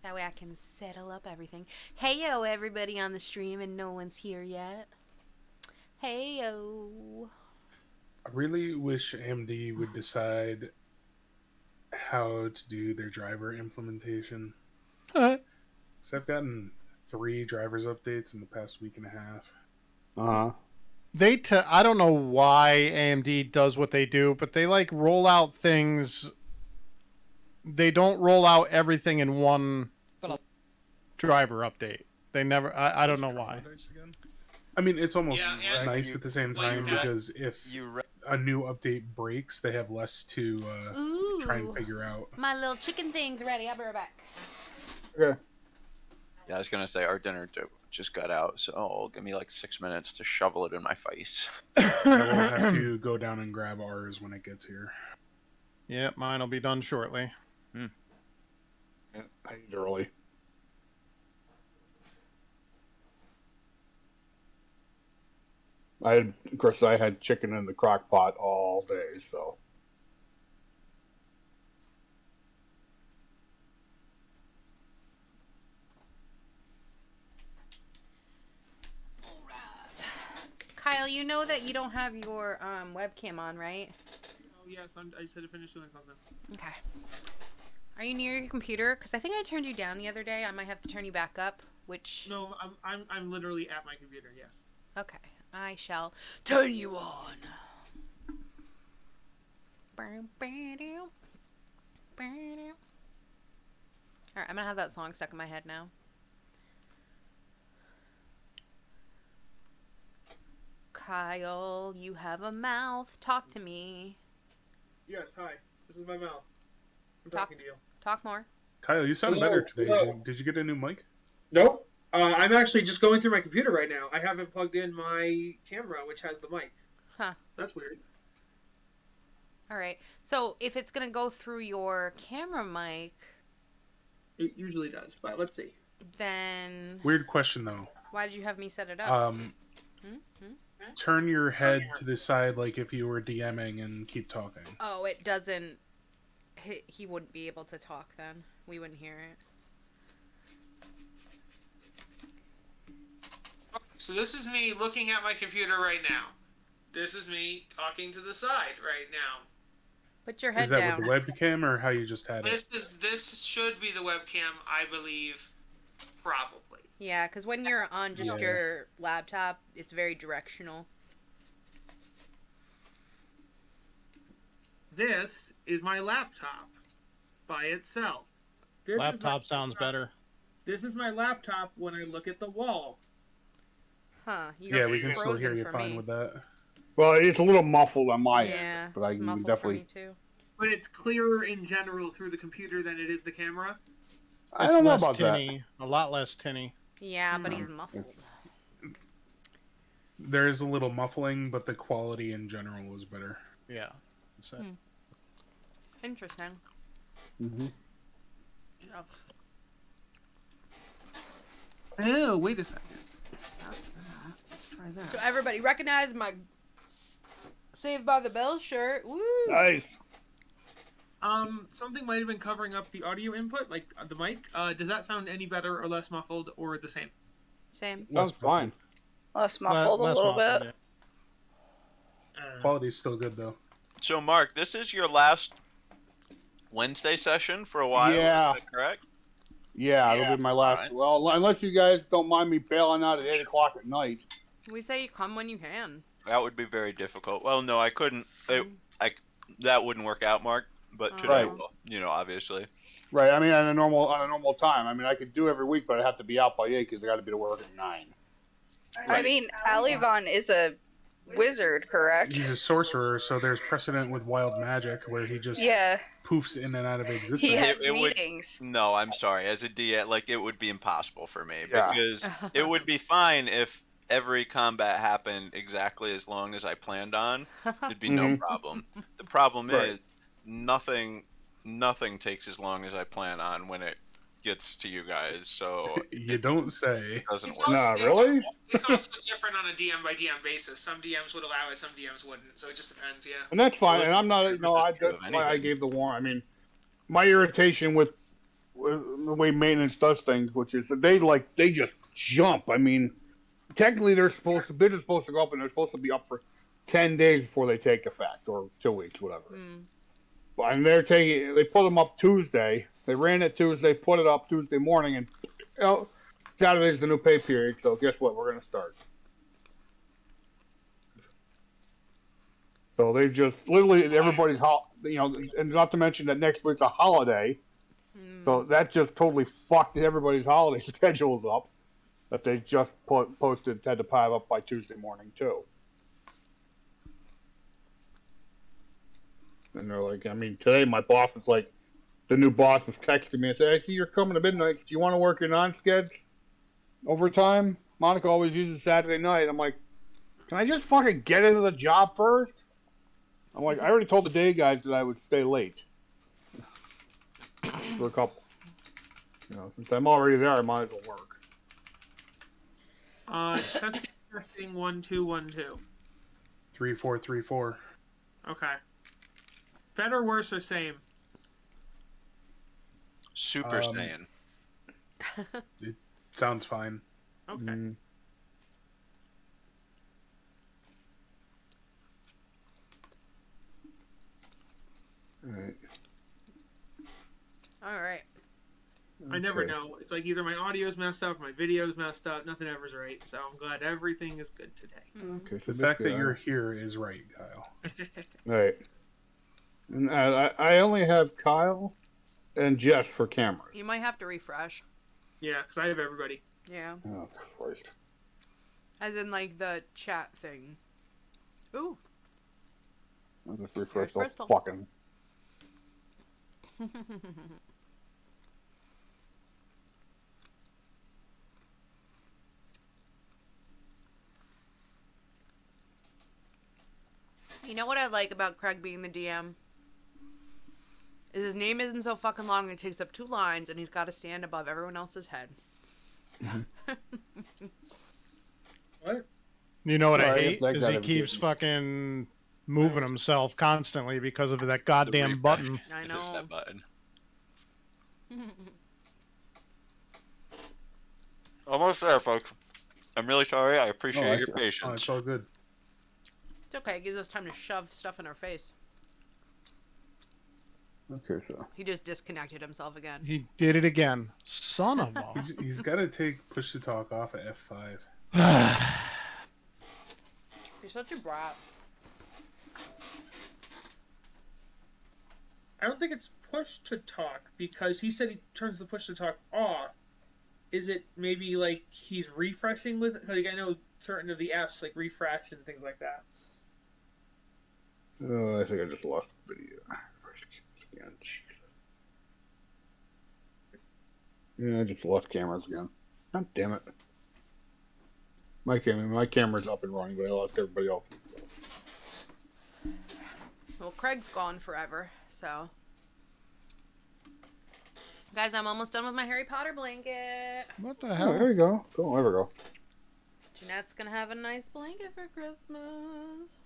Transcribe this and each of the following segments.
That way I can settle up everything. Hey-yo, everybody on the stream and no one's here yet. Hey-yo. I really wish AMD would decide how to do their driver implementation. So I've gotten 3 drivers updates in the past week and a half. I don't know why AMD does what they do, but they like roll out things. They don't roll out everything in one driver update. They never. I don't know why. I mean, it's almost nice at the same time because if a new update breaks, they have less to try and figure out. My little chicken thing's ready. I'll be right back. Okay. Yeah, I was gonna say our dinner just got out, so give me like 6 minutes to shovel it in my face. I will have to go down and grab ours when it gets here. Yeah, mine will be done shortly. Yeah, I eat early. Of course, I had chicken in the crock pot all day, so. Kyle, you know that you don't have your webcam on, right? Oh, yes, I just had to finish doing something. Okay. Are you near your computer? Because I think I turned you down the other day. I might have to turn you back up, which... No, I'm literally at my computer, yes. Okay. I shall turn you on. Alright, I'm gonna have that song stuck in my head now. Kyle, you have a mouth. Talk to me. Yes, hi. This is my mouth. I'm talking to you. Talk more. Kyle, you sound better today. Did you get a new mic? Nope. I'm actually just going through my computer right now. I haven't plugged in my camera, which has the mic. Huh. That's weird. Alright. So, if it's gonna go through your camera mic... It usually does, but let's see. Then... Weird question, though. Why did you have me set it up? Turn your head to the side like if you were DMing and keep talking. Oh, it doesn't... He wouldn't be able to talk then. We wouldn't hear it. So this is me looking at my computer right now. This is me talking to the side right now. Put your head Is that down. with the webcam or how you just had it? This should be the webcam, I believe. Probably. Yeah, because when you're on just your laptop, it's very directional. This is my laptop by itself. Laptop sounds better. This is my laptop when I look at the wall. Huh. Yeah, we can still hear you fine with that. Well, it's a little muffled on my Yeah, end, but I it's can muffled definitely. for me too. But it's clearer in general through the computer than it is the camera. I don't know less about tinny, a lot less tinny. Yeah, but he's muffled. There is a little muffling, but the quality in general is better. Yeah. That's it. Interesting. Mm-hmm. Oh, wait a second. Let's try that. So everybody recognize my Saved by the Bell shirt. Woo! Nice. Something might have been covering up the audio input, like the mic. Does that sound any better or less muffled or the same? Same. That's fine. Less muffled a little bit. Yeah. Quality's still good though. So, Mark, this is your last Wednesday session for a while. Yeah. Is that correct? Yeah, it'll be my last. Right. Well, unless you guys don't mind me bailing out at 8 o'clock at night. We say you come when you can. That would be very difficult. Well, no, I couldn't. That wouldn't work out, Mark. But today, Right. will, obviously. Right. I mean, on a normal time. I mean, I could do every week, but I have to be out by 8 because I got to be to work at 9. I mean, Alivon is a wizard, correct? He's a sorcerer, so there's precedent with wild magic where he just poofs in and out of existence. He has meetings. No, I'm sorry. As a DM, it would be impossible for me Yeah. because it would be fine if every combat happened exactly as long as I planned on. It'd be no problem. The problem is nothing takes as long as I plan on when it gets to you guys. So you don't say. It doesn't It's work. also- No, really? It's also different on a DM by DM basis. Some DMs would allow it, some DMs wouldn't. So it just depends. Yeah. And that's fine. And I'm not. That's why I gave the warrant. I mean, my irritation with the way maintenance does things, which is that they just jump. I mean, technically business is supposed to go up, and they're supposed to be up for 10 days before they take effect, or 2 weeks, whatever. And they put them up Tuesday. They ran it Tuesday, put it up Tuesday morning, and Saturday's the new pay period. So guess what? We're going to start. So they just literally everybody's and not to mention that next week's a holiday. So that just totally fucked everybody's holiday schedules up. That they just posted had to pile up by Tuesday morning too. And they're like, I mean, today my boss is like, the new boss was texting me and said, "I see you're coming to midnight. Do you want to work your non-skeds overtime? Monica always uses Saturday night." I'm like, can I just fucking get into the job first? I'm like, I already told the day guys that I would stay late for a couple. Since I'm already there, I might as well work. Testing 1 2 1 2. 3 4 3 4. Okay. Better, worse, or same? Super Saiyan. It sounds fine. Okay. All right. I never know. It's like either my audio's messed up, or my video's messed up. Nothing ever's right. So I'm glad everything is good today. Okay, so The fact that you're here is right, Kyle. Right. And I only have Kyle and Jess for cameras. You might have to refresh. Yeah, because I have everybody. Yeah. Oh, Christ. As in, like, the chat thing. Ooh. I'll just refresh the Crystal. fucking... You know what I like about Craig being the DM? Is his name isn't so fucking long, it takes up 2 lines, and he's got to stand above everyone else's head. What? You know what I Well, I hate guess that is got he him keeps getting- fucking moving himself constantly because of that goddamn refresh. button. I It is know. that button. Almost there, folks. I'm really sorry. I appreciate your Oh, patience. it's all good. It's okay, it gives us time to shove stuff in our face. Okay, so... He just disconnected himself again. He did it again. Son of a. He's got to take push to talk off at F5. You're such a brat. I don't think it's push to talk because he said he turns the push to talk off. Is it maybe like he's refreshing with it? Like I know certain of the apps like refresh and things like that. I think I just lost the video. Again. Yeah, I just lost cameras again. God damn it. My camera's up and running, but I lost everybody else. Well, Craig's gone forever, so... Guys, I'm almost done with my Harry Potter blanket. What the Oh, hell? there you go. Cool, there we go. Jeanette's gonna have a nice blanket for Christmas.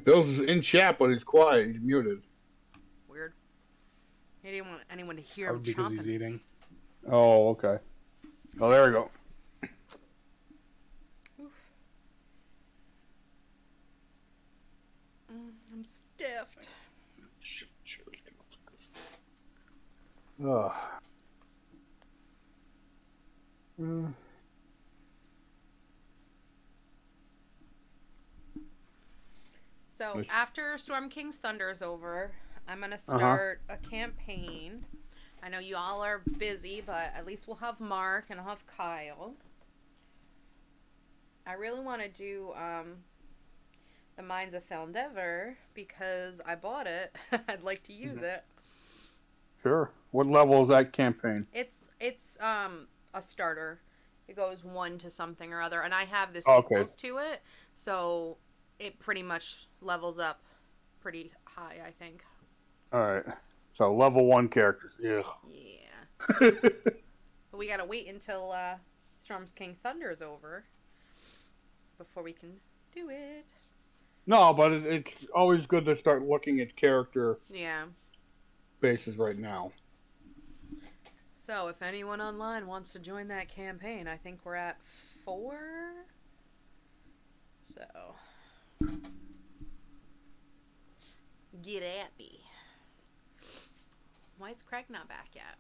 Bill's is in chat, but he's quiet. He's muted. Weird. He didn't want anyone to hear him Probably because he's chomping. eating. Oh, okay. Oh, there we go. Oof. I'm stiffed. Ugh. Mm. So Nice. after Storm King's Thunder is over, I'm gonna start a campaign. I know you all are busy, but at least we'll have Mark and I'll have Kyle. I really want to do the Mines of Felndever because I bought it. I'd like to use it. Sure. What level is that campaign? It's a starter. It goes 1 to something or other, and I have the Okay. sequels to it, so it pretty much levels up pretty high, I think. All right. So level 1 characters. Yeah. Yeah. But we gotta wait until Storm King Thunder is over before we can do it. No, but it's always good to start looking at character Yeah. bases right now. So, if anyone online wants to join that campaign, I think we're at 4. So, get at me. Why is Craig not back yet?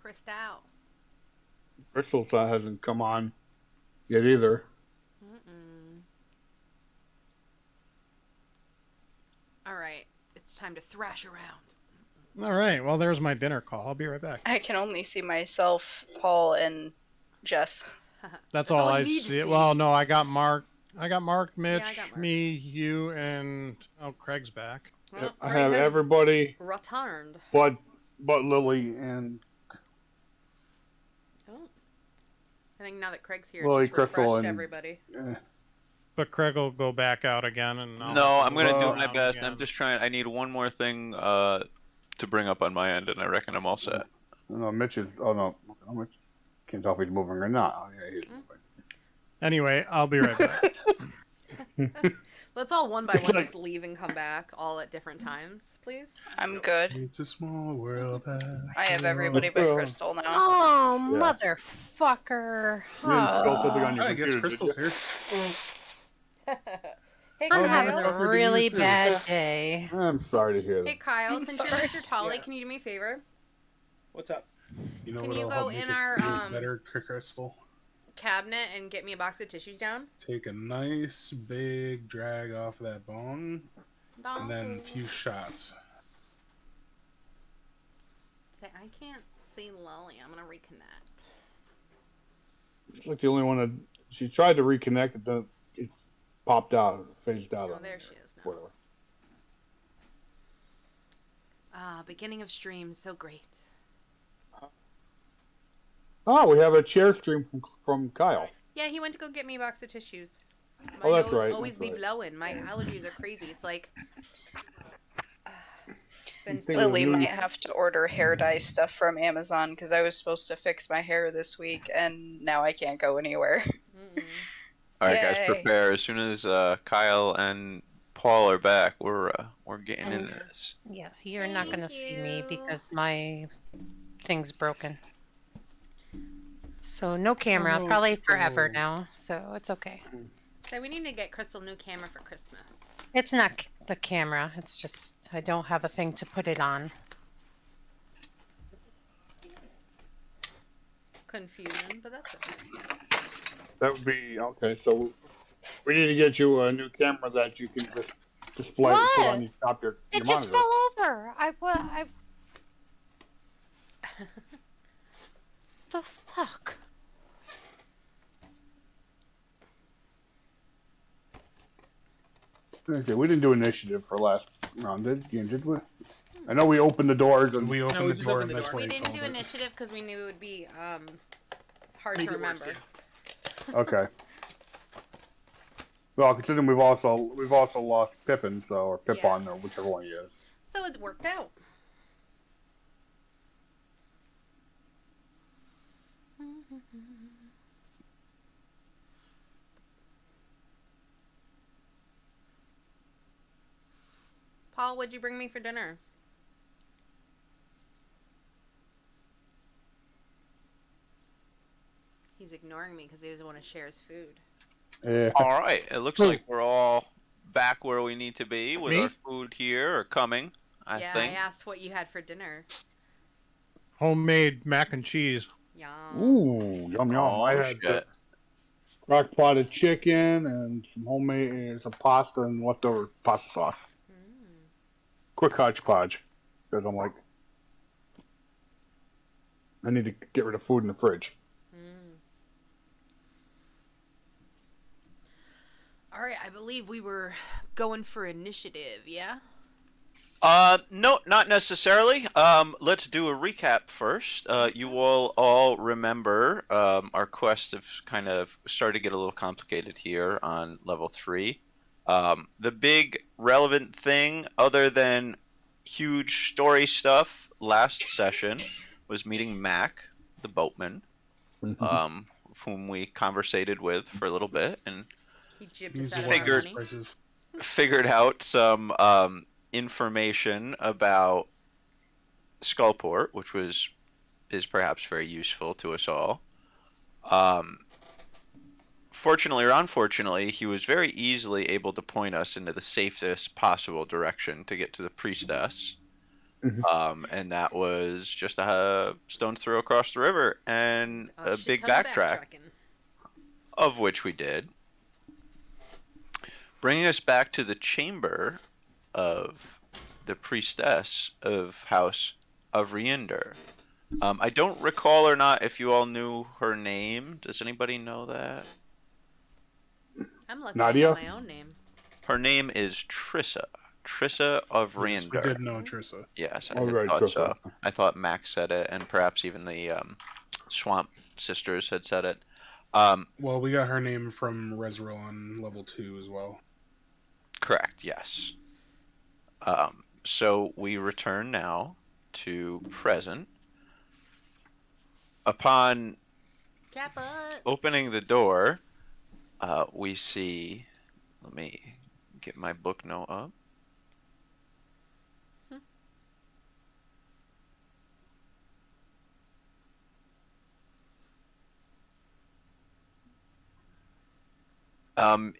Crystal. Crystal hasn't come on yet either. All right, it's time to thrash around. All right. Well, there's my dinner call. I'll be right back. I can only see myself, Paul, and Jess. That's all all I you need to see. see. Well, no, I got Mark. Mitch, I got Mark. me, you, and Craig's back. Well, I Craig have has everybody returned. but Lily and Oh. I think now that Craig's here, Lily, it's just Crystal, refreshed and everybody. But Craig will go back out again, and I'll No, have to I'm gonna go do around my best. again. I'm just trying. I need one more thing to bring up on my end, and I reckon I'm all set. no, Mitch is. Oh no, Mitch can't tell if he's moving or not. Oh, yeah, he's moving. Anyway, I'll be right back. Let's all one by It's one like- just leave and come back, all at different times, please. I'm good. It's a small world. I have everybody but Crystal now. Oh, Yeah. motherfucker. You didn't spill something on your I guess computer, did Crystal's you? here. Hey, I'm Oh, having Kyle. motherfucker, a do you really too? bad day. I'm sorry to hear Hey, that. Kyle, I'm since sorry. you're Mr. Tolly, Yeah. can you do me a favor? What's up? You know Can what'll you help go make in it our, feel better, Crystal? Cabinet and get me a box of tissues down? Take a nice big drag off of that bong, and then a few shots. Say, I can't see Lily. I'm gonna reconnect. It's like the only one that she tried to reconnect, but then it popped out, phased out. Oh, on there me, she is now. Whatever. Beginning of stream, so great. Oh, we have a chair stream from Kyle. Yeah, he went to go get me a box of tissues. My Oh, that's nose right, always that's be right. blowing. My allergies are crazy. It's like been think so Lily you- might have to order hair dye stuff from Amazon because I was supposed to fix my hair this week and now I can't go anywhere. All right, guys, Yay. prepare. As soon as Kyle and Paul are back, we're getting into And- this. Yeah, you're not going to Thank see me you. because my thing's broken. So no camera, Oh, probably forever oh. now. So it's okay. So we need to get Crystal new camera for Christmas. It's not the camera. It's just I don't have a thing to put it on. Confusion, but that's okay. That would be okay. So we need to get you a new camera that you can just display, put on your top your It just monitor. fell over. The fuck? Okay, we didn't do initiative for last round, did we? I know we opened the doors and We opened we the just door, opened and the that's door. why We he didn't do called it. initiative because we knew it would be hard Make to it worse, remember. okay. Well, considering we've also lost Pippin, so or Pippon, or whichever one he is. So it's worked out. Paul, what'd you bring me for dinner? He's ignoring me because he doesn't want to share his food. Yeah. All right, it looks like we're all back where we need to be with Me? our food here or coming. I yeah, think. I asked what you had for dinner. Homemade mac and cheese. Yum. Ooh, yum yum! Oh, I had shit. crock potted chicken and some homemade some pasta and leftover pasta sauce. Quick hodgepodge, because I'm like, I need to get rid of food in the fridge. All right, I believe we were going for initiative, yeah? No, not necessarily. Let's do a recap first. You will all remember our quest have kind of started to get a little complicated here on level 3. The big relevant thing, other than huge story stuff last session, was meeting Mac, the boatman, whom we conversated with for a little bit and He jibbed He's us out the of one our of those money. prices. figured out some information about Skullport, which is perhaps very useful to us all. Um, Fortunately or unfortunately, he was very easily able to point us into the safest possible direction to get to the priestess. And that was just a stone's throw across the river and a shit big ton of backtrack, backtracking. of which we did, bringing us back to the chamber of the priestess of House of Riender. I don't recall or not if you all knew her name. Does anybody know that? I'm lucky I Nadia? know my own name. Her name is Trissa. Trissa of Yes, we Riender. did know Trissa. Yes, I All right, thought Trissa. so. I thought Max said it, and perhaps even the Swamp Sisters had said it. Well, we got her name from Resril on level 2 as well. Correct, yes. So we return now to present. Upon opening the door, we see. Let me get my book note up.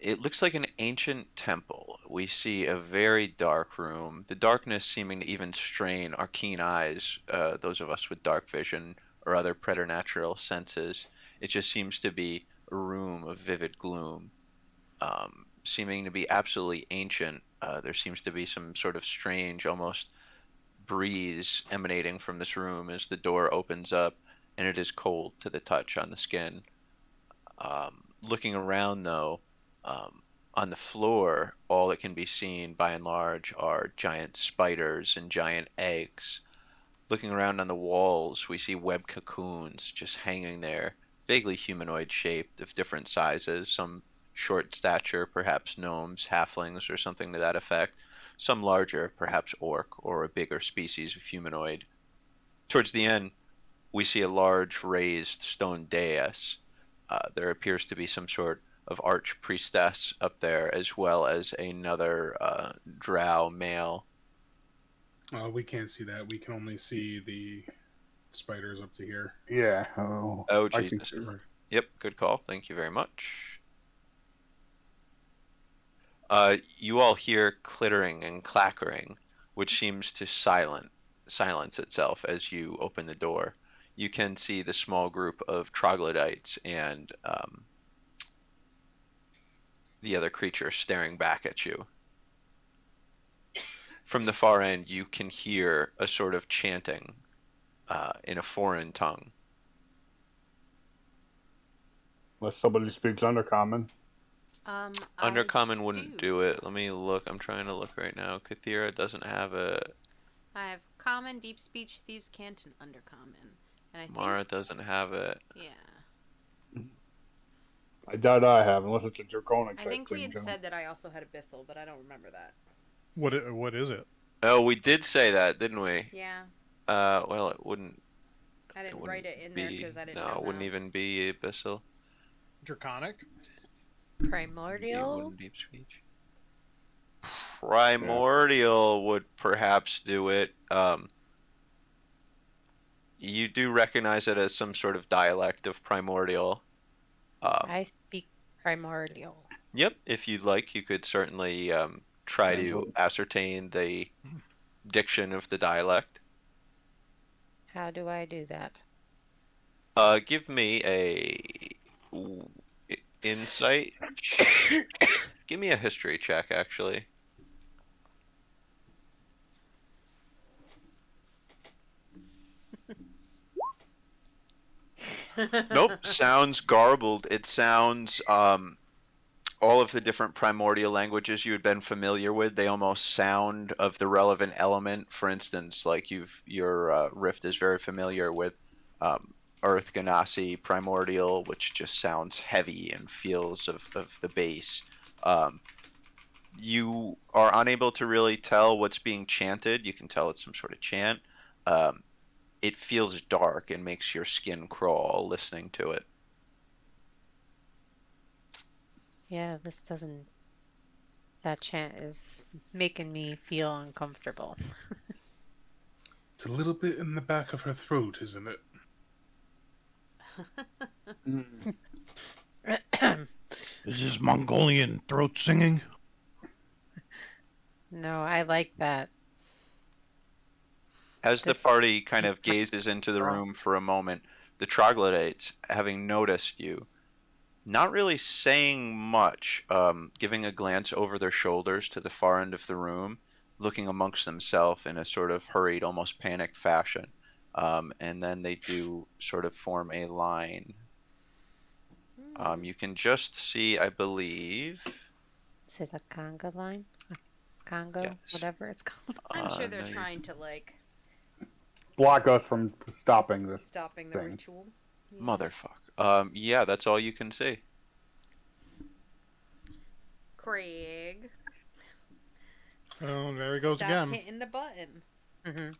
It looks like an ancient temple. We see a very dark room, the darkness seeming to even strain our keen eyes, those of us with dark vision or other preternatural senses. It just seems to be a room of vivid gloom, seeming to be absolutely ancient. There seems to be some sort of strange, almost breeze emanating from this room as the door opens up, and it is cold to the touch on the skin. Looking around, though, on the floor, all that can be seen by and large are giant spiders and giant eggs. Looking around on the walls, we see web cocoons just hanging there, vaguely humanoid shaped, of different sizes, some short stature, perhaps gnomes, halflings, or something to that effect, some larger, perhaps orc, or a bigger species of humanoid. Towards the end, we see a large raised stone dais. There appears to be some sort of arch priestess up there, as well as another drow male. We can't see that. We can only see the spiders up to here. Yeah. Oh, I can Jesus. see. Yep, good call. Thank you very much. You all hear clittering and clackering, which seems to silence itself as you open the door. You can see the small group of troglodytes and the other creature staring back at you. From the far end, you can hear a sort of chanting in a foreign tongue. Unless somebody speaks Undercommon. Undercommon wouldn't do it. Let me look. I'm trying to look right now. Kathira doesn't have it. I have common, deep speech, thieves' cant, and undercommon. And I Mara think, doesn't have it. yeah. I doubt I have, unless it's a draconic I type think we thing. had said that I also had abyssal, but I don't remember that. What is it? Oh, we did say that, didn't we? Yeah. Well, it wouldn't. I didn't wouldn't write it in there because I didn't No, know. it wouldn't even be abyssal. Draconic? It Primordial? wouldn't deep speech. Primordial would perhaps do it. You do recognize it as some sort of dialect of primordial. I speak primordial. Yep, if you'd like, you could certainly try to ascertain the diction of the dialect. How do I do that? Give me a insight. Give me a history check, actually. Nope, sounds garbled. It sounds all of the different primordial languages you had been familiar with, they almost sound of the relevant element. For instance, like your Rift is very familiar with Earth Ganassi primordial, which just sounds heavy and feels of the bass. You are unable to really tell what's being chanted. You can tell it's some sort of chant. It feels dark and makes your skin crawl listening to it. Yeah, that chant is making me feel uncomfortable. It's a little bit in the back of her throat, isn't it? Is this Mongolian throat singing? No, I like that. As the This- party kind of gazes into the room for a moment, the troglodytes, having noticed you, not really saying much, giving a glance over their shoulders to the far end of the room, looking amongst themselves in a sort of hurried, almost panicked fashion. And then they do sort of form a line. You can just see, I believe. Is it a conga line? A Congo, Yes. whatever it's called. I'm sure they're no, you- trying to like Block us from stopping this. stopping the Thing. ritual. Yeah. Motherfuck. Yeah, that's all you can see. Craig, Oh, there he goes stop again. hitting the button. Mm-hmm.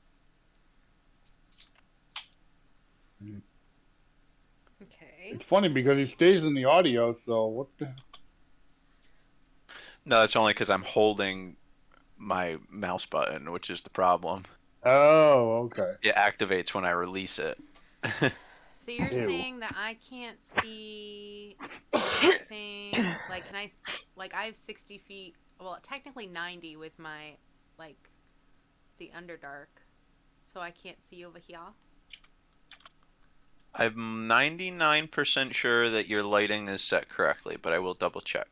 Okay. It's funny because he stays in the audio, so what the... No, that's only because I'm holding my mouse button, which is the problem. Oh, okay. It activates when I release it. So you're Ew. saying that I can't see anything? Like, can I? Like, I have 60 feet. Well, technically 90 with my, like, the Underdark. So I can't see over here. I'm 99% sure that your lighting is set correctly, but I will double check.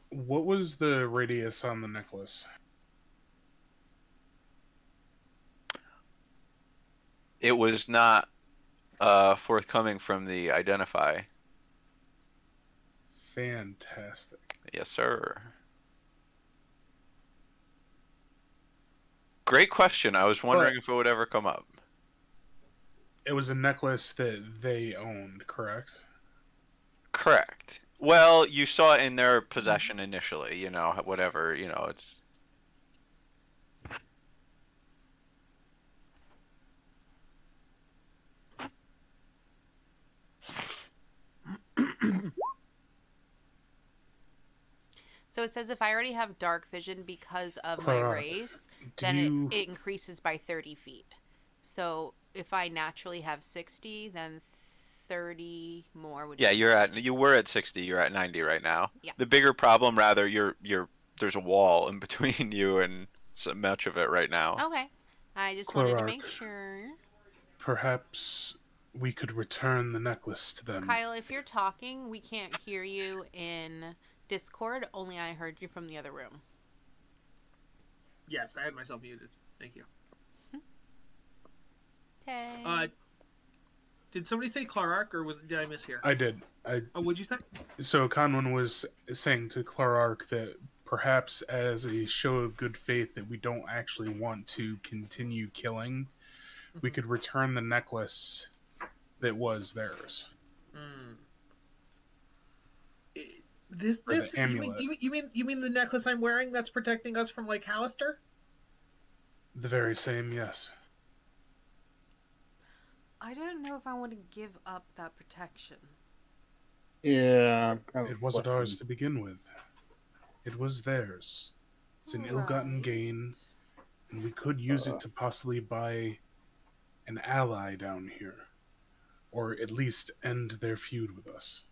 What was the radius on the necklace? It was not forthcoming from the identify. Fantastic. Yes, sir. Great question. I was wondering if it would ever come up. It was a necklace that they owned, correct? Correct. Well, you saw it in their possession initially, whatever, it's... So it says if I already have dark vision because of my Clara, race, do then you- it increases by 30 feet. So if I naturally have 60, then 30 more would Yeah, be you were at 60, you're at 90 right now. Yeah. The bigger problem, rather, there's a wall in between you and so much of it right now. Okay. I just wanted to Clarark. make sure. Perhaps we could return the necklace to them. Kyle, if you're talking, we can't hear you in Discord. Only I heard you from the other room. Yes, I had myself muted. Thank you. Okay. Did somebody say Clarark, or did I miss here? I did. Oh, what'd you say? So Conwin was saying to Clarark that perhaps as a show of good faith that we don't actually want to continue killing, we could return the necklace that was theirs. This Or the amulet. you mean the necklace I'm wearing that's protecting us from like Hallister? The very same, yes. I don't know if I want to give up that protection. Yeah. It wasn't ours to begin with. It was theirs. It's an ill-gotten Right. gain, and we could use it to possibly buy an ally down here. Or at least end their feud with us.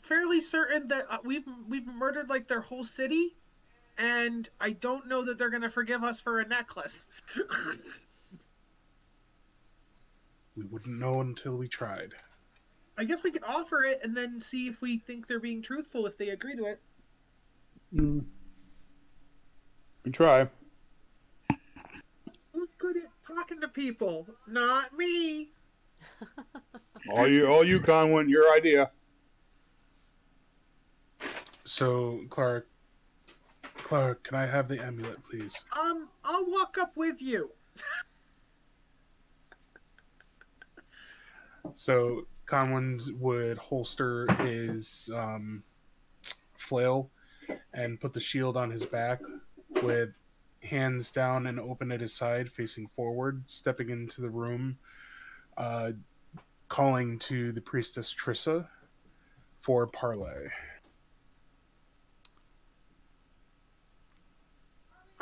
Fairly certain that we've murdered like their whole city, and I don't know that they're gonna forgive us for a necklace. We wouldn't know until we tried. I guess we could offer it and then see if we think they're being truthful if they agree to it. We try. Who's good at talking to people? Not me. All you, Conwin, your idea. So, Clark, can I have the amulet, please? I'll walk up with you. So, Conwin would holster his flail and put the shield on his back with hands down and open at his side, facing forward, stepping into the room, calling to the priestess Trissa for parley.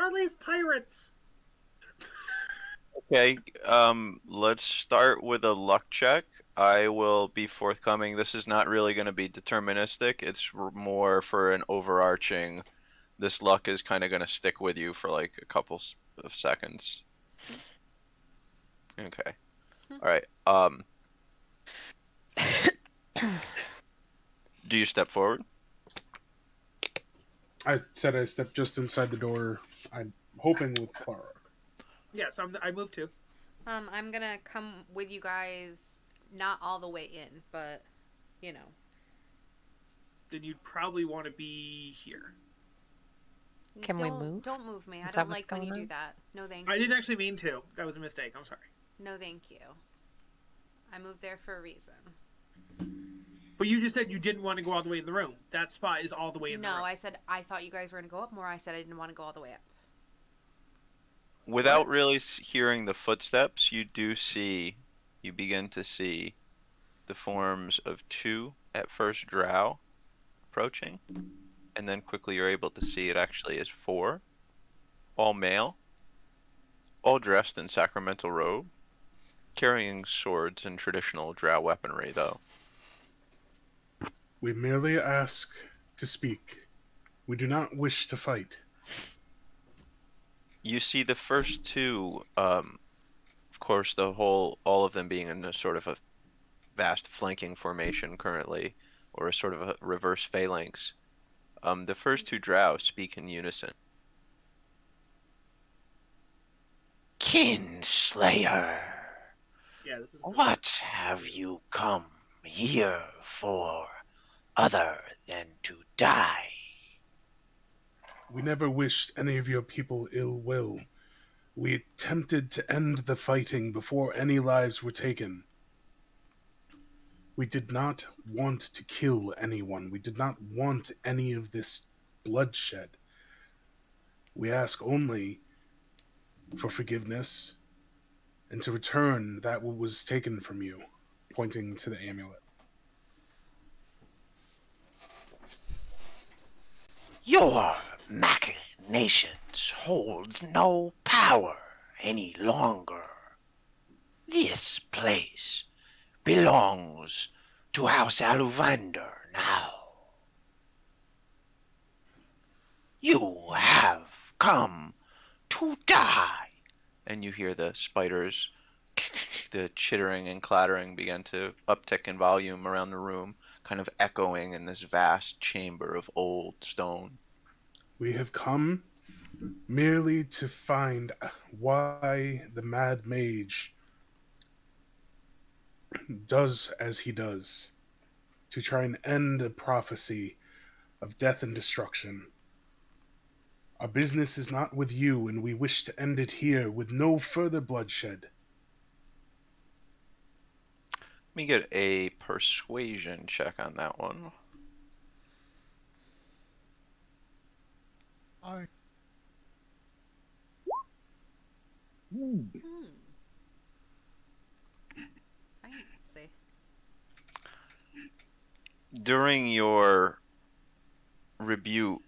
Marley's pirates. Okay, let's start with a luck check. I will be forthcoming. This is not really going to be deterministic. It's more for an overarching. This luck is kind of going to stick with you for like a couple of seconds. Okay. All right. Do you step forward? I said I stepped just inside the door. I'm hoping with Clara. Yeah, so I moved too. I'm gonna come with you guys, not all the way in, but you know. Then you'd probably want to be here. Can we move? Don't move me. Is I that don't what's like when you going do on? that. No, thank you. I didn't actually mean to. That was a mistake. I'm sorry. No, thank you. I moved there for a reason. But you just said you didn't want to go all the way in the room. That spot is all the way in the room. No, I said I thought you guys were gonna go up more. I said I didn't want to go all the way up. Without really hearing the footsteps, you begin to see the forms of two, at first, drow approaching, and then quickly you're able to see it actually is four, all male, all dressed in sacramental robe, carrying swords and traditional drow weaponry, though. We merely ask to speak. We do not wish to fight. You see the first two, of course, all of them being in a sort of a vast flanking formation currently, or a sort of a reverse phalanx. The first two drow speak in unison. Kinslayer, Yeah, this is. what have you come here for other than to die? We never wished any of your people ill will. We attempted to end the fighting before any lives were taken. We did not want to kill anyone. We did not want any of this bloodshed. We ask only for forgiveness and to return that what was taken from you, pointing to the amulet. Your machinations hold no power any longer. This place belongs to House Aluvander now. You have come to die. And you hear the spiders, the chittering and clattering begin to uptick in volume around the room, kind of echoing in this vast chamber of old stone. We have come merely to find why the mad mage does as he does, to try and end a prophecy of death and destruction. Our business is not with you, and we wish to end it here with no further bloodshed. Let me get a persuasion check on that one. Hmm. I didn't see. During your rebuke,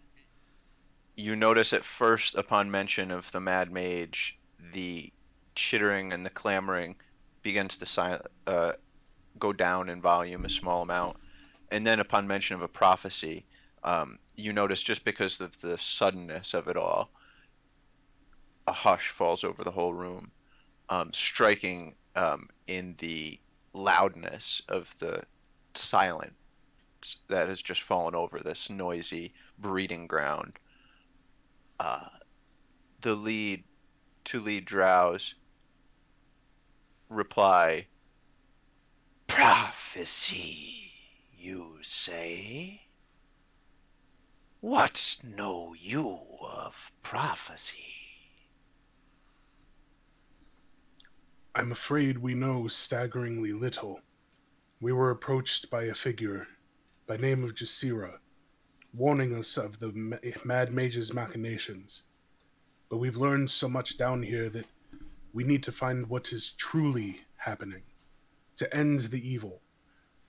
you notice at first, upon mention of the Mad Mage, the chittering and the clamoring begins to go down in volume a small amount. And then upon mention of a prophecy, you notice, just because of the suddenness of it all, a hush falls over the whole room, striking in the loudness of the silence that has just fallen over this noisy breeding ground. The two lead drows reply, Prophecy, you say? What know you of prophecy? I'm afraid we know staggeringly little. We were approached by a figure by name of Jasira, warning us of the Mad Mage's machinations. But we've learned so much down here that we need to find what is truly happening, to end the evil,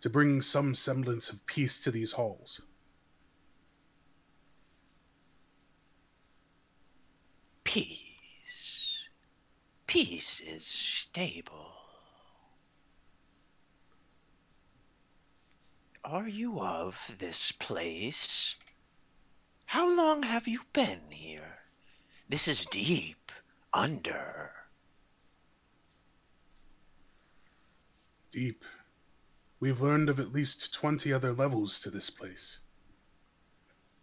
to bring some semblance of peace to these halls. peace. Peace is stable. Are you of this place? How long have you been here? This is deep under. Deep. We've learned of at least 20 other levels to this place.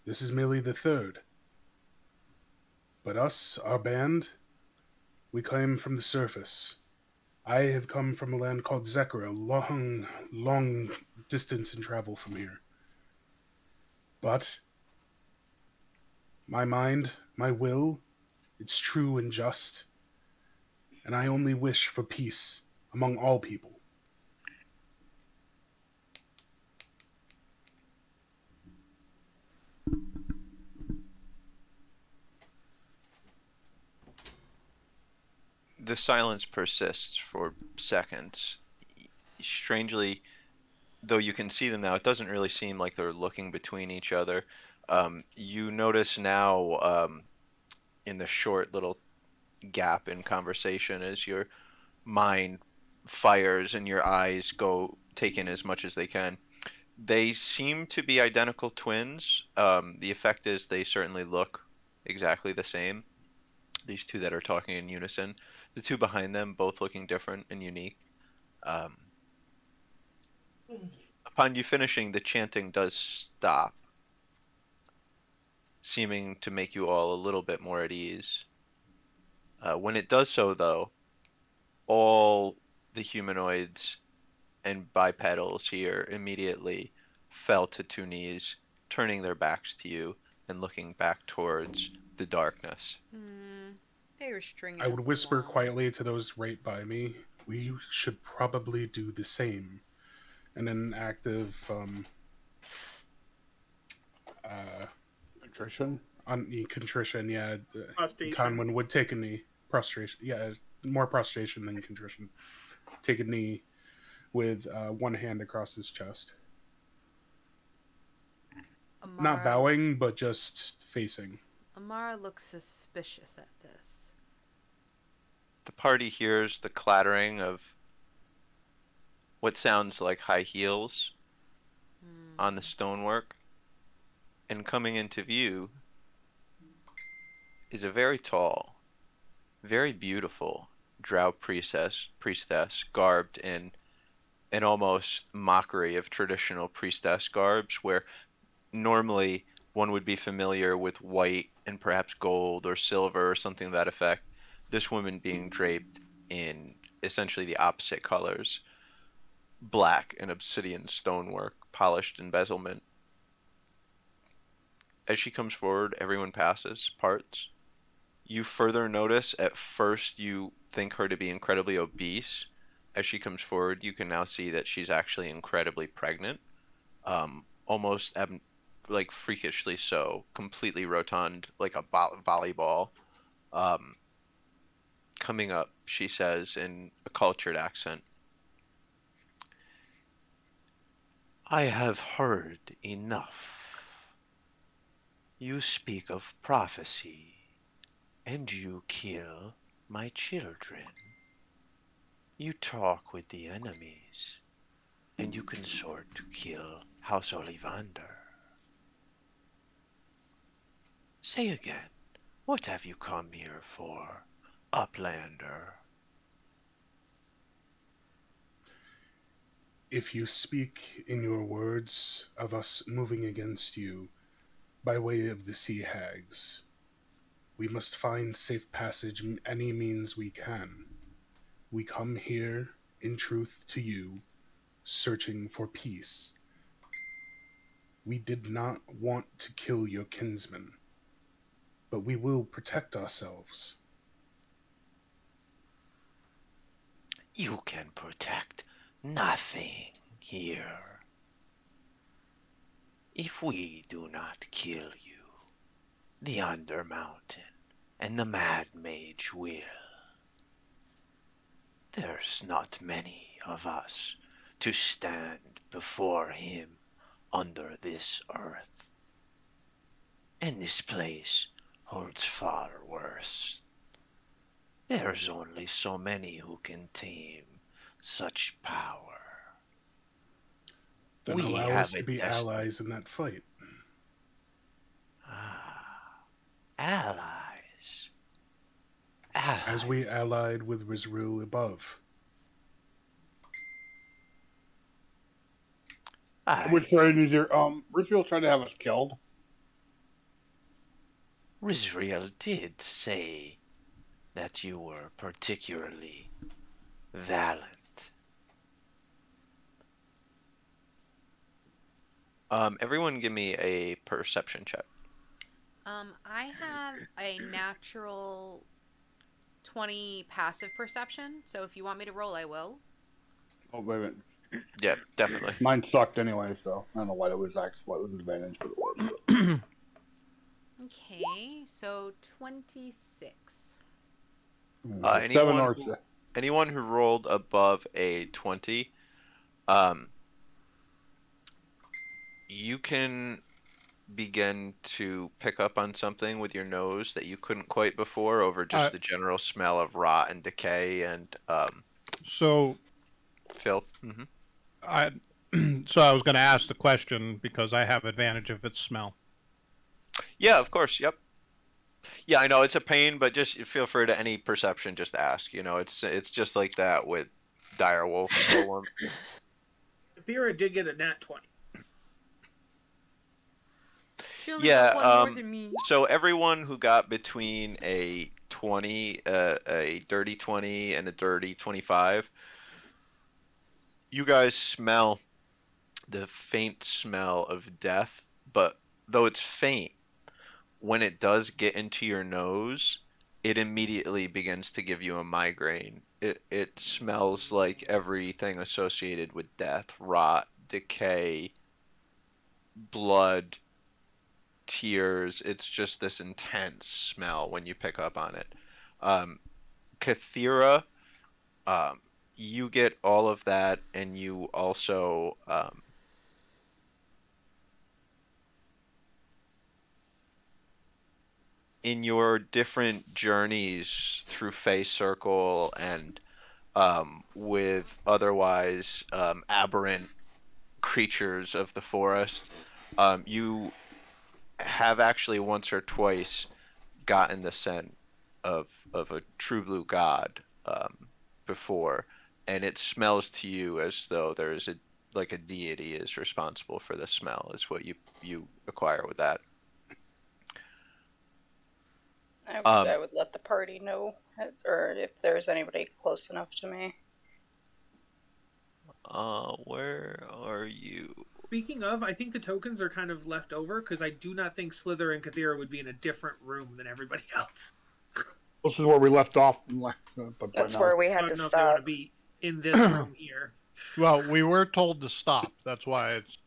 This is merely the third. But us, our band, we came from the surface. I have come from a land called Zekra, long distance in travel from here. But my mind, my will, it's true and just, and I only wish for peace among all people. The silence persists for seconds. Strangely, though you can see them now, it doesn't really seem like they're looking between each other. You notice now, in the short little gap in conversation, as your mind fires and your eyes go take in as much as they can. They seem to be identical twins. The effect is they certainly look exactly the same. These two that are talking in unison. The two behind them both looking different and unique. Um, upon you finishing, the chanting does stop, seeming to make you all a little bit more at ease. When it does so, though, all the humanoids and bipedals here immediately fell to two knees, turning their backs to you and looking back towards the darkness. They were stringing I would us whisper along. quietly to those right by me, we should probably do the same. And an act of Contrition. contrition, yeah. Prostration. Conwyn would take a knee. Prostration, yeah, more prostration than contrition. Take a knee with one hand across his chest. Not bowing, but just facing. Amara looks suspicious at this. The party hears the clattering of what sounds like high heels on the stonework, and coming into view is a very tall, very beautiful drow priestess garbed in an almost mockery of traditional priestess garbs, where normally one would be familiar with white and perhaps gold or silver or something to that effect. This woman being draped in essentially the opposite colors, black and obsidian stonework, polished embezzlement. As she comes forward, everyone passes, parts. You further notice, at first you think her to be incredibly obese. As she comes forward, you can now see that she's actually incredibly pregnant. Almost like freakishly so, completely rotund, like a volleyball. Coming up, she says in a cultured accent, I have heard enough. You speak of prophecy, and you kill my children. You talk with the enemies, and you consort to kill House Ollivander. Say again, what have you come here for, Uplander? If you speak in your words of us moving against you by way of the sea hags, we must find safe passage any means we can. We come here, in truth to you, searching for peace. We did not want to kill your kinsmen, but we will protect ourselves. You can protect nothing here. If we do not kill you, the Undermountain and the Mad Mage will. There's not many of us to stand before him under this earth. And this place holds far worse There's only so many who can tame such power. Then We allow have us a to be destiny. allies in that fight. Ah, allies. As we Allies. allied with Rizrul above. Which side is your Richfield trying to have us killed? Rizriel did say that you were particularly valiant. Everyone give me a perception check. I have a natural 20 passive perception, so if you want me to roll, I will. Oh, wait a minute. Yeah, definitely. Mine sucked anyway, so I don't know why it was actually an advantage, but it was. Okay, so 26. Anyone who rolled above a 20, you can begin to pick up on something with your nose that you couldn't quite before over just the general smell of rot and decay and So filth. so I was going to ask the question because I have advantage if it's smell. Yeah, of course. Yep. Yeah, I know it's a pain, but just feel free to any perception. Just ask. You know, it's just like that with direwolf golem. Vera did get a nat 20. She only got one more than me. So everyone who got between a 20, a dirty 20, and a dirty 25, you guys smell the faint smell of death. But though it's faint, when it does get into your nose, it immediately begins to give you a migraine. It smells like everything associated with death, rot, decay, blood, tears. It's just this intense smell when you pick up on it. Kathira, you get all of that, and you also in your different journeys through Fey Circle and with otherwise aberrant creatures of the forest, you have actually once or twice gotten the scent of a true blue god before, and it smells to you as though there is a deity is responsible for the smell. Is what you acquire with that. I would let the party know, or if there's anybody close enough to me. Where are you? Speaking of, I think the tokens are kind of left over because I do not think Slither and Kathira would be in a different room than everybody else. This is where we left off. But That's where we had to If they want stop. to be in this room here. Well, we were told to stop. That's why it's.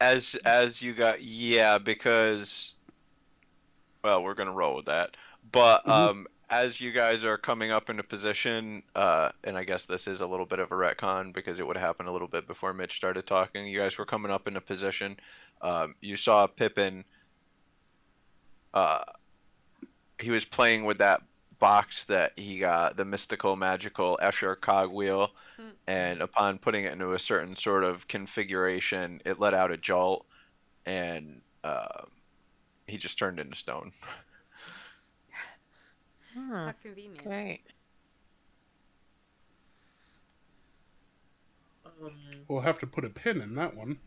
As you got, yeah, because, well, we're gonna roll with that. But as you guys are coming up into position, and I guess this is a little bit of a retcon because it would happen a little bit before Mitch started talking. You guys were coming up into position. You saw Pippin. He was playing with that box that he got, the mystical, magical Escher cogwheel, and upon putting it into a certain sort of configuration, it let out a jolt, and he just turned into stone. How convenient. Great. We'll have to put a pin in that one.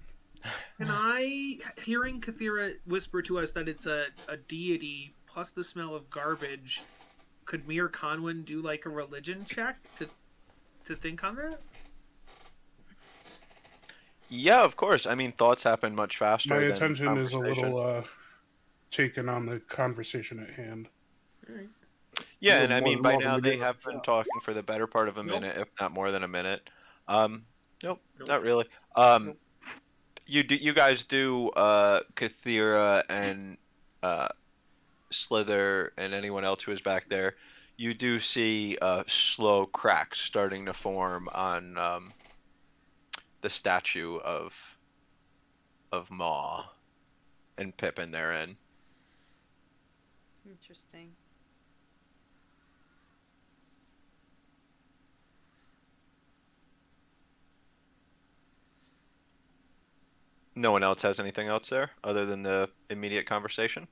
Can I, hearing Kathira whisper to us that it's a deity plus the smell of garbage, could me or Conwyn do like a religion check to think on that? Yeah, of course. I mean, thoughts happen much faster. My than attention is a conversation. little taken on the conversation at hand. Alright. Yeah, You're and I more mean, than by welcome now to they give us have a been shot. talking for the better part of a Nope. minute, if not more than a minute. Nope, Nope. not really. Nope. You guys do Kathira and Slither and anyone else who is back there. You do see slow cracks starting to form on the statue of Maw and Pippin therein. Interesting. No one else has anything else there other than the immediate conversation?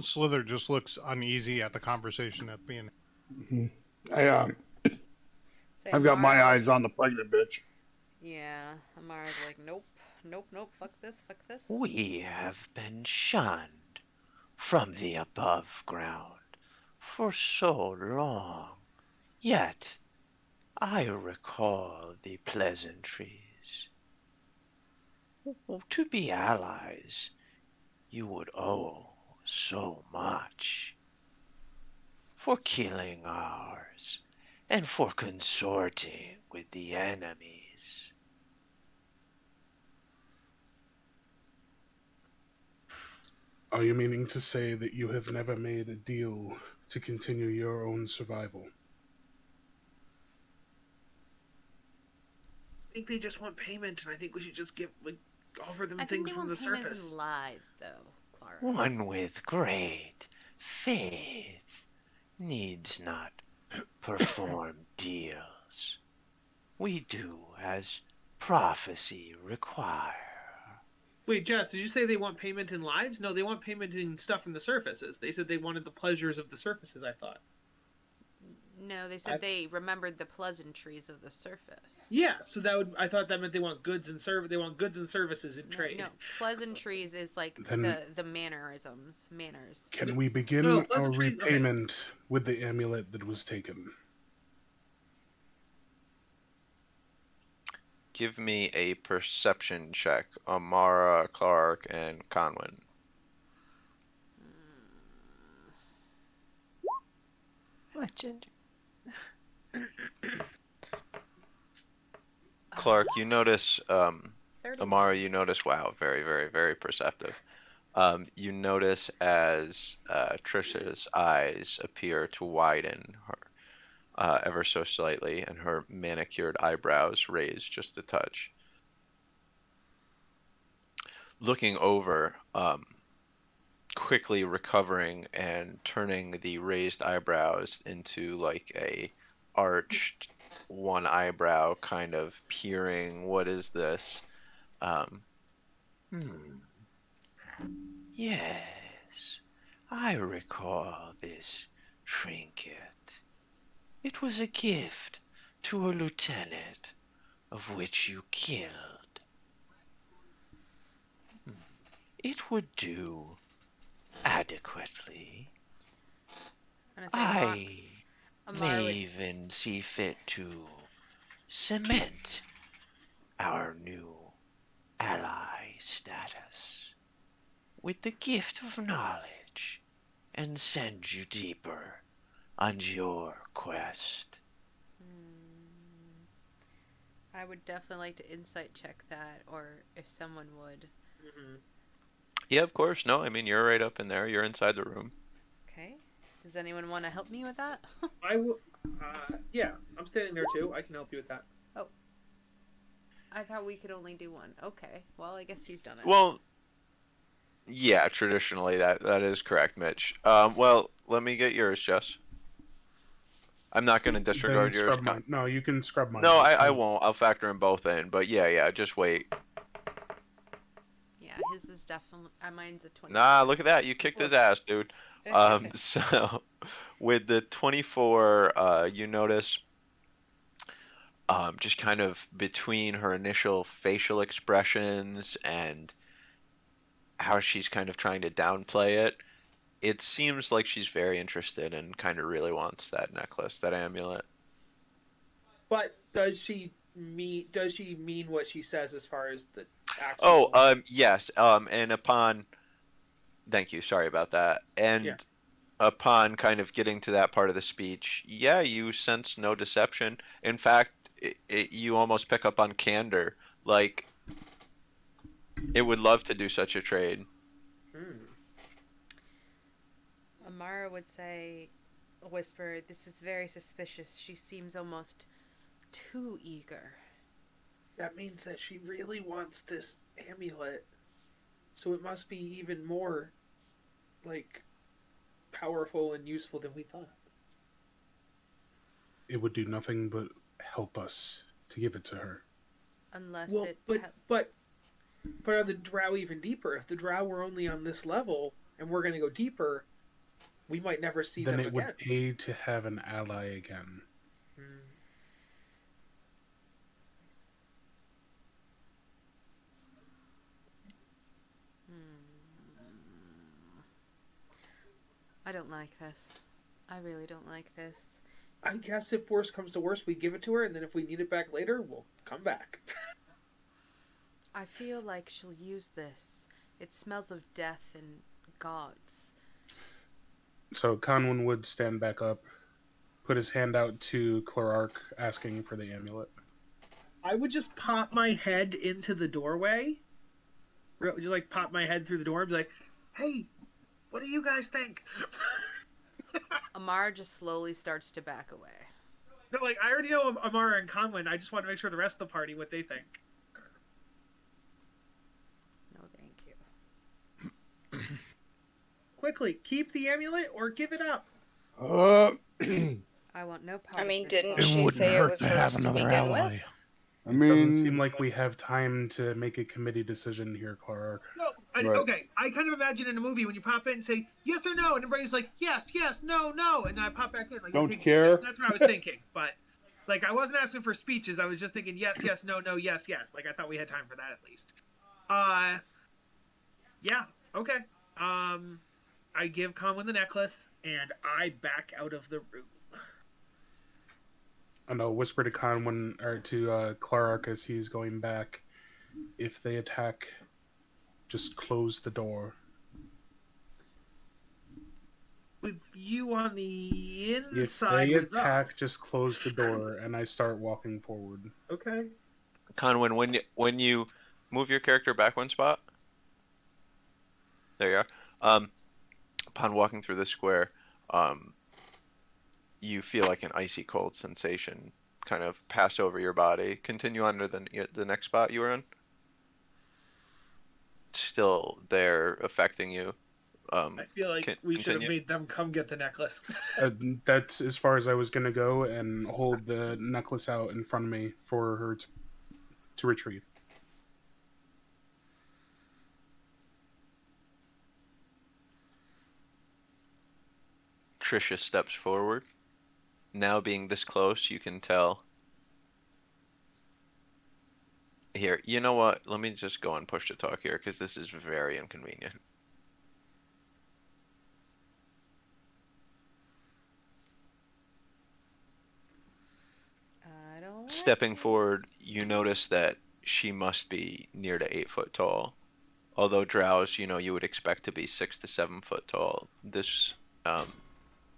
Slither just looks uneasy at the conversation at being. I, Say, I've got my Amara eyes on the pregnant bitch. Yeah, Amara's like, nope, nope, nope, fuck this, fuck this. We have been shunned from the above ground for so long. Yet, I recall the pleasantries. To be allies, you would owe so much. For killing ours, and for consorting with the enemies. Are you meaning to say that you have never made a deal to continue your own survival? I think they just want payment, and I think we should just offer them I think things they from want the payments surface. in lives, though, Clara. One with great faith needs not perform deals. We do as prophecy require. Wait, Jess, did you say they want payment in lives? No, they want payment in stuff from the surfaces. They said they wanted the pleasures of the surfaces, I thought. No, they said they remembered the pleasantries of the surface. Yeah, so I thought that meant they want goods and services in trade. No, pleasantries is like Then the mannerisms, manners. can we begin No, our pleasantries- okay. repayment with the amulet that was taken? Give me a perception check, Amara, Clark, and Conwyn. What, Ginger? Clark, you notice, 30. Amara, you notice, wow, very, very, very perceptive. You notice as Trisha's eyes appear to widen ever so slightly, and her manicured eyebrows raise just a touch. Looking over, quickly recovering and turning the raised eyebrows into like a arched one eyebrow, kind of peering, what is this? Um, Yes, I recall this trinket. It was a gift to a lieutenant of which you killed. It would do adequately. I'm gonna say I Amara may would, even see fit to cement our new ally status with the gift of knowledge and send you deeper on your quest. I would definitely like to insight check that, or if someone would. Mm-hmm. yeah, of course. No, I mean, you're right up in there. You're inside the room. Okay. Does anyone want to help me with that? I will. Yeah, I'm standing there too. I can help you with that. Oh. I thought we could only do one. Okay. Well, I guess he's done it. Well, yeah, traditionally that is correct, Mitch. Well, let me get yours, Jess. I'm not going to disregard Then yours. scrub mine. No, you can scrub mine. No, I won't. I'll factor them both in. But yeah, just wait. Yeah, his is definitely. Mine's a 20. Nah, look at that. You kicked his ass, dude. So with the 24, you notice just kind of between her initial facial expressions and how she's kind of trying to downplay it, it seems like she's very interested and kind of really wants that necklace, that amulet. But does she mean what she says as far as the actual? Oh, yes. And upon, thank you. Sorry about that. And Yeah. upon kind of getting to that part of the speech, yeah, you sense no deception. In fact, you almost pick up on candor. Like, it would love to do such a trade. Amara would say, whisper, this is very suspicious. She seems almost too eager. That means that she really wants this amulet. So it must be even more, like, powerful and useful than we thought. It would do nothing but help us to give it to her. Unless Well, it. but are the drow even deeper? If the drow were only on this level and we're going to go deeper, we might never see Then them it again. would pay to have an ally again. I don't like this. I really don't like this. I guess if worse comes to worse, we give it to her, and then if we need it back later, we'll come back. I feel like she'll use this. It smells of death and gods. So Conwyn would stand back up, put his hand out to Clarark, asking for the amulet. I would just pop my head into the doorway. Just like pop my head through the door and be like, "Hey, what do you guys think?" Amara just slowly starts to back away. No, like I already know Amara and Conwyn. I just want to make sure the rest of the party what they think. No, thank you. Quickly, keep the amulet or give it up. I want no part. I mean, of this didn't It she wouldn't say it hurt was to have hers to another begin ally. with? I Doesn't seem mean, like we have time to make a committee decision here, Clarark. No, Right. okay. I kind of imagine in a movie when you pop in and say yes or no, and everybody's like yes, yes, no, no, and then I pop back in. Like, Don't care. That's what I was thinking, but like I wasn't asking for speeches. I was just thinking yes, yes, no, no, yes, yes. Like I thought we had time for that at least. Yeah, okay. I give Conwyn the necklace and I back out of the room. I know, whisper to Conwyn, or to Clarark as he's going back. If they attack, just close the door. With you on the If inside they with attack, us. just close the door, and I start walking forward. Okay. Conwyn, when you move your character back one spot, there you are. Upon walking through the square, you feel like an icy cold sensation kind of pass over your body. Continue on to the next spot you were in. Still there, affecting you. I feel like we should have continue. made them come get the necklace. That's as far as I was going to go, and hold the necklace out in front of me for her to retrieve. Trisha steps forward. Now being this close, you can tell. Here, you know what? Let me just go and push to talk here, because this is very inconvenient. I don't like Stepping it. forward, you notice that she must be near to 8 foot tall. Although drows, you would expect to be 6 to 7 foot tall. This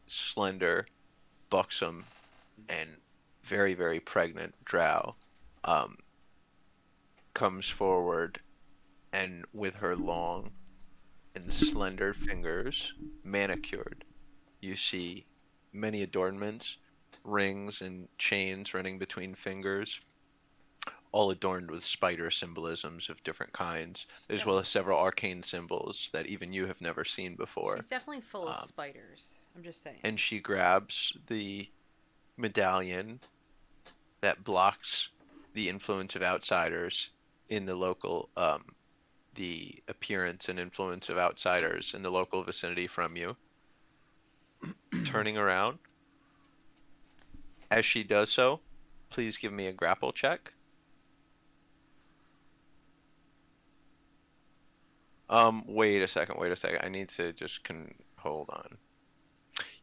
slender, buxom, and very, very pregnant drow comes forward, and with her long and slender fingers, manicured, you see many adornments, rings and chains running between fingers, all adorned with spider symbolisms of different kinds, as well as several arcane symbols that even you have never seen before. She's definitely full of spiders. I'm just saying. And she grabs the medallion that blocks the influence of outsiders in the local, the appearance and influence of outsiders in the local vicinity from you. Turning around. As she does so, please give me a grapple check. Wait a second. I need to just hold on.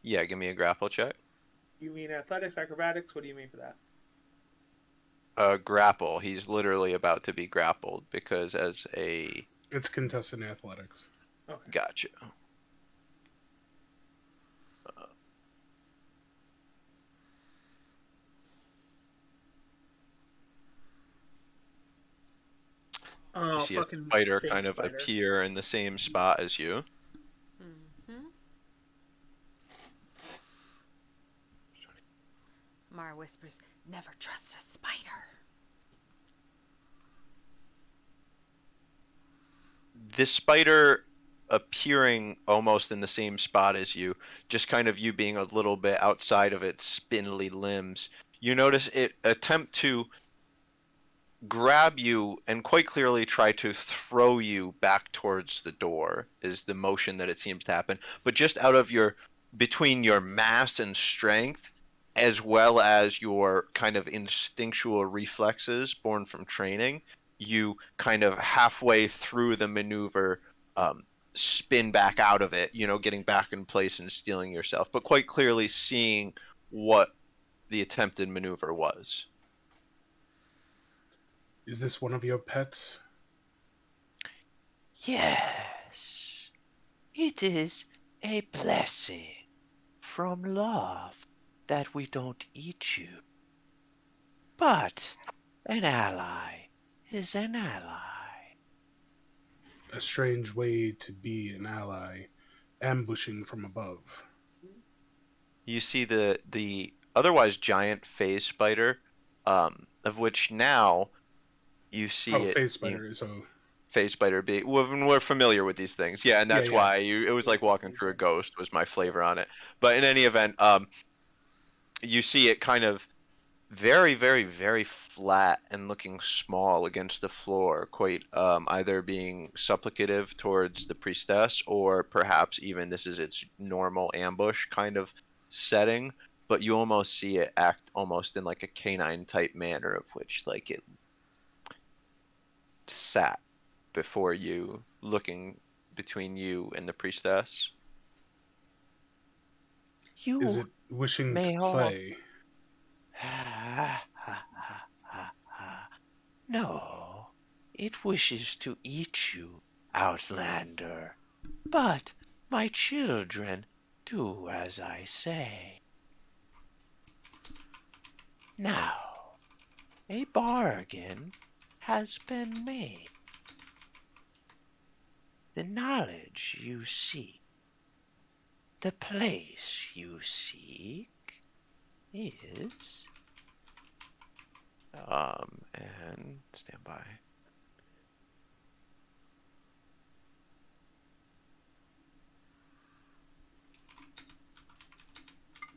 Yeah, give me a grapple check. You mean athletics, acrobatics? What do you mean for that? Grapple. He's literally about to be grappled because It's contested athletics. Okay. Gotcha. Oh, You see a fucking spider fake kind of spider. appear in the same spot as you. Mm-hmm. Mara whispers, "Never trust a spider." This spider appearing almost in the same spot as you, just kind of you being a little bit outside of its spindly limbs. You notice it attempt to grab you and quite clearly try to throw you back towards the door is the motion that it seems to happen. But just out of between your mass and strength, as well as your kind of instinctual reflexes born from training, you kind of halfway through the maneuver spin back out of it, getting back in place and stealing yourself, but quite clearly seeing what the attempted maneuver was. Is this one of your pets? Yes, it is a blessing from love that we don't eat you. But an ally is an ally. A strange way to be an ally, ambushing from above. You see the otherwise giant phase spider, of which now you see it. Phase spider. So phase spider being. We're familiar with these things, yeah, and that's why it was like walking through a ghost was my flavor on it. But in any event, you see it kind of very, very, very flat and looking small against the floor, quite either being supplicative towards the priestess, or perhaps even this is its normal ambush kind of setting. But you almost see it act almost in like a canine type manner, of which like it sat before you, looking between you and the priestess. You is it wishing may to all... play? No, it wishes to eat you, Outlander. But my children do as I say. Now, a bargain has been made. The knowledge you seek, the place you seek, is... and stand by.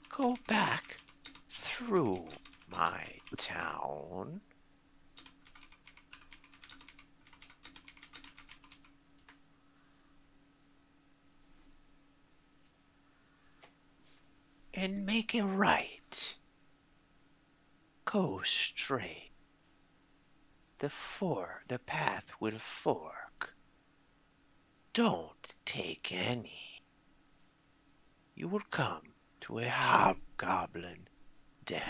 Go back through my town. And make a right. Go straight. The path will fork. Don't take any. You will come to a hobgoblin den.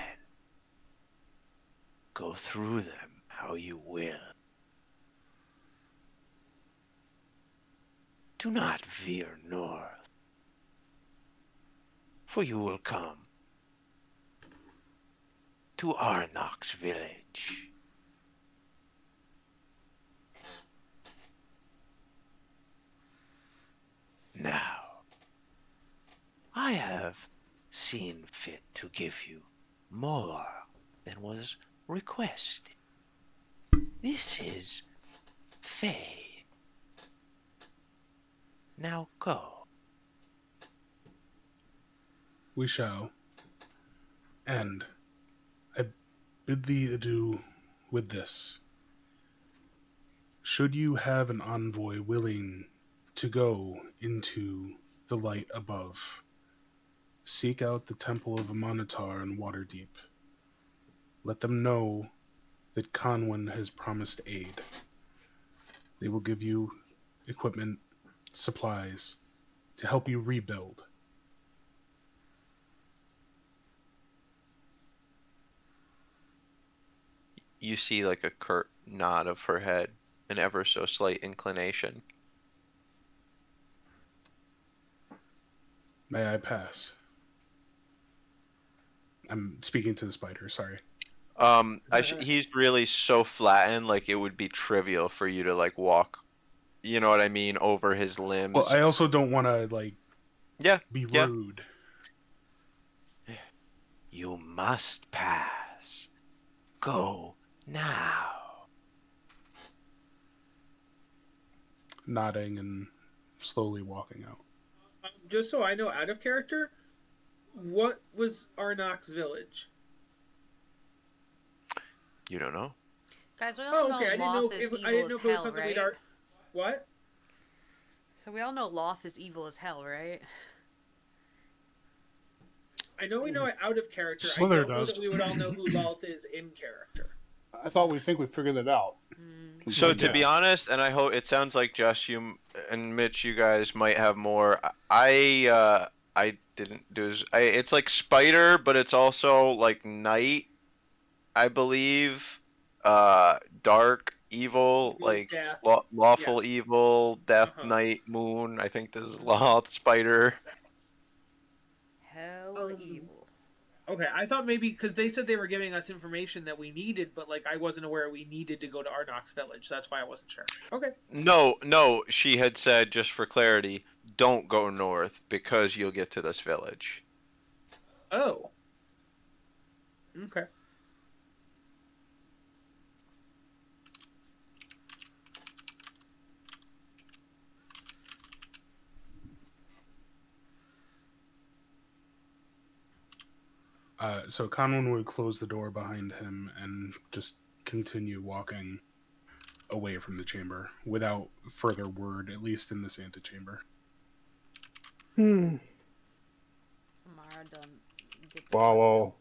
Go through them how you will. Do not veer north, for you will come to Arnock's village. Now, I have seen fit to give you more than was requested. This is Faye. Now go. We shall. And I bid thee adieu with this. Should you have an envoy willing to go into the light above, seek out the Temple of Amanatar in Waterdeep. Let them know that Conwyn has promised aid. They will give you equipment, supplies, to help you rebuild. You see like a curt nod of her head, an ever so slight inclination. May I pass? I'm speaking to the spider, sorry. He's really so flattened, like it would be trivial for you to like walk, you know what I mean, over his limbs. Well, I also don't want to be rude. You must pass. Go now. Nodding and slowly walking out. Just so I know, out of character, what was Arnock's village? You don't know? Guys, we all Oh, know okay. I didn't know Loth if is it, I evil didn't know as if it was hell, something right? we'd already. What? So we all know Loth is evil as hell, right? I know we know it out of character. Slither I don't know does. that we would all know who Loth is in character. I thought we figured it out. Mm. So Like to that. be honest, and I hope it sounds like Josh, you and Mitch, you guys might have more. I didn't do. It's like spider, but it's also like night, I believe. Dark, evil, Evil, like death. lawful evil, death, Uh-huh. night, moon. I think this is Loth, spider. Hell evil. Okay, I thought maybe because they said they were giving us information that we needed, but like I wasn't aware we needed to go to Arnox Village. That's why I wasn't sure. Okay. No, she had said, just for clarity, don't go north because you'll get to this village. Oh. Okay. So Conwyn would close the door behind him and just continue walking away from the chamber without further word, at least in this antechamber. Amara done. Get the Wow.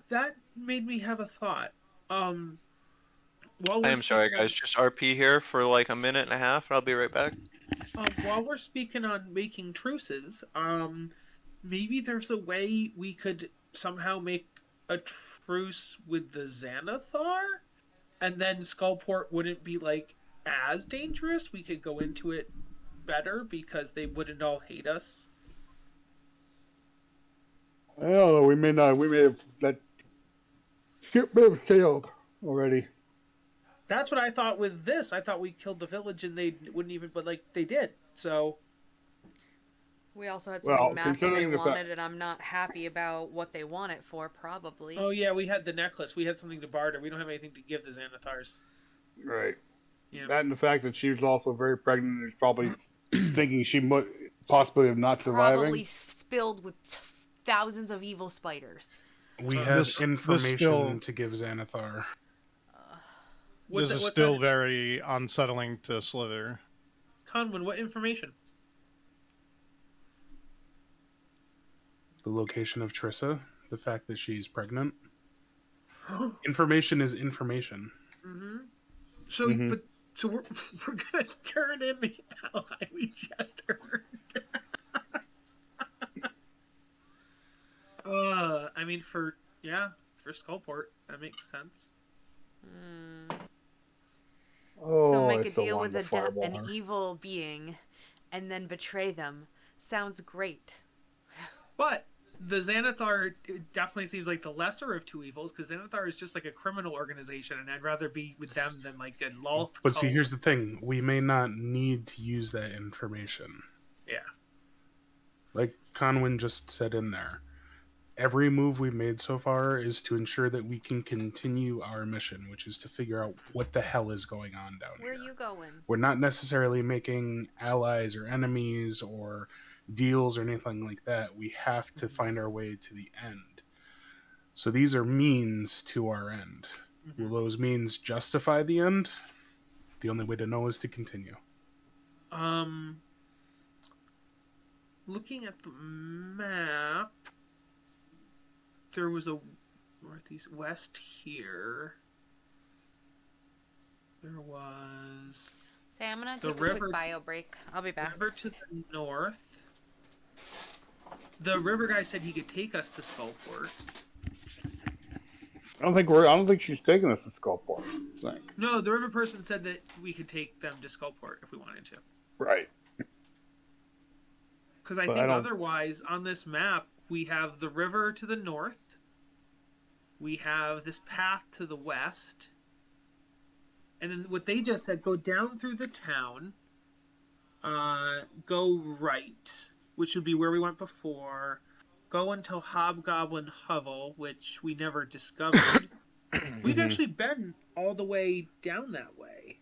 That made me have a thought. While I we're am sorry, speaking on- guys. Just RP here for like a minute and a half, and I'll be right back. While we're speaking on making truces, maybe there's a way we could somehow make a truce with the Xanathar, and then Skullport wouldn't be like as dangerous. We could go into it better because they wouldn't all hate us. I don't know. We may not. We may have that ship may have sailed already. That's what I thought with this. I thought we killed the village and they wouldn't even, but like they did. So We also had something Well, massive they considering the wanted, and I'm not happy about what they want it for, probably. oh yeah, we had the necklace. We had something to barter. We don't have anything to give the Xanathars. Right. Yeah. That and the fact that she was also very pregnant and is probably thinking she might possibly of not surviving. Probably spilled with thousands of evil spiders. We have This information still- to give Xanathar. This is still very unsettling to Slither. Conwyn, what information? The location of Trissa, the fact that she's pregnant. Information is information. Mm-hmm. So, Mhm. but so we're gonna turn in the ally we just heard. I mean, for Skullport, that makes sense. Oh, So make I a so deal wanted with to an fireball her. evil being, and then betray them. Sounds great. But the Xanathar definitely seems like the lesser of two evils, because Xanathar is just like a criminal organization, and I'd rather be with them than like a Loth. But see, cult. here's the thing. We may not need to use that information. Yeah. Like Conwyn just said in there. Every move we've made so far is to ensure that we can continue our mission, which is to figure out what the hell is going on down Where here. you going? We're not necessarily making allies or enemies or deals or anything like that. We have to find our way to the end. So these are means to our end. Will those means justify the end? The only way to know is to continue. Looking at the map, there was a northeast west here. There was Say, I'm gonna The take a river- quick bio break. I'll be back. river to the north. The river guy said he could take us to Skullport. I don't think she's taking us to Skullport. Thing. No, the river person said that we could take them to Skullport if we wanted to. Right. Because I But think I don't- otherwise, on this map, we have the river to the north. We have this path to the west. And then what they just said, go down through the town, go right, which would be where we went before, go until Hobgoblin Hovel, which we never discovered. We've actually been all the way down that way.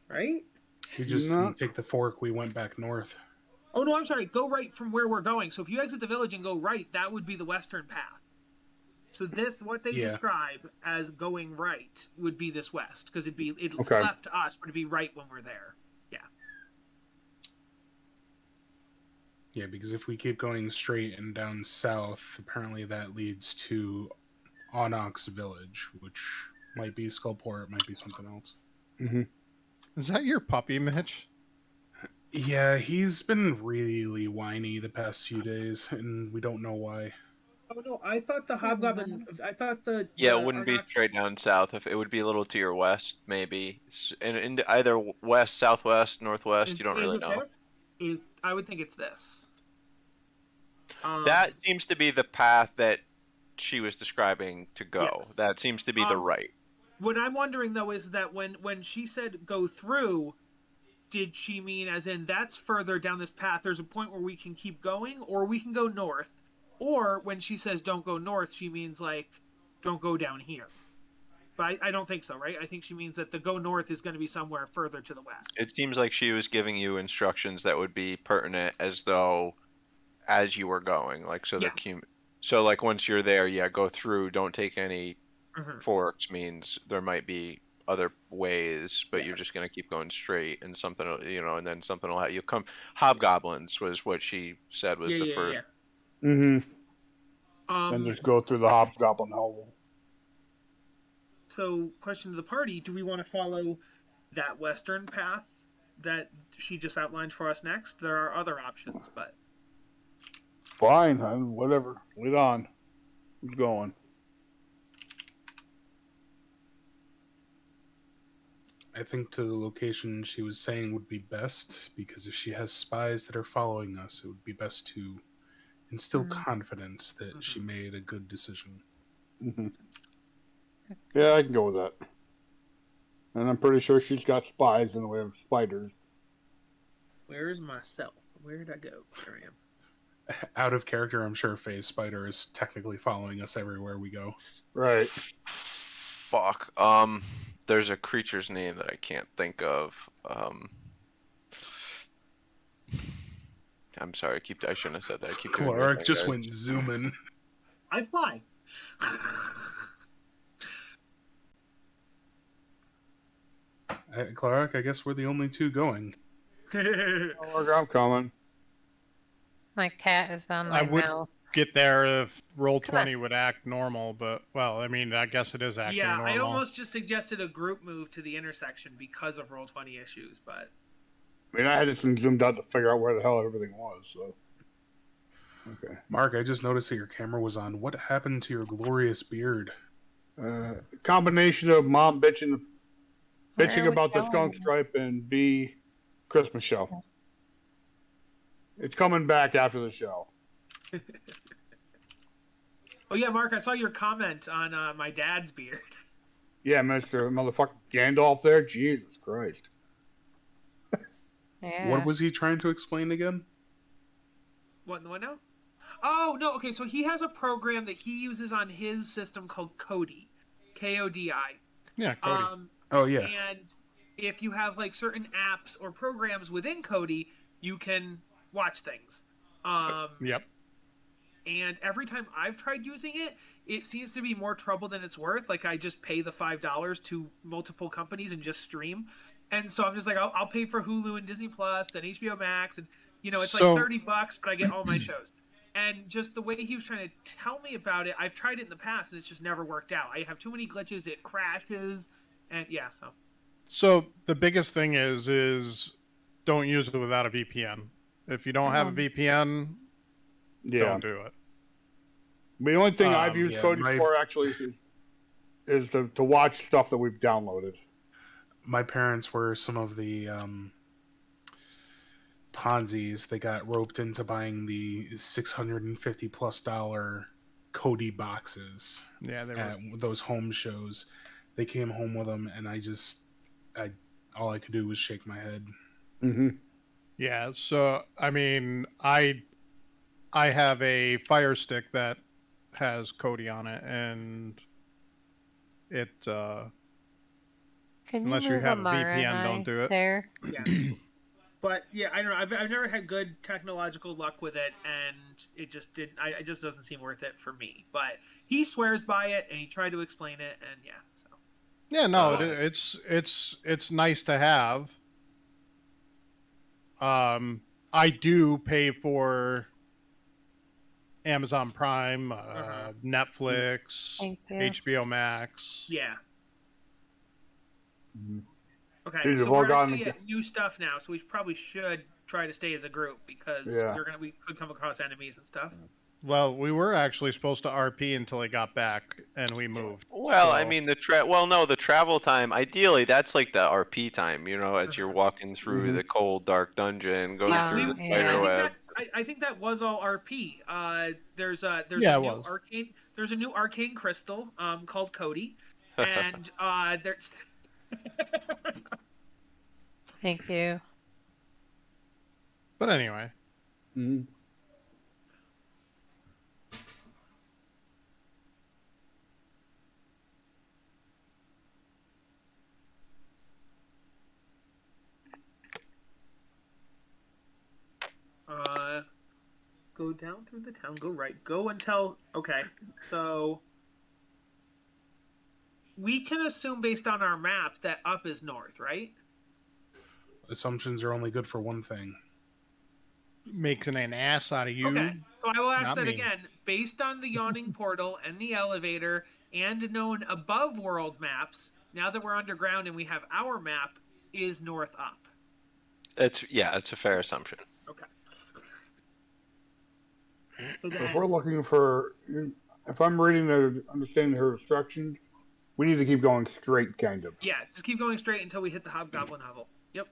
Right? We just No. take the fork, we went back north. Oh, no, I'm sorry. Go right from where we're going. So if you exit the village and go right, that would be the western path. So this, what they Yeah. describe as going right, would be this west, because it's Okay. left to us, but it'd be right when we're there. Yeah, because if we keep going straight and down south, apparently that leads to Onyx Village, which might be Skullport, it might be something else. Mm-hmm. Is that your puppy, Mitch? Yeah, he's been really whiny the past few days, and we don't know why. Oh no, I thought the hobgoblin. I thought the Yeah, it wouldn't be Arnox- straight down south. If it would be a little to your west, maybe, in either west, southwest, northwest. You don't really it know. this? I would think it's this. That seems to be the path that she was describing to go. Yes. That seems to be the right. What I'm wondering though is that when she said go through, did she mean as in that's further down this path? There's a point where we can keep going, or we can go north, or when she says don't go north, she means like don't go down here. But I don't think so, right? I think she means that the go north is going to be somewhere further to the west. It seems like she was giving you instructions that would be pertinent as you were going, like so. Yes. So like once you're there, yeah, go through. Don't take any Mhm. forks. Means there might be other ways, but you're just gonna keep going straight, and something, and then something will have you come. Hobgoblins was what she said was the first. Yeah. Mm-hmm. And just go through the hobgoblin hole. So, question to the party: do we want to follow that western path that she just outlined for us next? There are other options, but Fine, whatever. Lead on. Who's going? I think to the location she was saying would be best, because if she has spies that are following us, it would be best to instill confidence that she made a good decision. Mm-hmm. Yeah, I can go with that. And I'm pretty sure she's got spies in the way of spiders. where's myself? Where did I go? There I am. Out of character, I'm sure Faye's spider is technically following us everywhere we go. Right. Fuck. There's a creature's name that I can't think of. I'm sorry. I shouldn't have said that. I keep doing weird Clark things, just guys. went zooming. I fly. Clark, I guess we're the only two going. Oh, I'm coming. My cat is on my I would mouth. get there if roll Come on. 20 would act normal, but well, I mean, I guess it is acting Yeah, normal. I almost just suggested a group move to the intersection because of Roll20 issues, but I mean, I had to zoomed out to figure out where the hell everything was, so. Okay. Mark, I just noticed that your camera was on. What happened to your glorious beard? Combination of mom bitching Where are we about the going? skunk stripe and B, Christmas show. It's coming back after the show. oh yeah, Mark, I saw your comment on my dad's beard. Yeah, Mr. Motherfucking Gandalf there? Jesus Christ. Yeah. What was he trying to explain again? What now? Oh no, okay, so he has a program that he uses on his system called Kodi. K-O-D-I. Yeah, Cody. Oh, yeah. And if you have like certain apps or programs within Kodi, you can watch things. Yep. And every time I've tried using it, it seems to be more trouble than it's worth. Like I just pay the $5 to multiple companies and just stream. And so I'm just like, I'll pay for Hulu and Disney Plus and HBO Max, and it's like $30, but I get all my shows. And just the way he was trying to tell me about it, I've tried it in the past and it's just never worked out. I have too many glitches, it crashes, and yeah, so. So the biggest thing is don't use it without a VPN. If you don't have a VPN, don't do it. The only thing I've used yeah, Kodi for actually is to watch stuff that we've downloaded. My parents were some of the Ponzi's. They got roped into buying the $650+ Kodi boxes. Yeah, they at those home shows. They came home with them, and all I could do was shake my head. Mm-hmm. Yeah, so I mean, I have a Fire Stick that has Kodi on it, and it Can unless you move have a Amara VPN, and don't I do it. There. Yeah. But yeah, I don't know. I've never had good technological luck with it, and it just did. It just doesn't seem worth it for me. But he swears by it, and he tried to explain it, and yeah. So Yeah, no, Oh. it's nice to have. I do pay for Amazon Prime, Netflix, Thank you. HBO Max. yeah. Mhm. Okay, These so have all we're gotten actually at new stuff now, so we probably should try to stay as a group because Yeah. we could come across enemies and stuff. Well, we were actually supposed to RP until he got back, and we moved. Well, I so- mean, the travel time. Ideally, that's like the RP time. You know, as you're walking through the cold, dark dungeon, going Yeah, through the yeah. spider I think web. that I think that was all RP. There's Yeah, a it new was. arcane crystal called Cody, and there's Thank you. But anyway, Mhm. go down through the town, go right, go until okay. So we can assume based on our map that up is north, right? Assumptions are only good for one thing. making an ass out of you. Okay, so I will ask not that me. again. Based on the yawning portal and the elevator and known above world maps, now that we're underground and we have our map, is north up. It's a fair assumption. Okay. So if we're looking for, if I'm reading the understanding her instructions, we need to keep going straight, kind of. Yeah, just keep going straight until we hit the hobgoblin hovel. Yep.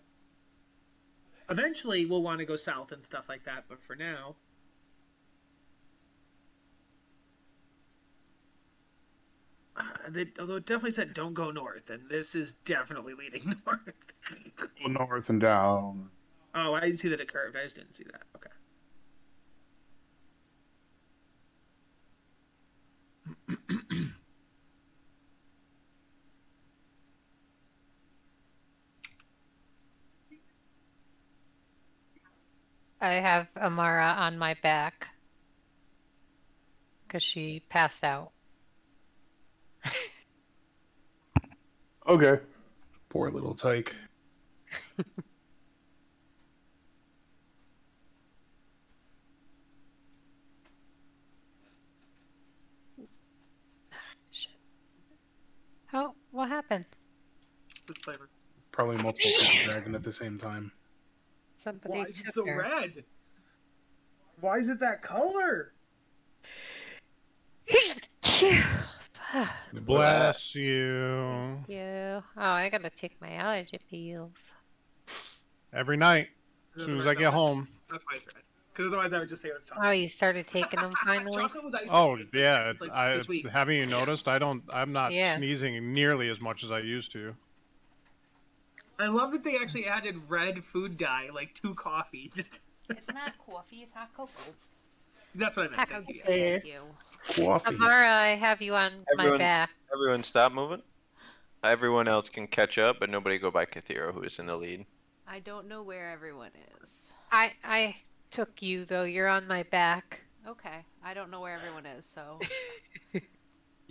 Eventually, we'll want to go south and stuff like that, but for now. Although it definitely said don't go north, and this is definitely leading north. Go north and down. Oh, I didn't see that it curved. I just didn't see that. Okay. I have Amara on my back because she passed out. Okay. Poor little tyke. Shit. Oh, what happened? Which flavor? Probably multiple fish dragon at the same time. Somebody Why is it took so her. red? Why is it that color? Bless you. Yeah. Oh, I gotta take my allergy pills. Every night, as That's soon as red I get velvet. home. That's why it's red. Because otherwise, I would just say it was chocolate. Oh, you started taking them finally? Chocolate with ice. Oh cream. yeah, It's like I this week. haven't you noticed? I'm not Yeah. sneezing nearly as much as I used to. I love that they actually added red food dye, like to coffee. Just It's not coffee, it's hot cocoa. that's what I meant. Hot Thank you. cocoa. Yeah. Thank you. Coffee. Amara, I have you on my Everyone- back. Everyone, stop moving. Everyone else can catch up, but nobody go by Kathira, who is in the lead. I don't know where everyone is. I took you though. You're on my back. Okay, I don't know where everyone is, so You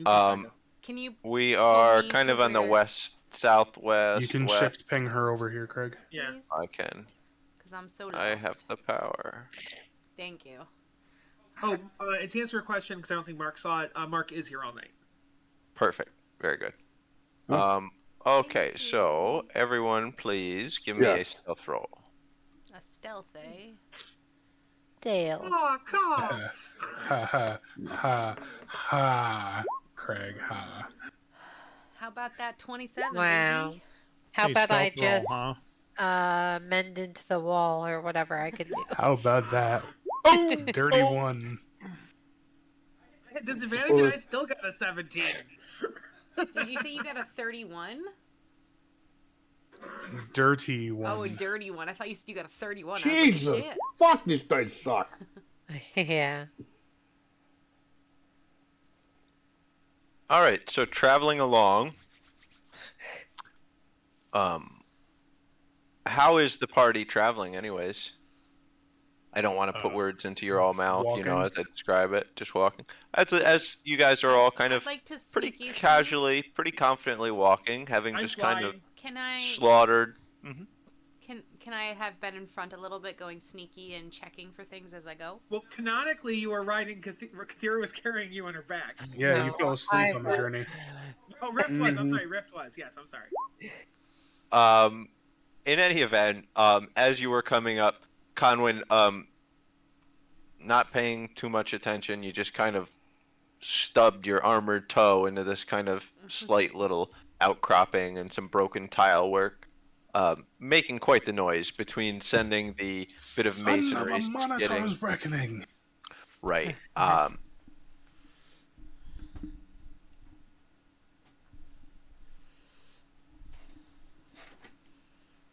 can check us. can you? We are me kind to of on the where- west, southwest. You can west. shift ping her over here, Craig. Yeah. Please? I can. Because I'm so lost. I have the power. Thank you. Oh, and to answer your question, because I don't think Mark saw it, Mark is here all night. Perfect. Very good. Oh. Okay, Thank so you. everyone, please give me a Yes. stealth roll. A stealth, eh? Dale. Oh, come! Ha ha ha ha. Craig, ha. How about that 27, Wow. baby? How Hey, about I stealth roll, just huh? mend into the wall or whatever I could do? How about that? Oh, Dirty one. I had disadvantage and I still got a 17. Did you say you got a 31? Dirty one. Oh, a dirty one. I thought you said you got a 31. I was Jesus. like, shit. Fuck, these dice suck. Yeah. All right, so traveling along, How is the party traveling, anyways? I don't want to put words into your all mouth, walking. as I describe it. Just walking. As you guys are all kind of I'd like to pretty sneaky casually, pretty confidently walking, having I'm just kind of Can I slaughtered. can I have been in front a little bit, going sneaky and checking for things as I go? Well, canonically, you were riding. Kathira was carrying you on her back. Yeah, No, you fell asleep I- on the journey. Oh, Rift was. I'm sorry. Rift was. Yes, I'm sorry. In any event, as you were coming up, Conwyn, not paying too much attention, you just kind of stubbed your armored toe into this kind of slight little outcropping and some broken tile work, making quite the noise between sending the bit of Son masonry of a skidding. Minotaur's reckoning. Right.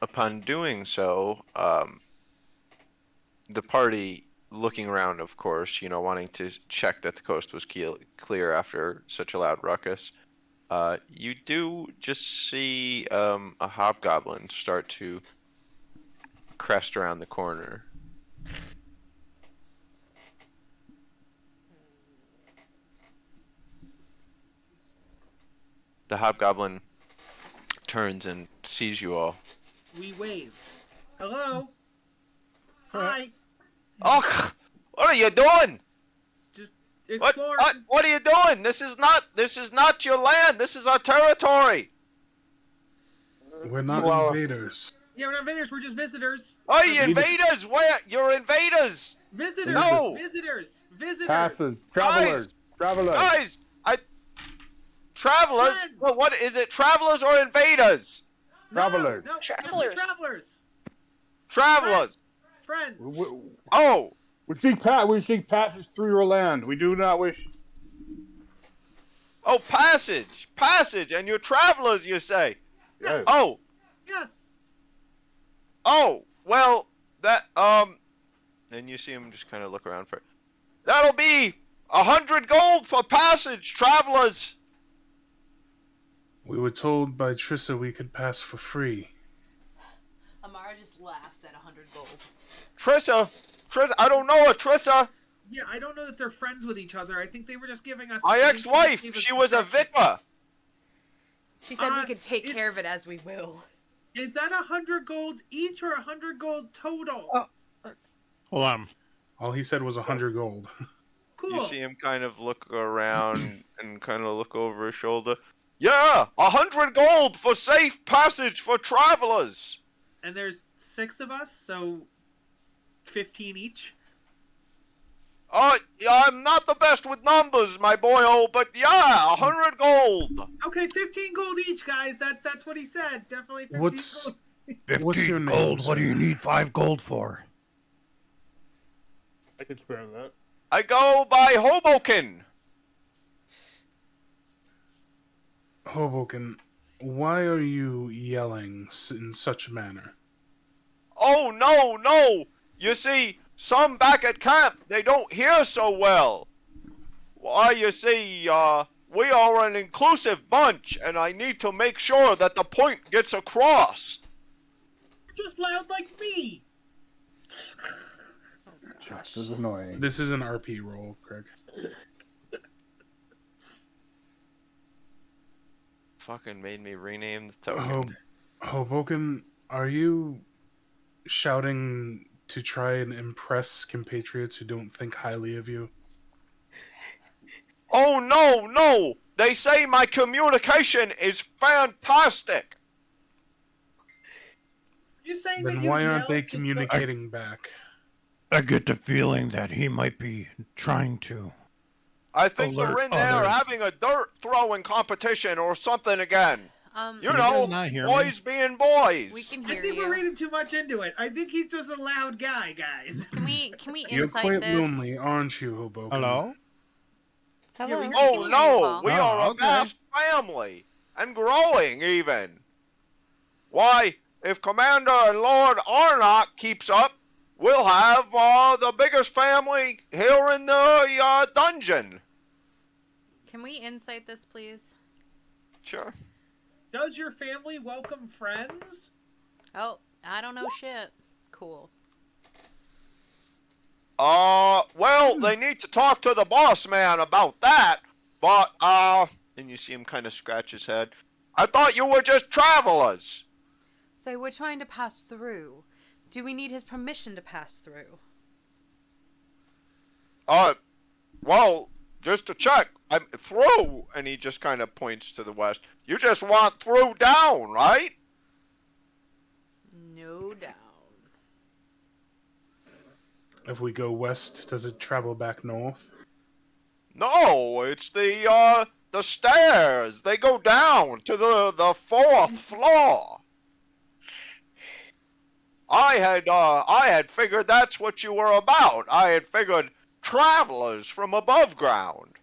Upon doing so, the party looking around, of course, wanting to check that the coast was clear after such a loud ruckus, you do just see a hobgoblin start to crest around the corner. The hobgoblin turns and sees you all. We wave. Hello. Hi. Oh, what are you doing? Just explore. What are you doing? This is not your land. This is our territory. We're not invaders. Yeah, we're not invaders. We're just visitors. Oh, you invaders! Where? You're invaders! Visitors. No. Visitors. Passes. Travelers. Travelers. Guys, travelers? Friends. Well, what is it? Travelers or invaders? Travelers. No, Travelers. Travelers. Travelers. Friends. Oh, We seek passage through your land. We do not wish. oh, passage, and you're travelers, you say? Yes. Oh, Yes. well, that and you see him just kind of look around for it. That'll be 100 gold for passage, travelers. We were told by Trissa we could pass for free. Amara just laughs at 100 gold. Trissa, I don't know her, Trissa. Yeah, I don't know that they're friends with each other. I think they were just giving us. My ex-wife, she was a vicar. She said we could take care of it as we will. Is that 100 gold each or 100 gold total? Hold on. All he said was 100 gold. Cool. You see him kind of look around and kind of look over his shoulder. Yeah, 100 gold for safe passage for travelers. And there's 6 of us, so 15 each. I'm not the best with numbers, my boy, but yeah, 100 gold. Okay, 15 gold each, guys. That's what he said. Definitely 15 What's gold. 15 What's your name, gold. What do sir? you need 5 gold for? I can spare that. I go by Hoboken. Hoboken, why are you yelling in such a manner? Oh, no. You see, some back at camp, they don't hear so well. Why, you see, we are an inclusive bunch, and I need to make sure that the point gets across. Just loud like me. Just as annoying. This is an RP roll, Craig. Fucking made me rename the token. Hoboken, are you shouting to try and impress compatriots who don't think highly of you? Oh, no. They say my communication is fantastic. You saying Then that you why aren't they yelled to- communicating back? I get the feeling that he might be trying to. I think Alert they're in there others. having a dirt throwing competition or something again. You you know, guys not hear boys being boys. We can I hear think we're you. reading too much into it. I think he's just a loud guy, guys. Can we You're insight quite this? lonely, aren't you, Hoboken? Hello? Yeah, we can Oh hear you, no, Paul. we Oh, are a okay. vast family and growing even. Why, if Commander and Lord Arnott keeps up, we'll have the biggest family here in the dungeon. Can we insight this, please? Sure. Does your family welcome friends? Oh, I don't know shit. Cool. Well, they need to talk to the boss man about that. But, and you see him kind of scratch his head. I thought you were just travelers. So we're trying to pass through. Do we need his permission to pass through? Well, just to check, I'm through, and he just kind of points to the west. You just want through down, right? No down. If we go west, does it travel back north? No, it's the stairs. They go down to the fourth floor. I had figured that's what you were about. I had figured travelers from above ground.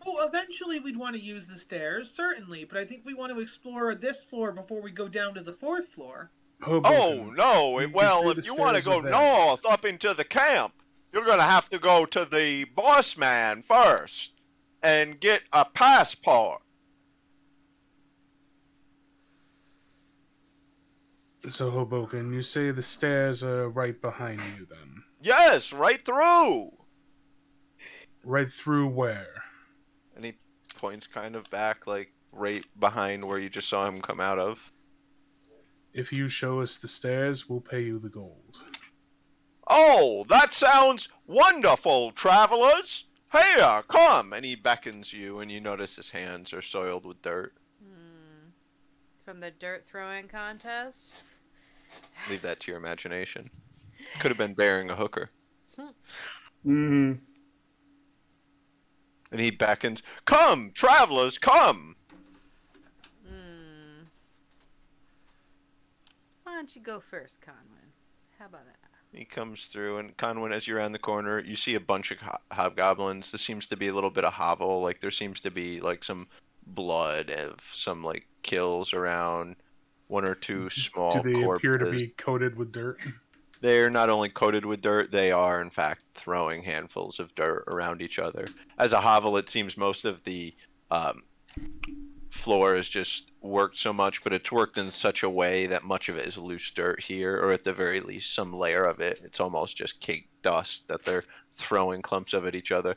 Oh, eventually we'd want to use the stairs, certainly, but I think we want to explore this floor before we go down to the 4th floor. Oh, no. Well, if you want to go north up into the camp, you're going to have to go to the boss man first and get a passport. So, Hoboken, you say the stairs are right behind you, then? Yes, right through. Right through where? And he points kind of back, like, right behind where you just saw him come out of. If you show us the stairs, we'll pay you the gold. Oh, that sounds wonderful, travelers. Here, come. And he beckons you, and you notice his hands are soiled with dirt. From the dirt throwing contest? Leave that to your imagination. Could have been bearing a hooker. Mm-hmm. And he beckons, come, travelers, come. Why don't you go first, Conwyn? How about that? He comes through, and Conwyn, as you're around the corner, you see a bunch of hobgoblins. There seems to be a little bit of hovel. Like, there seems to be, like, some blood of some, like, kills around. One or two small corpses. Do they corpses. appear to be coated with dirt? They're not only coated with dirt, they are, in fact, throwing handfuls of dirt around each other. As a hovel, it seems most of the floor is just worked so much, but it's worked in such a way that much of it is loose dirt here, or at the very least, some layer of it. It's almost just caked dust that they're throwing clumps of at each other.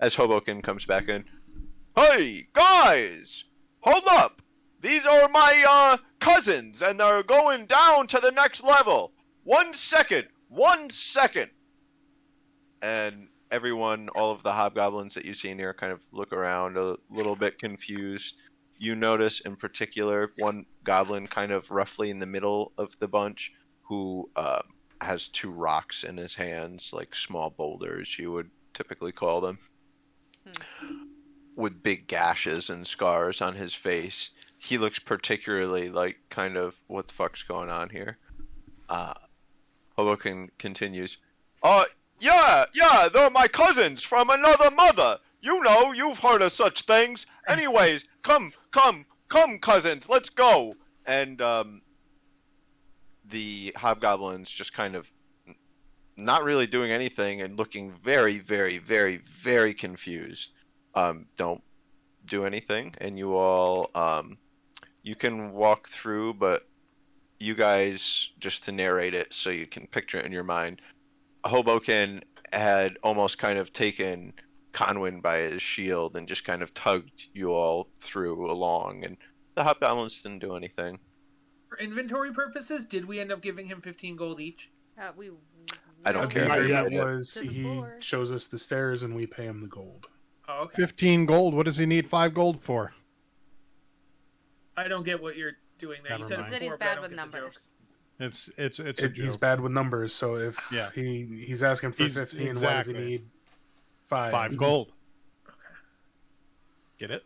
As Hoboken comes back in, hey, guys! Hold up! These are my, cousins, and they're going down to the next level! 1 second! 1 second! And everyone, all of the hobgoblins that you see in here kind of look around a little bit confused. You notice in particular one goblin kind of roughly in the middle of the bunch who has 2 rocks in his hands, like small boulders you would typically call them, with big gashes and scars on his face. He looks particularly like kind of, what the fuck's going on here? Hoboken continues, yeah, they're my cousins from another mother. You know, you've heard of such things. Anyways, come, cousins, let's go. And the hobgoblins just kind of not really doing anything and looking very, very, very, very confused. Don't do anything, and you all, you can walk through, but you guys, just to narrate it so you can picture it in your mind, Hoboken had almost kind of taken Conwyn by his shield and just kind of tugged you all through along, and the hobgoblins didn't do anything. For inventory purposes, did we end up giving him 15 gold each? I don't care. The agreement Yeah. was he shows us the stairs and we pay him the gold. Oh, okay. 15 gold. What does he need 5 gold for? I don't get what you're doing there. Never You said mind. He said he's before, but I bad don't with get the joke. numbers. It's a joke. He's bad with numbers, so if he's asking for 15, what does he exactly. need? 5. 5 gold. Okay. Get it?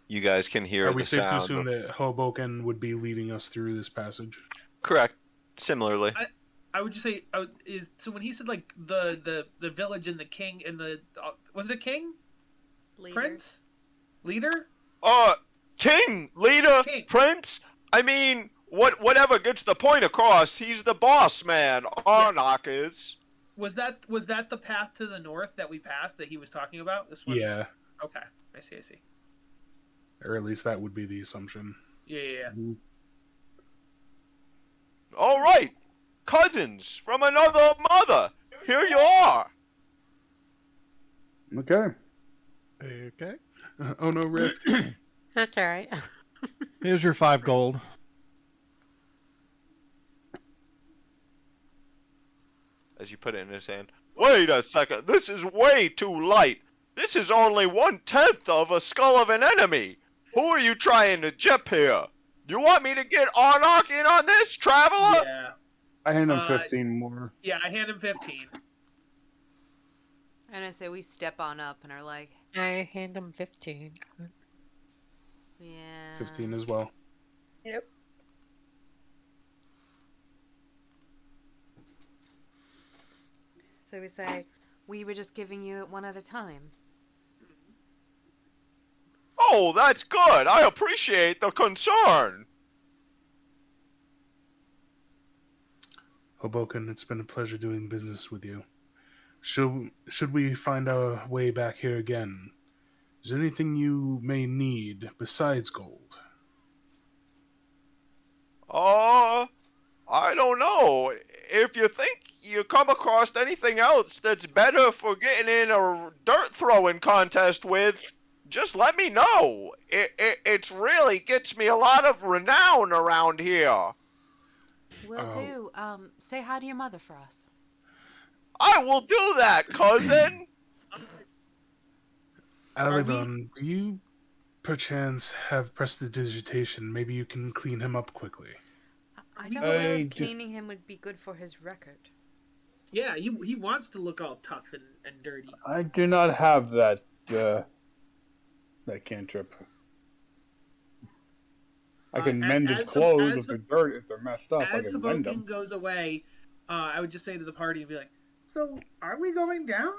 You guys can hear Are the we safe to sound. assume that Hoboken would be leading us through this passage? Correct. Similarly. I would just say, so when he said like the village and the king and the was it a king? Leader. Prince? Leader? King, leader, King. prince. I mean, whatever gets the point across. He's the boss man. Arnok is. Was that the path to the north that we passed that he was talking about? This one. Yeah, Okay, I see. or at least that would be the assumption. Yeah. All right, cousins from another mother. Here you are. Okay. Okay. Oh no, Rift. That's all right. Here's your 5 gold. As you put it in his hand. Wait a second. This is way too light. This is only 1/10 of a skull of an enemy. Who are you trying to jip here? You want me to get Arnok in on this, traveler? Yeah. I hand him 15 more. Yeah, I hand him 15. And I say we step on up and are like, I hand him 15. yeah. 15 as well. Yep. So we say, we were just giving you it one at a time. Oh, that's good. I appreciate the concern. Hoboken, it's been a pleasure doing business with you. Should we find our way back here again? Is there anything you may need besides gold? I don't know. If you think you come across anything else that's better for getting in a dirt throwing contest with, just let me know. It really gets me a lot of renown around here. Will do. Say hi to your mother for us. I will do that, cousin. Alivon, do you perchance have prestidigitation? Maybe you can clean him up quickly. I don't know if cleaning him would be good for his record. Yeah, he wants to look all tough and dirty. I do not have that cantrip. I can mend his clothes if they're messed up. I As can mend Hoboken them. goes away, I would just say to the party and be like, "So, are we going down?"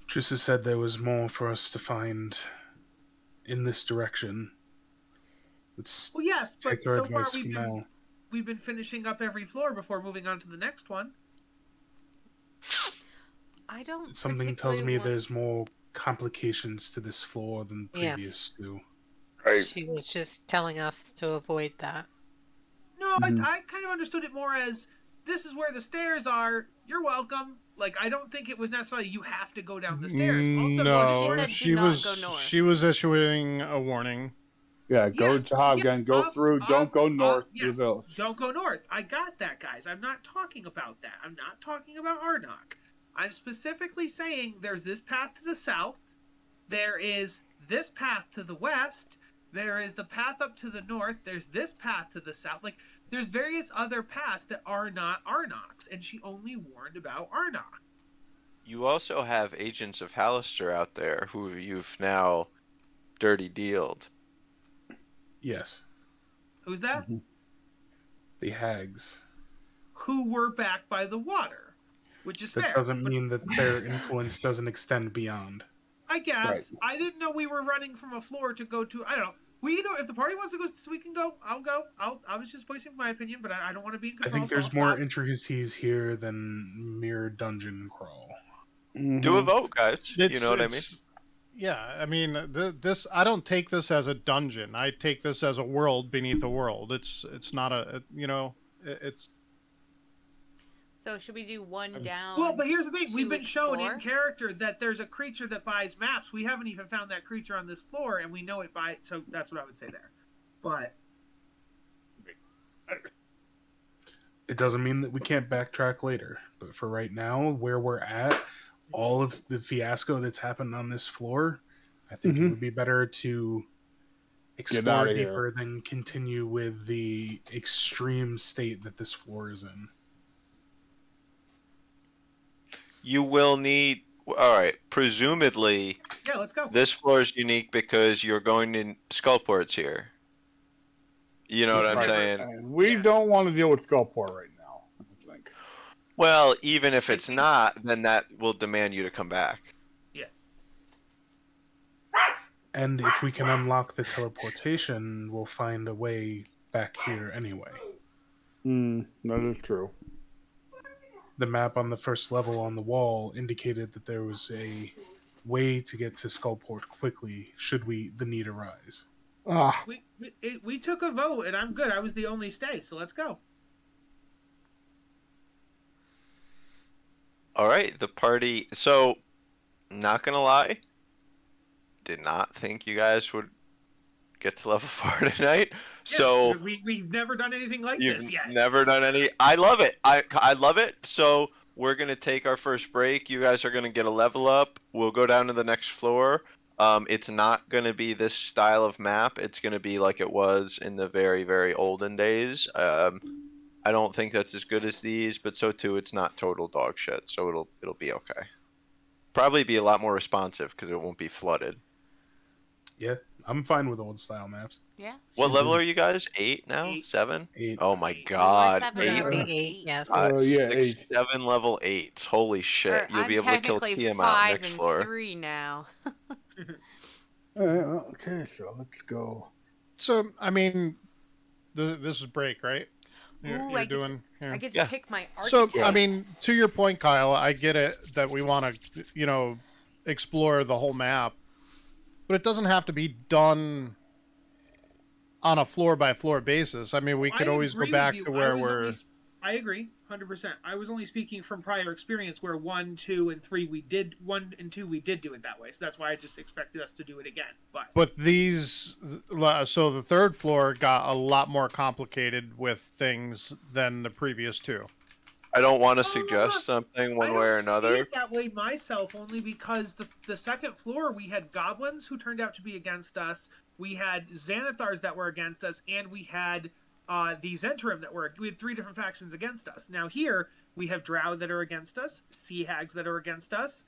Trissa said there was more for us to find in this direction. Let's Well, yes, but take our so far advice from now. we've been finishing up every floor before moving on to the next one. I don't. Something tells me there's more complications to this floor than previous to. Right. She was just telling us to avoid that. No, I kind of understood it more as this is where the stairs are. You're welcome. Like, I don't think it was necessarily you have to go down the stairs. Also, No, she said she do not was go north. she was issuing a warning. Yeah, go Yes, to Hobgan, go through, don't go north to the yes, village. don't go north. I got that, guys. I'm not talking about that. I'm not talking about Arnok. I'm specifically saying there's this path to the south. There is this path to the west. There is the path up to the north. There's this path to the south. Like, there's various other paths that are not Arnok's, and she only warned about Arnok. You also have agents of Hallister out there who you've now dirty dealed. Yes. Who's that? The hags. Who were back by the water, which is That fair. doesn't mean that their influence doesn't extend beyond. I guess. I didn't know we were running from a floor to go to. I don't know. We can do if the party wants to go. We can go. I'll go. I was just voicing my opinion, but I don't want to be in I control. think there's more intricacies here than mere dungeon crawl. Do a vote, guys. You know what I mean? Yeah, I mean, this. I don't take this as a dungeon. I take this as a world beneath a world. It's not a. It's. So should we do one down? Well, but here's the thing: we've to been shown explore? in character that there's a creature that buys maps. We haven't even found that creature on this floor, and we know it by. So that's what I would say there. But It doesn't mean that we can't backtrack later. But for right now, where we're at, all of the fiasco that's happened on this floor, I think it would be better to explore outta deeper than continue with the extreme state that this floor is in. You will need. All right. Presumably, yeah, let's go. this floor is unique because you're going to Skullport's here. You know what I'm saying? And we don't want to deal with Skullport right now, I don't think. Well, even if it's not, then that will demand you to come back. Yeah. And if we can unlock the teleportation, we'll find a way back here anyway. That is true. The map on the first level on the wall indicated that there was a way to get to Skullport quickly should the need arise. Ah, We took a vote, and I'm good. I was the only stay, so let's go. All right, the party. So, not gonna lie, did not think you guys would get to level 4 tonight. Yeah, So because we've never done anything like you've this yet. never done any. I love it. I love it. So we're gonna take our first break. You guys are gonna get a level up. We'll go down to the next floor. It's not gonna be this style of map. It's gonna be like it was in the very, very olden days. I don't think that's as good as these, but so too, it's not total dog shit. So it'll be okay. Probably be a lot more responsive because it won't be flooded. Yeah, I'm fine with old style maps. Yeah. What level are you guys? 8 now? 8. 7? 8. Oh my We were god. 7, Eight, now we're Maybe 8, 8. yes. Yeah, 6, 8. 7 level 8s. Holy shit. Or You'll I'm be able to kill technically Tiamat 5 next and floor. 3 now. Okay, so let's go. So, I mean, this is break, right? Ooh, I get to Yeah. pick my So, archetype. I mean, to your point, Kyle, I get it that we want to, explore the whole map, but it doesn't have to be done on a floor by floor basis. I mean, we could always go agree back with you. to where I agree, 100%. I was only speaking from prior experience where 1, 2, and 3 we did 1 and 2 we did do it that way. So that's why I just expected us to do it again. But these, so the third floor got a lot more complicated with things than the previous two. I don't want to suggest something one way or I don't another. see it that way myself, only because the second floor we had goblins who turned out to be against us. We had Xanathars that were against us, and we had the Zentrim we had 3 different factions against us. Now here we have Drow that are against us, Sea Hags that are against us,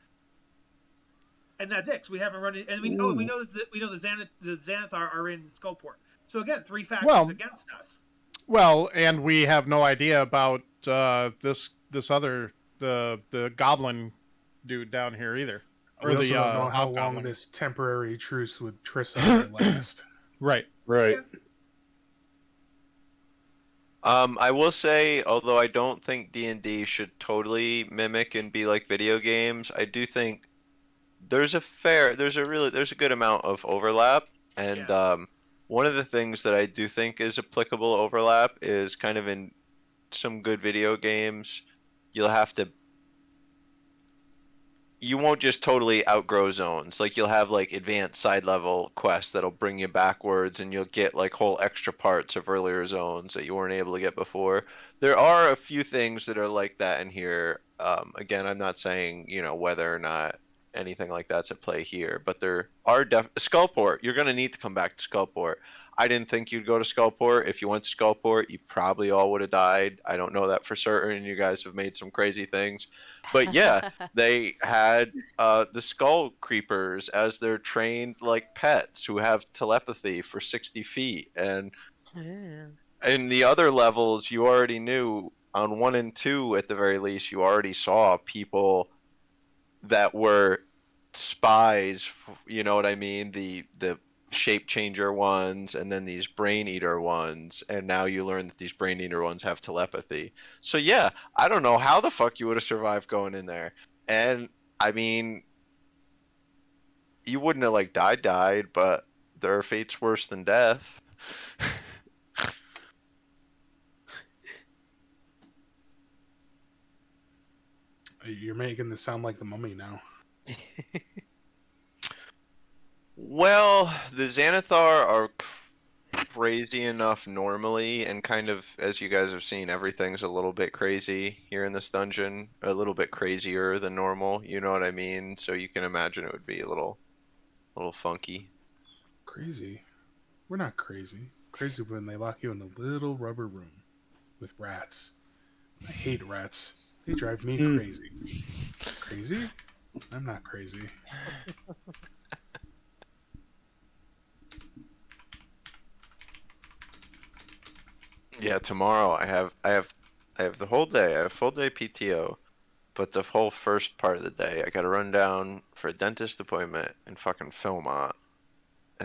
and that's it. So we haven't run it, and we know the Xanathar are in Skullport. So again, 3 factions against us. Well, and we have no idea about this other the goblin dude down here either. We also don't know how long this temporary truce with Trissa will last. Right. I will say, although I don't think D&D should totally mimic and be like video games, I do think there's a good amount of overlap, and one of the things that I do think is applicable overlap is kind of in some good video games, you won't just totally outgrow zones. Like you'll have like advanced side level quests that'll bring you backwards, and you'll get like whole extra parts of earlier zones that you weren't able to get before. There are a few things that are like that in here. Again, I'm not saying, whether or not anything like that's at play here, but there are Skullport. You're going to need to come back to Skullport. I didn't think you'd go to Skullport. If you went to Skullport, you probably all would have died. I don't know that for certain. You guys have made some crazy things. But yeah, they had the skull creepers as their trained like pets who have telepathy for 60 feet. And in the other levels, you already knew on 1 and 2, at the very least, you already saw people that were spies, you know what I mean? The shape changer ones, and then these brain eater ones, and now you learn that these brain eater ones have telepathy. So yeah, I don't know how the fuck you would have survived going in there. And I mean, you wouldn't have like died, but their fate's worse than death. You're making this sound like the Mummy now. Well, the Xanathar are crazy enough normally, and kind of, as you guys have seen, everything's a little bit crazy here in this dungeon, a little bit crazier than normal, you know what I mean? So you can imagine it would be a little funky. Crazy? We're not crazy. Crazy when they lock you in a little rubber room with rats. I hate rats. They drive me crazy. Crazy? I'm not crazy. Yeah, tomorrow I have the whole day. I have full day PTO, but the whole first part of the day I got to run down for a dentist appointment in fucking Philmont.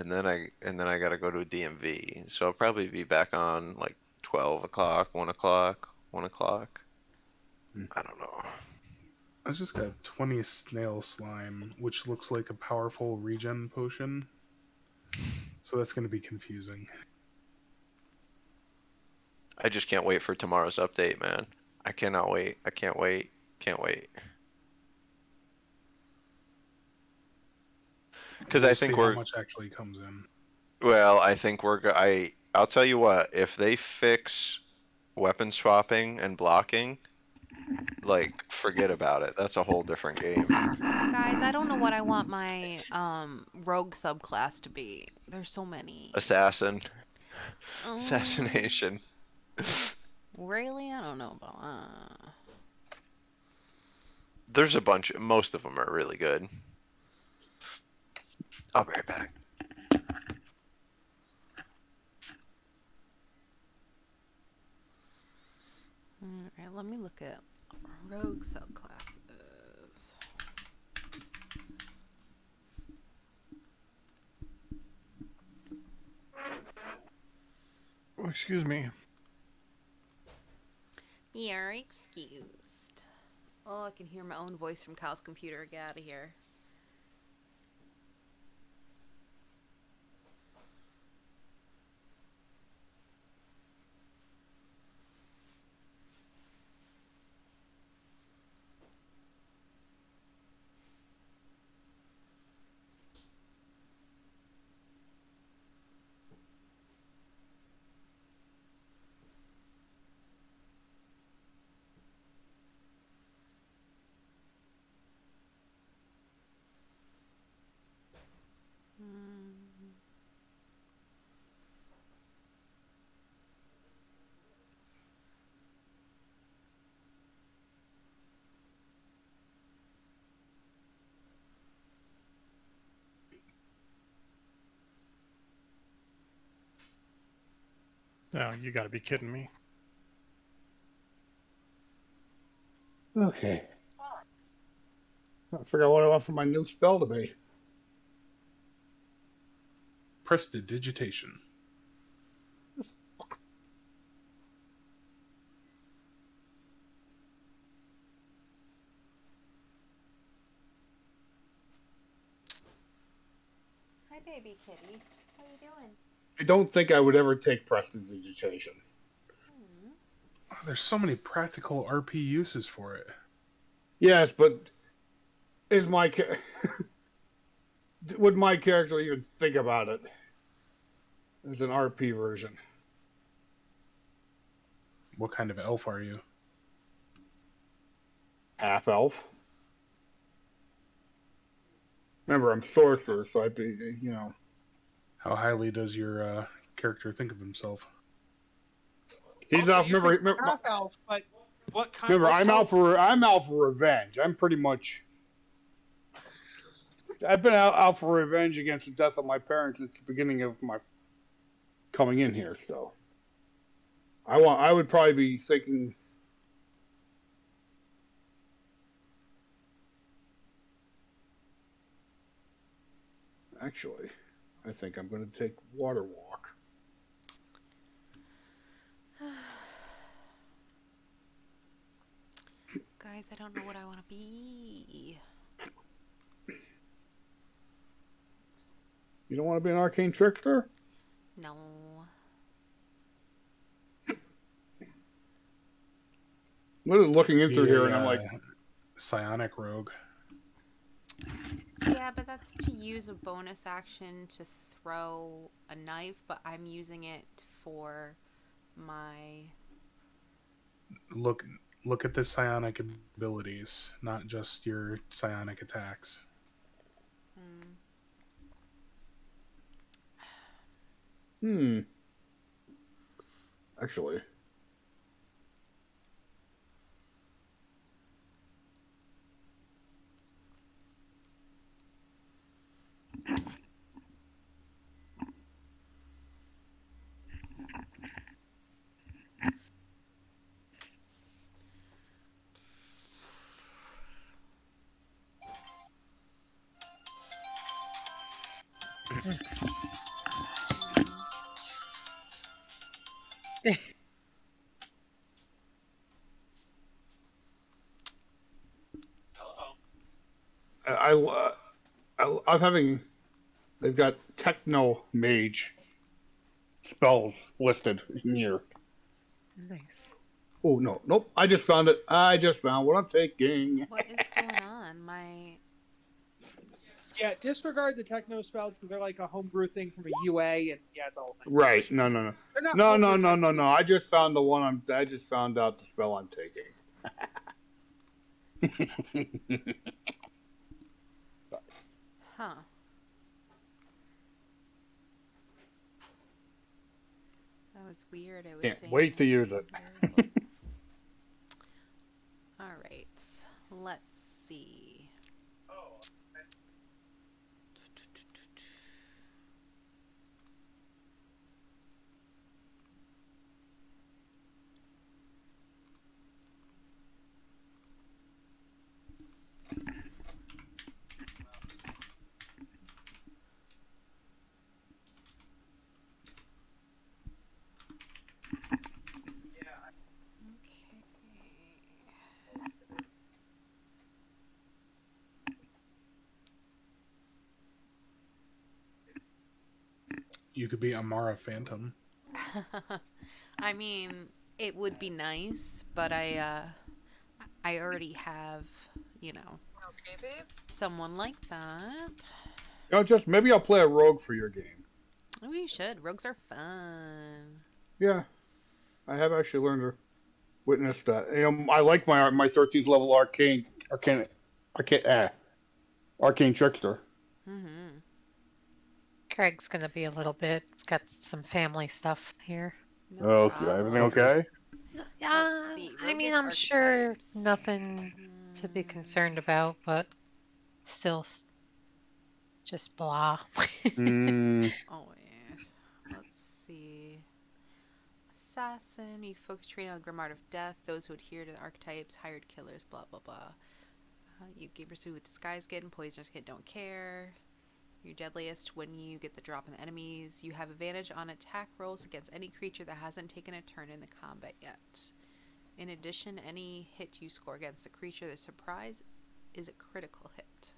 and then I gotta go to a DMV. So I'll probably be back on like 12 o'clock, 1 o'clock, 1 o'clock. I don't know. I just got 20 snail slime, which looks like a powerful regen potion. So that's going to be confusing. I just can't wait for tomorrow's update, man. I cannot wait. I can't wait. Can't wait. Because We'll I see think how much actually comes in. well, I think I'll tell you what, if they fix weapon swapping and blocking, like forget about it. That's a whole different game. Guys, I don't know what I want my rogue subclass to be. There's so many. Assassin. Um, Assassination. Really? I don't know about that. There's a bunch. Most of them are really good. I'll be right back. Alright, let me look at rogue subclasses. Oh, excuse me. You're excused. Oh, I can hear my own voice from Kyle's computer. Get out of here. No, you got to be kidding me. Okay. I figure out what I want for my new spell to be. Prestidigitation. Hi, baby kitty. How you doing? I don't think I would ever take prestidigitation. There's so many practical RP uses for it. Yes, but is my would my character even think about it as an RP version? What kind of elf are you? Half elf. Remember, I'm sorcerer, so I'd be, How highly does your character think of himself? He's Also, not. you Remember, said remember, half elf, but what kind? remember, what I'm out for revenge. I'm pretty much. I've been out for revenge against the death of my parents at the beginning of my coming in here. So, I would probably be thinking. Actually, I think I'm going to take Water Walk. Guys, I don't know what I want to be. You don't want to be an arcane trickster? No. I'm looking into Be here, a, and I'm like, psionic rogue. Yeah, but that's to use a bonus action to throw a knife, but I'm using it for my... Look at the psionic abilities, not just your psionic attacks. Actually. I'm having. They've got techno mage spells listed in here. Nice. Oh no, nope! I just found it. I just found what I'm taking. What is going on? My Yeah, disregard the techno spells because they're like a homebrew thing from a UA, and yeah, it's all thing. Right? No. They're not No. homebrew technically. I just found the one. I just found out the spell I'm taking. huh. That was weird. I was Can't saying wait to use it. All right. Let's see. You could be Amara Phantom. I mean, it would be nice, but I already have, Okay, babe. someone like that. Just maybe I'll play a rogue for your game. Oh, you should. Rogues are fun. Yeah, I have actually learned to witness that. I like my 13th level arcane trickster. Mm-hmm. Craig's gonna be a little bit. It's got some family stuff here. No Everything problem. okay? Yeah, see, I mean, roguish I'm sure archetypes. nothing to be concerned about, but still, just blah. Mm, Always. Let's see. Assassin. You focus training on the grim art of death. Those who adhere to the archetypes. Hired killers. Blah blah blah. You get pursued with disguise kid and poisonous kid. Don't care. You're deadliest when you get the drop on the enemies. You have advantage on attack rolls against any creature that hasn't taken a turn in the combat yet. In addition, any hit you score against a creature, the surprise is a critical hit.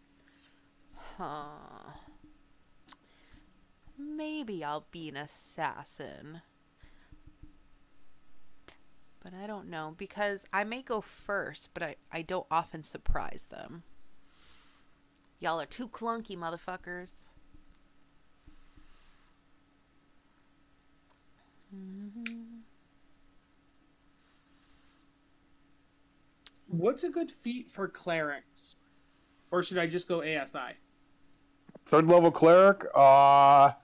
Huh. Maybe I'll be an assassin. But I don't know, because I may go first, but I don't often surprise them. Y'all are too clunky, motherfuckers. What's a good feat for clerics? Or should I just go ASI? 3rd level cleric. No.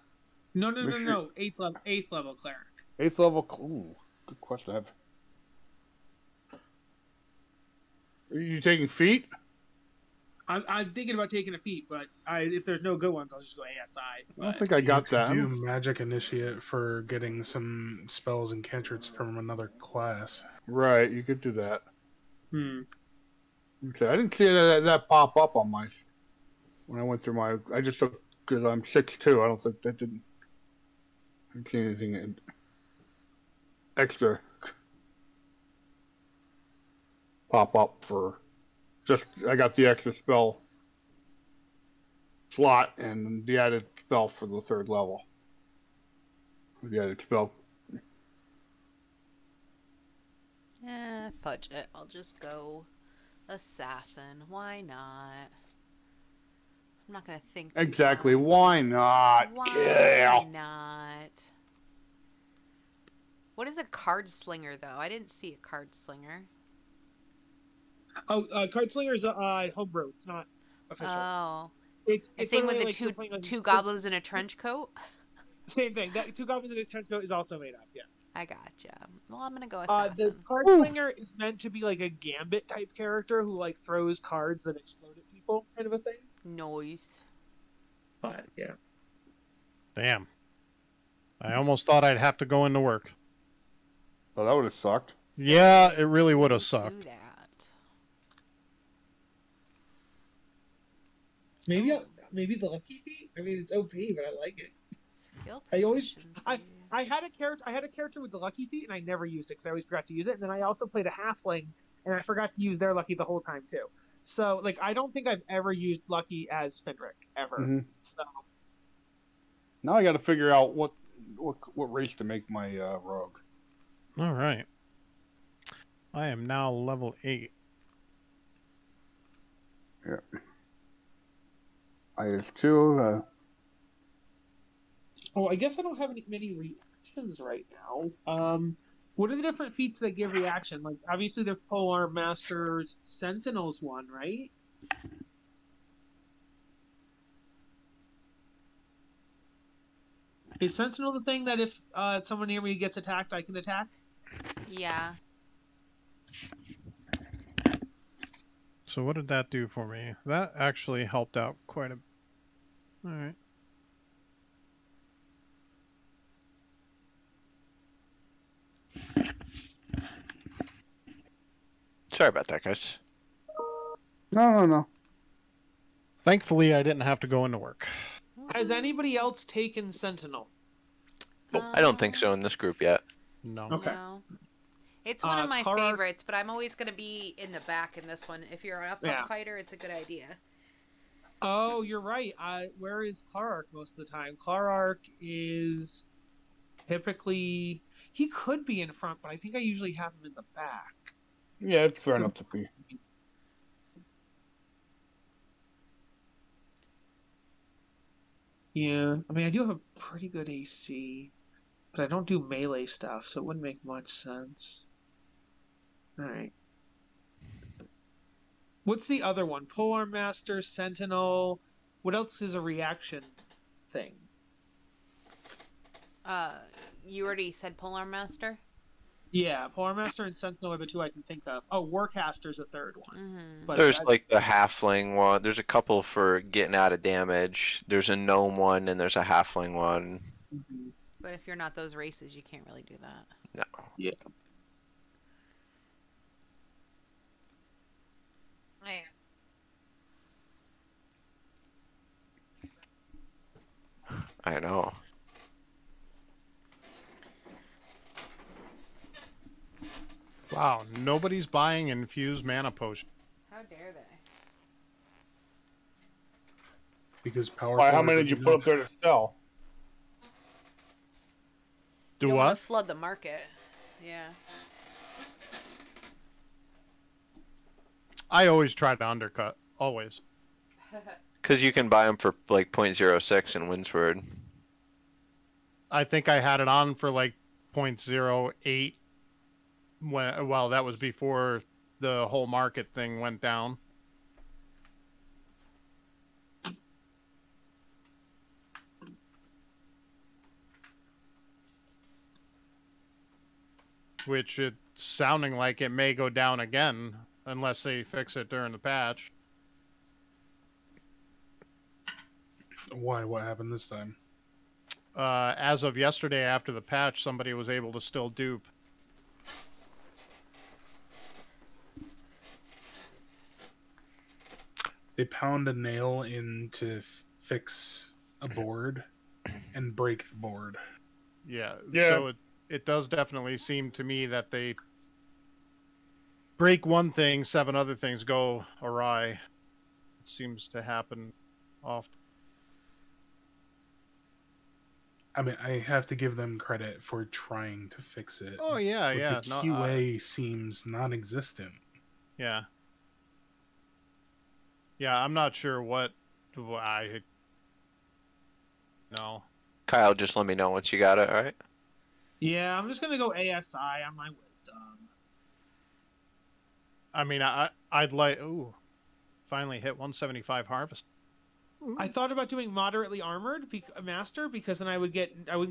Eighth level cleric. 8th level. Ooh, good question. Are you taking feet? I'm thinking about taking a feat, but if there's no good ones, I'll just go ASI. I don't think I got you that. could do Magic Initiate for getting some spells and cantrips from another class. Right, you could do that. Hmm. Okay, I didn't see that pop up on my when I went through my. I just took because I'm 6'2". I don't think that didn't. I didn't see anything extra pop up for. Just I got the extra spell slot and the added spell for the 3rd level. The added spell. Fudge it. I'll just go assassin. Why not? I'm not gonna think too Exactly. hard. Why not? Why not? What is a card slinger, though? I didn't see a card slinger. Oh, Card Slinger's homebrew. It's not official. Oh. It's Same with literally the like you're playing two goblins in a trench coat? Same thing. That 2 goblins in a trench coat is also made up. Yes. I gotcha. Well, I'm gonna go assassin. The Card Slinger is meant to be like a Gambit type character who like throws cards that explode at people, kind of a thing. Noise. But yeah. Damn. I almost thought I'd have to go into work. Oh, that would have sucked. Yeah, it really would have Do sucked. that. Maybe the lucky feat. I mean, it's OP, but I like it. Skill I had a character with the lucky feat, and I never used it because I always forgot to use it. And then I also played a halfling, and I forgot to use their lucky the whole time too. So, like, I don't think I've ever used Lucky as Fenric ever. Mm-hmm. So, Now I got to figure out what race to make my rogue. All right. I am now level 8. Yeah. I is 2. oh, I guess I don't have many reactions right now. What are the different feats that give reaction? Like, obviously, the Polearm Master's Sentinel's one, right? Is Sentinel the thing that if someone near me gets attacked, I can attack? Yeah. So what did that do for me? That actually helped out quite a... All right. Sorry about that, guys. No. Thankfully, I didn't have to go into work. Has anybody else taken Sentinel? I don't think so in this group yet. No. Okay. No. It's one of my Karar- favorites, but I'm always going to be in the back in this one. If you're an up fighter, it's a good idea. Oh, you're right. Where is Clarark most of the time? Clarark is typically... He could be in front, but I think I usually have him in the back. Yeah, it's fair enough to be. Yeah, I mean, I do have a pretty good AC, but I don't do melee stuff, so it wouldn't make much sense. Alright. What's the other one? Polearm Master, Sentinel. What else is a reaction thing? You already said Polearm Master? Yeah, Polearm Master and Sentinel are the two I can think of. Oh, Warcaster's a third one. Mm-hmm. But There's like the halfling one. There's a couple for getting out of damage. There's a gnome one and there's a halfling one. Mhm. But if you're not those races, you can't really do that. No. Yeah. I know. Wow, nobody's buying infused mana potion. How dare they? Because power. Why? How many did you put up there to sell? Do You don't want what? to flood the market. Yeah. I always try to undercut. Always. Because you can buy them for like 0.06 in Windsward. I think I had it on for like 0.08. Well, that was before the whole market thing went down. Which it's sounding like it may go down again unless they fix it during the patch. Why? What happened this time? As of yesterday after the patch, somebody was able to still dupe. They pound a nail in to fix a board and break the board. Yeah. Yeah. So it does definitely seem to me that they break one thing, 7 other things go awry. It seems to happen often. I mean, I have to give them credit for trying to fix it. Oh yeah, But yeah. the QA seems non-existent. Yeah. Yeah, I'm not sure what I. No. Kyle, just let me know once you got it, alright? Yeah, I'm just gonna go ASI on my wisdom. I mean, I'd like. Ooh, finally hit 175 harvest. I thought about doing moderately armored master because then I wouldn't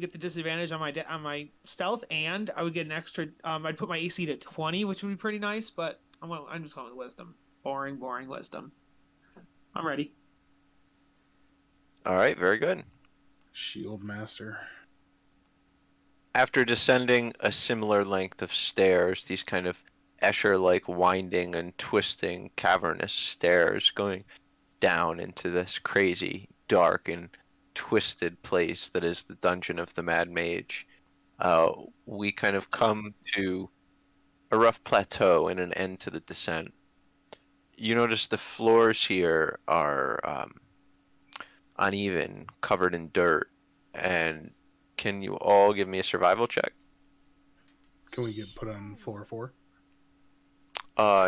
get the disadvantage on my stealth, and I would get an extra. I'd put my AC to 20, which would be pretty nice. But I'm just going with wisdom. Boring wisdom. I'm ready. Alright, very good. Shield Master. After descending a similar length of stairs, these kind of Escher-like winding and twisting cavernous stairs going down into this crazy, dark, and twisted place that is the dungeon of the Mad Mage, we kind of come to a rough plateau and an end to the descent. you notice the floors here are uneven, covered in dirt. And can you all give me a survival check? Can we get put on floor 4?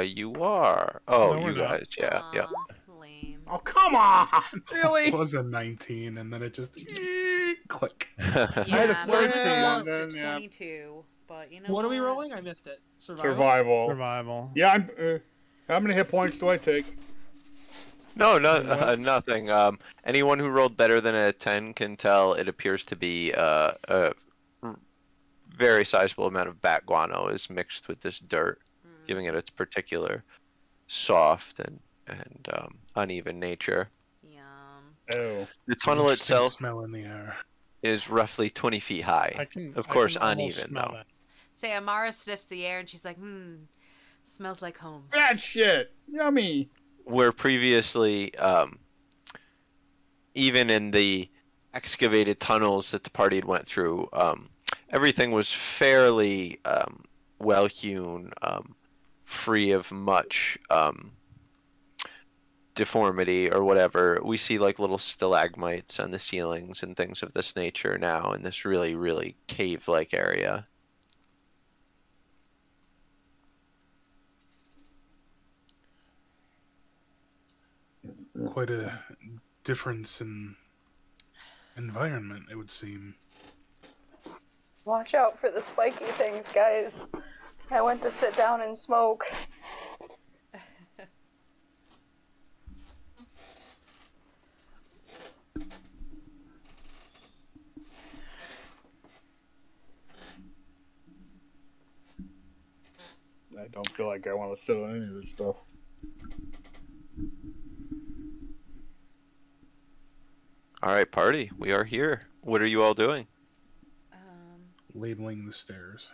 You are. Oh, No, we're you not. guys, yeah, yeah. Aw, lame. Oh, come on! It Really? was a 19, and then it just click. I had a Yeah, mine was 13, almost then, a yeah. 22, but you know What are we what? rolling? I missed it. Survival. Survival. Survival. Yeah, how many hit points do I take? No, What? nothing. Anyone who rolled better than a 10 can tell it appears to be a very sizable amount of bat guano is mixed with this dirt, giving it its particular soft and uneven nature. Yum. Oh. The It's an tunnel interesting itself smell in the air. is roughly 20 feet high. Of course, I can almost uneven smell though. that. Say, Amara sniffs the air and she's like, smells like home. Bad shit! Yummy! Where previously, even in the excavated tunnels that the party had went through, everything was fairly well hewn, free of much deformity or whatever. We see like little stalagmites on the ceilings and things of this nature now in this really, really cave-like area. Quite a difference in environment, it would seem. Watch out for the spiky things, guys. I went to sit down and smoke. I don't feel like I want to sit on any of this stuff. All right, party, we are here. What are you all doing? Labeling the stairs.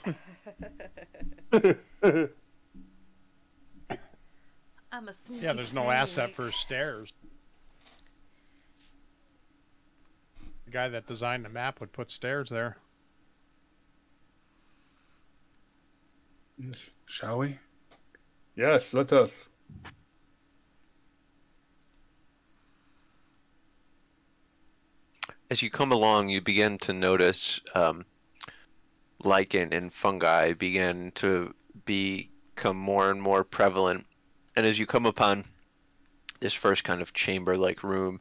I'm a sneaky Yeah, there's no snake. asset for stairs. The guy that designed the map would put stairs there. Shall we? Yes, let us. As you come along, you begin to notice lichen and fungi begin to become more and more prevalent. And as you come upon this first kind of chamber-like room,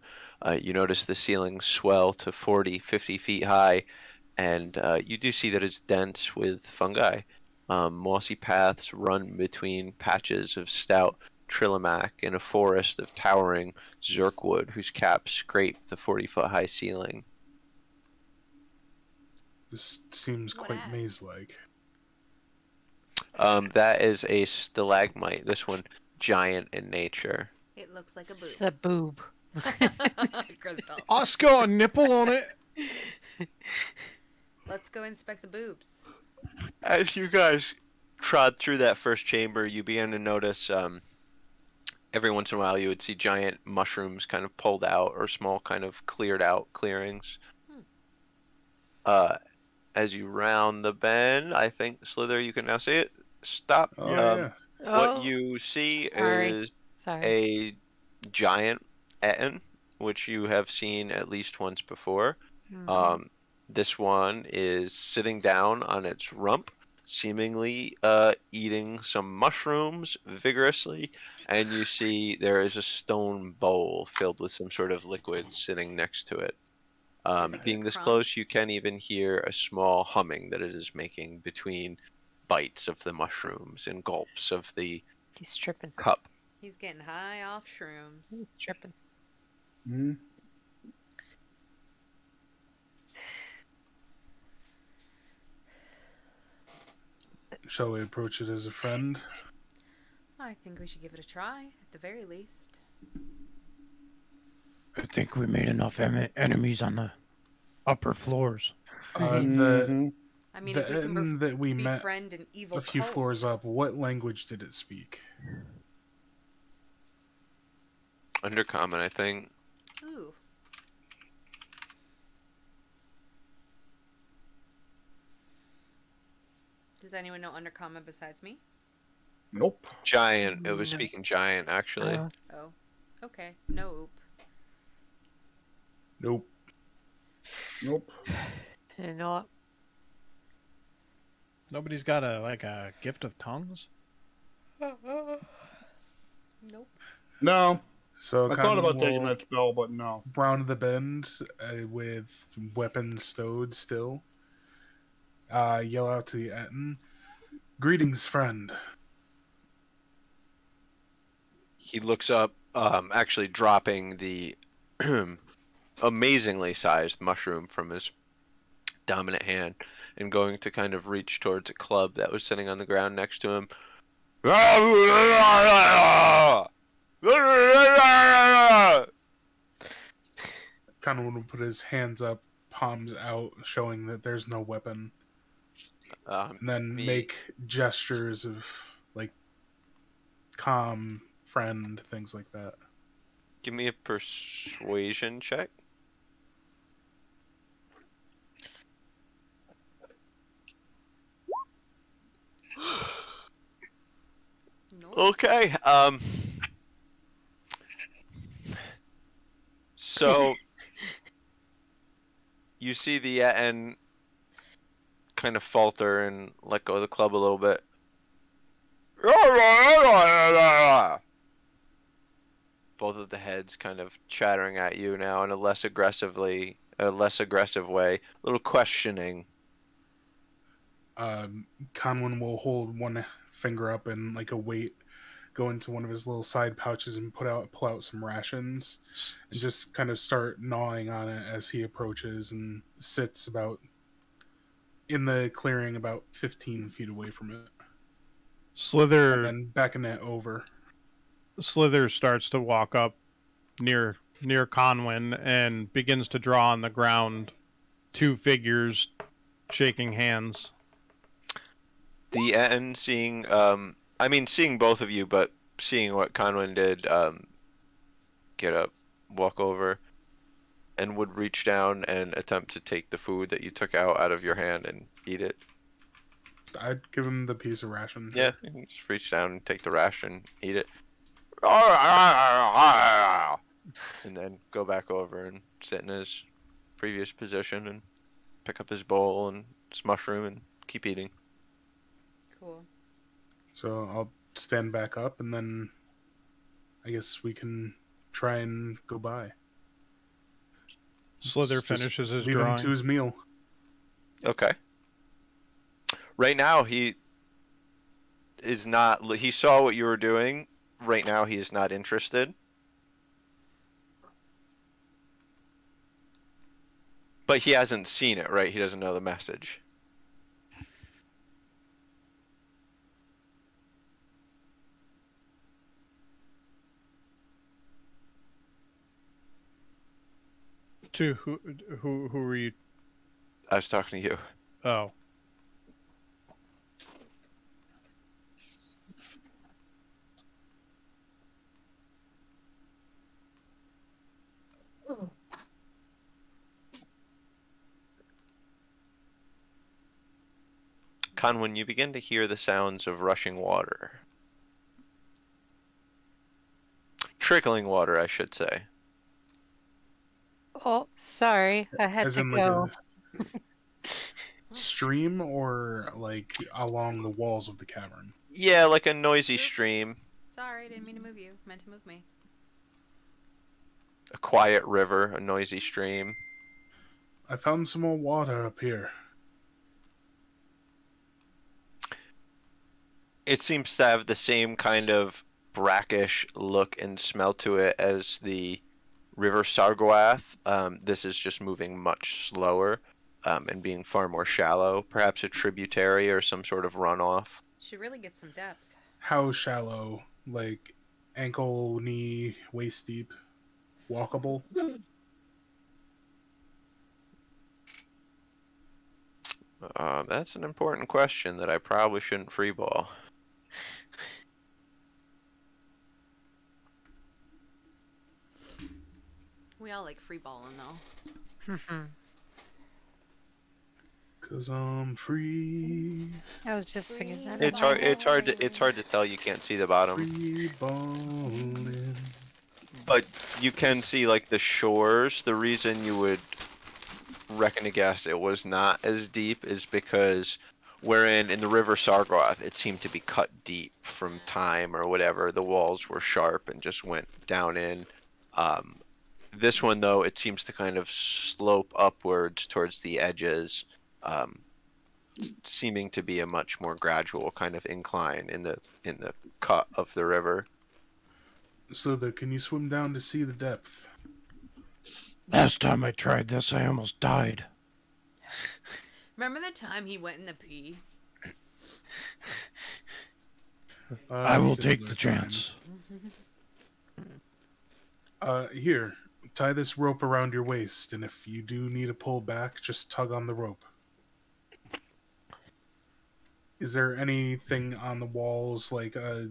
you notice the ceilings swell to 40, 50 feet high, and you do see that it's dense with fungi. Mossy paths run between patches of stout trillimac in a forest of towering zirkwood whose caps scrape the 40-foot high ceiling. This seems What quite at? maze-like. That is a stalagmite. This one, giant in nature. It looks like a boob. It's a boob. Crystal. Oscar, a nipple on it. Let's go inspect the boobs. As you guys trod through that first chamber, you began to notice every once in a while you would see giant mushrooms kind of pulled out or small kind of cleared out clearings. As you round the bend, I think, Slither, you can now see it. Stop. Oh, yeah. What you see is Sorry. a giant Etten, which you have seen at least once before. This one is sitting down on its rump, seemingly eating some mushrooms vigorously, and you see there is a stone bowl filled with some sort of liquid sitting next to it. Does it Being get this crumb? close, you can even hear a small humming that it is making between bites of the mushrooms and gulps of the He's tripping. cup. He's getting high off shrooms. He's tripping. Hmm. Shall we approach it as a friend? I think we should give it a try, at the very least. I think we made enough enemies on the upper floors. The I mean, the if we can Etten that we met befriend an evil a few cult. floors up, what language did it speak? Undercommon, I think. Ooh. Does anyone know Undercommon besides me? Nope. Giant. It was No. speaking giant, actually. Oh, okay. No oop. Nope. Nope. You know what? Nobody's got a gift of tongues. Nope. No. So I thought about Conwin taking will that spell, but no. round the bend with weapons stowed still. Yell out to the Etten. Greetings, friend. He looks up, actually dropping the amazingly sized mushroom from his dominant hand and going to kind of reach towards a club that was sitting on the ground next to him. Conwin will put his hands up, palms out, showing that there's no weapon. And then make gestures of, like, calm, friend, things like that. Give me a persuasion check. Nope. Okay. So you see the Etten kind of falter and let go of the club a little bit. Both of the heads kind of chattering at you now in a less aggressive way, a little questioning. Conwin will hold one finger up and, like a weight, go into one of his little side pouches and pull out some rations, and just kind of start gnawing on it as he approaches and sits about in the clearing about 15 feet away from it. Slither And then backing it over. Slither starts to walk up near Conwin and begins to draw on the ground two figures shaking hands. The Etten seeing both of you, but seeing what Conwin did, get up, walk over, and would reach down and attempt to take the food that you took out of your hand and eat it. I'd give him the piece of ration. Yeah, you just reach down and take the ration, eat it. And then go back over and sit in his previous position and pick up his bowl and his mushroom and keep eating. Cool. So I'll stand back up, and then I guess we can try and go by. Slither Just finishes his leave drawing. him to his meal. Okay. Right now, he saw what you were doing. Right now, he is not interested. But he hasn't seen it, right? He doesn't know the message. To who were you? I was talking to you. Oh. Conwin, you begin to hear the sounds of rushing water. Trickling water, I should say. Oh, sorry. I had As to in, go. like a stream, or like along the walls of the cavern? Yeah, like a noisy stream. Sorry, didn't mean to move you. Meant to move me. A quiet river, a noisy stream. I found some more water up here. It seems to have the same kind of brackish look and smell to it as the River Sargoath. This is just moving much slower and being far more shallow. Perhaps a tributary or some sort of runoff. Should really get some depth. How shallow? Like ankle, knee, waist deep? Walkable? That's an important question that I probably shouldn't freeball. We all like free balling though. 'Cause I'm free. I was just singing that. It's hard. It's hard. It's hard to tell. You can't see the bottom, Free balling. but you can see like the shores. The reason you would reckon to guess it was not as deep is because wherein in the river Sargoth it seemed to be cut deep from time or whatever. The walls were sharp and just went down in. This one though, it seems to kind of slope upwards towards the edges, seeming to be a much more gradual kind of incline in the cut of the river. So, can you swim down to see the depth? Last time I tried this, I almost died. Remember the time he went in the pee? I will Similar take the time. chance. Here, tie this rope around your waist, and if you do need to pull back, just tug on the rope. Is there anything on the walls, like a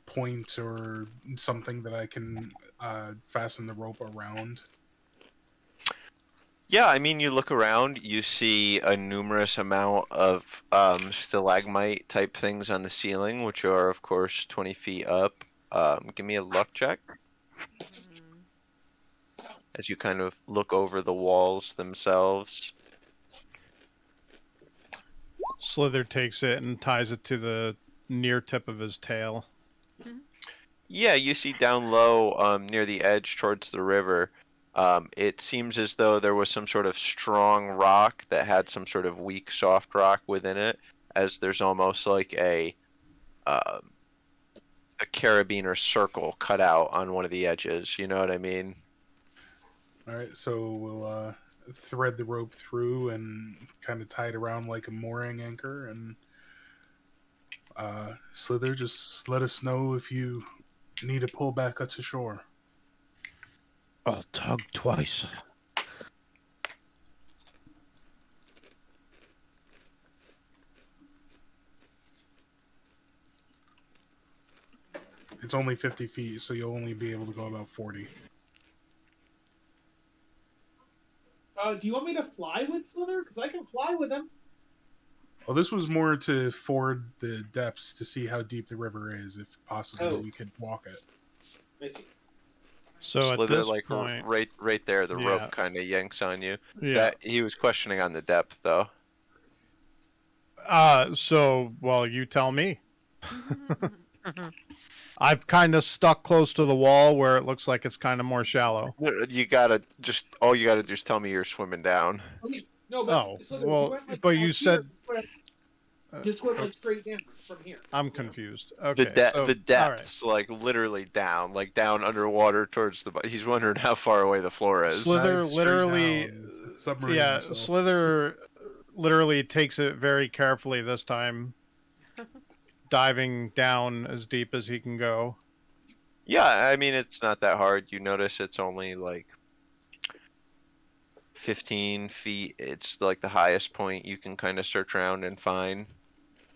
point or something that I can fasten the rope around? Yeah, I mean, you look around, you see a numerous amount of stalagmite type things on the ceiling, which are, of course, 20 feet up. Give me a luck check as you kind of look over the walls themselves. Slither takes it and ties it to the near tip of his tail. Yeah, you see down low near the edge towards the river. It seems as though there was some sort of strong rock that had some sort of weak soft rock within it, as there's almost like a carabiner circle cut out on one of the edges. You know what I mean? All right, so we'll thread the rope through and kind of tie it around like a mooring anchor. And Slither, just let us know if you need to pull back up to shore. I'll tug twice. It's only 50 feet, so you'll only be able to go about 40. Do you want me to fly with Slither? Because I can fly with him. Well, this was more to ford the depths to see how deep the river is, if possibly we could walk it. I see. So Slither, at this like point, right there, the Yeah. rope kind of yanks on you. yeah. That he was questioning on the depth, though. Well, you tell me. I've kind of stuck close to the wall where it looks like it's kind of more shallow. You gotta just all you gotta do is tell me you're swimming down. Okay. No, but Oh, Slither, well, you went, like, but down you here, said- just went like straight down from here. I'm confused. Okay. The so, depths, like literally down, underwater towards the. He's wondering how far away the floor is. Slither Dive straight literally, down, submarine yeah, himself. Slither literally takes it very carefully this time, diving down as deep as he can go. Yeah, I mean it's not that hard. You notice it's only like 15 feet. It's like the highest point you can kind of search around and find.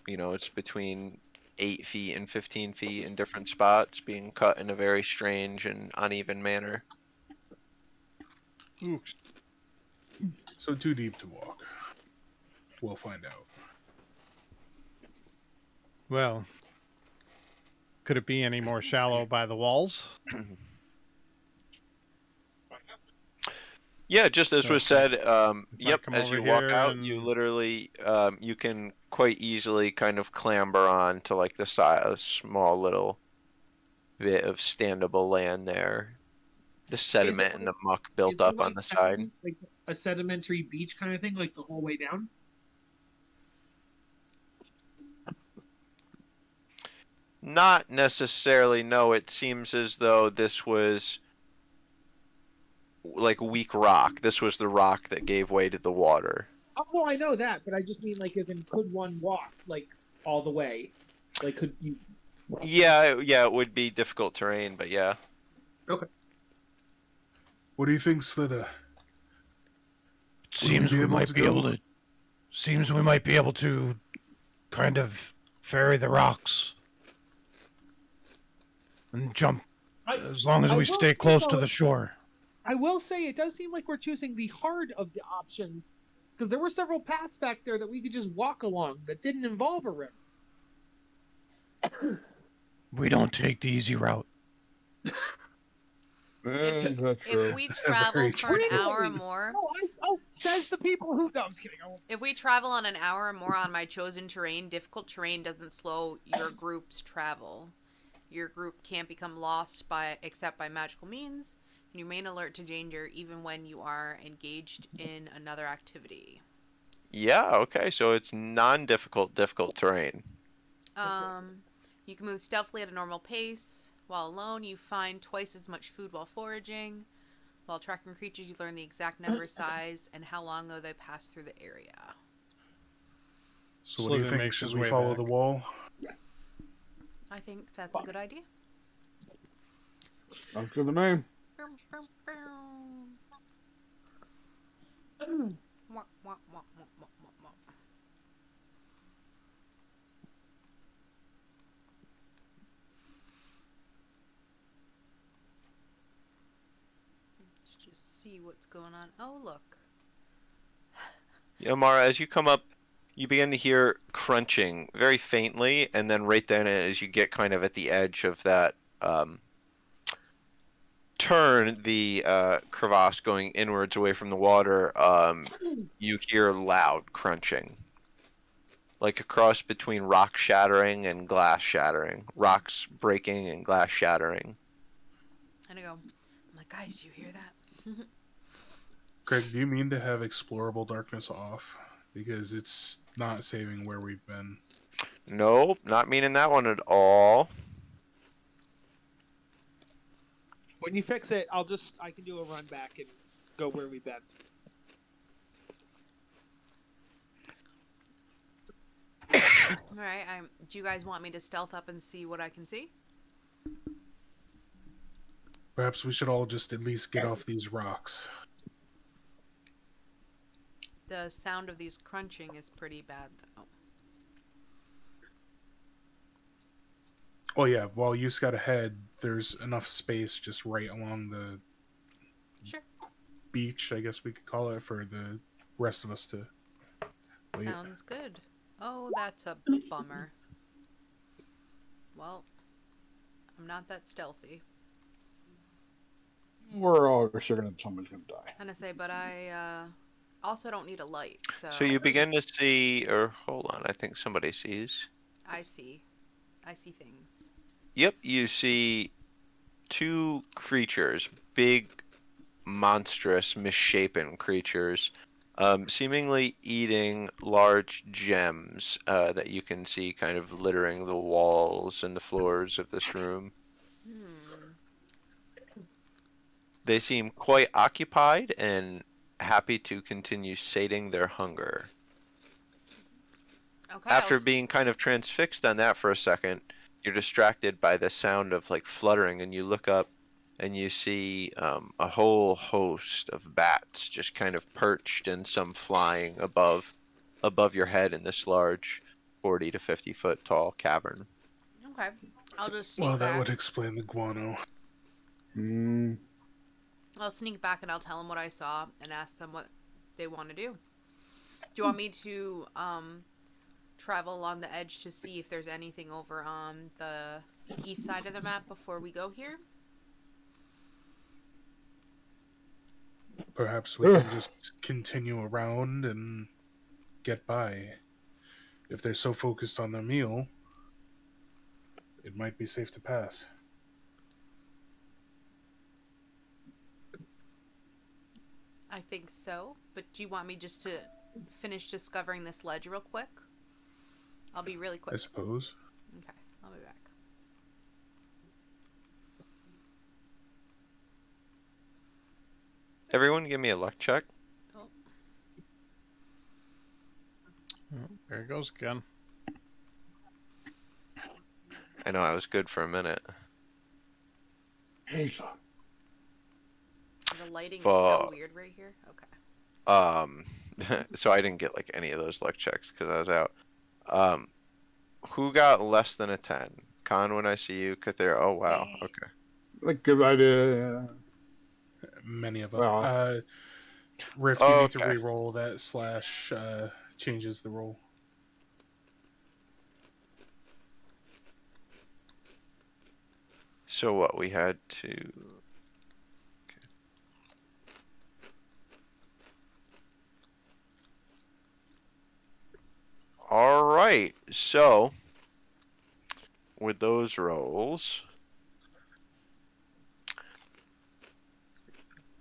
You know, it's between 8 feet and 15 feet in different spots, being cut in a very strange and uneven manner. Ooh, So too deep to walk. We'll find out. well, could it be any more shallow by the walls? Yeah, just as was said, yep, come as over you walk here out, and- you literally, you can quite easily kind of clamber on to like the side, a small little bit of standable land there. The sediment and the muck Is built there, up on the side. like a sedimentary beach kind of thing, like the whole way down? Not necessarily, no. It seems as though this was like weak rock. This was the rock that gave way to the water. Oh, well, I know that, but I just mean like, as in, could one walk like all the way? Like, could you? Yeah, it would be difficult terrain, but yeah. Okay. What do you think, Slither? It seems we might be able to. Seems we might be able to, kind of ferry the rocks and jump as long as I we will stay say, close to though, the shore. I will say it does seem like we're choosing the hard of the options Because there were several paths back there that we could just walk along that didn't involve a river. We don't take the easy route. Is that true? If we travel for an hour or more, Says the people who. No, I'm just kidding. if we travel on an hour or more on my chosen terrain, difficult terrain doesn't slow your group's travel. Your group can't become lost except by magical means, and you remain alert to danger even when you are engaged in another activity. Yeah, okay, so it's non-difficult, difficult terrain. You can move stealthily at a normal pace. While alone, you find twice as much food while foraging. While tracking creatures, you learn the exact number, size, and how long ago they passed through the area. So what do you think? Should we follow the wall? I think that's a good idea. Sounds good to me. Let's just see what's going on. Oh, look. Yeah, Mara, as you come up, you begin to hear crunching very faintly, and then right then, as you get kind of at the edge of that turn, the crevasse going inwards away from the water, you hear loud crunching. Like a cross between rock shattering and glass shattering. Rocks breaking and glass shattering. And I go, I'm like, guys, do you hear that? Craig, do you mean to have explorable darkness off? Because it's not saving where we've been. Nope, not meaning that one at all. When you fix it, I can do a run back and go where we've been. Alright, do you guys want me to stealth up and see what I can see? Perhaps we should all just at least get off these rocks. The sound of these crunching is pretty bad, though. Oh yeah, while you scout ahead, there's enough space just right along the beach, I guess we could call it, for the rest of us to wait. Sounds good. Oh, that's a bummer. Well, I'm not that stealthy. We're all sure somebody's gonna die. And I say, but I also don't need a light, so... So you begin to see, or hold on, I think somebody sees. I see things. Yep, you see two creatures, big, monstrous, misshapen creatures, seemingly eating large gems that you can see kind of littering the walls and the floors of this room. They seem quite occupied and happy to continue sating their hunger. Okay, After being kind of transfixed on that for a second, you're distracted by the sound of like fluttering, and you look up and you see a whole host of bats just kind of perched and some flying above your head in this large 40 to 50 foot tall cavern. Okay, I'll just sneak Well, that back. would explain the guano. I'll sneak back and I'll tell them what I saw and ask them what they want to do. Do you want me to travel along the edge to see if there's anything over on the east side of the map before we go here? Perhaps we can just continue around and get by. If they're so focused on their meal, it might be safe to pass. I think so, but do you want me just to finish discovering this ledge real quick? I'll be really quick. I suppose. Okay, I'll be back. Everyone give me a luck check. Oh. There it goes again. I know, I was good for a minute. The lighting is so weird right here. Okay. So I didn't get like any of those luck checks because I was out. Who got less than a 10? Con, when I see you, Kathir. Oh wow. Okay. Like good idea. Many of us. Well, Riff, you need to Okay. re-roll that slash changes the roll. So what we had to. Okay. All right. So with those rolls,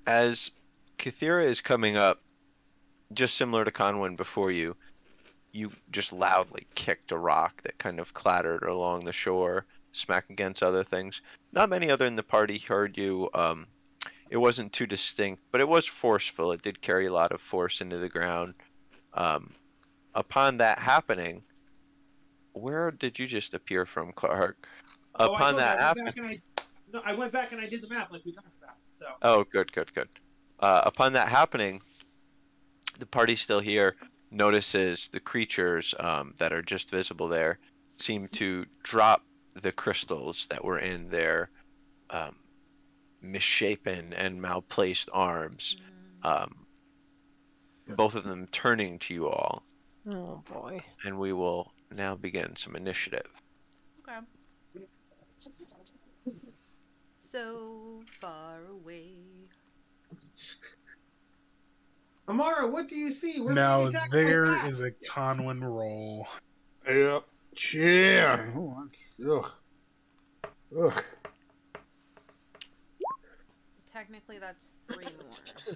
as Kathira is coming up, just similar to Conwyn before you, you just loudly kicked a rock that kind of clattered along the shore, smack against other things. Not many other in the party heard you. It wasn't too distinct, but it was forceful. It did carry a lot of force into the ground. Upon that happening, where did you just appear from, Clark? Oh, I Upon told you, that I went happening. back and I went back and I did the map like we talked about. So. Oh, good. Upon that happening, the party still here notices the creatures that are just visible there seem to drop the crystals that were in their misshapen and malplaced arms. Both of them turning to you all. Oh boy. And we will now begin some initiative. Okay. So far away. Amara, what do you see? We're Now being attacked by there bats. is a Conwyn roll. Yep. Yeah. Oh, ugh. Ugh. Technically, that's 3 more.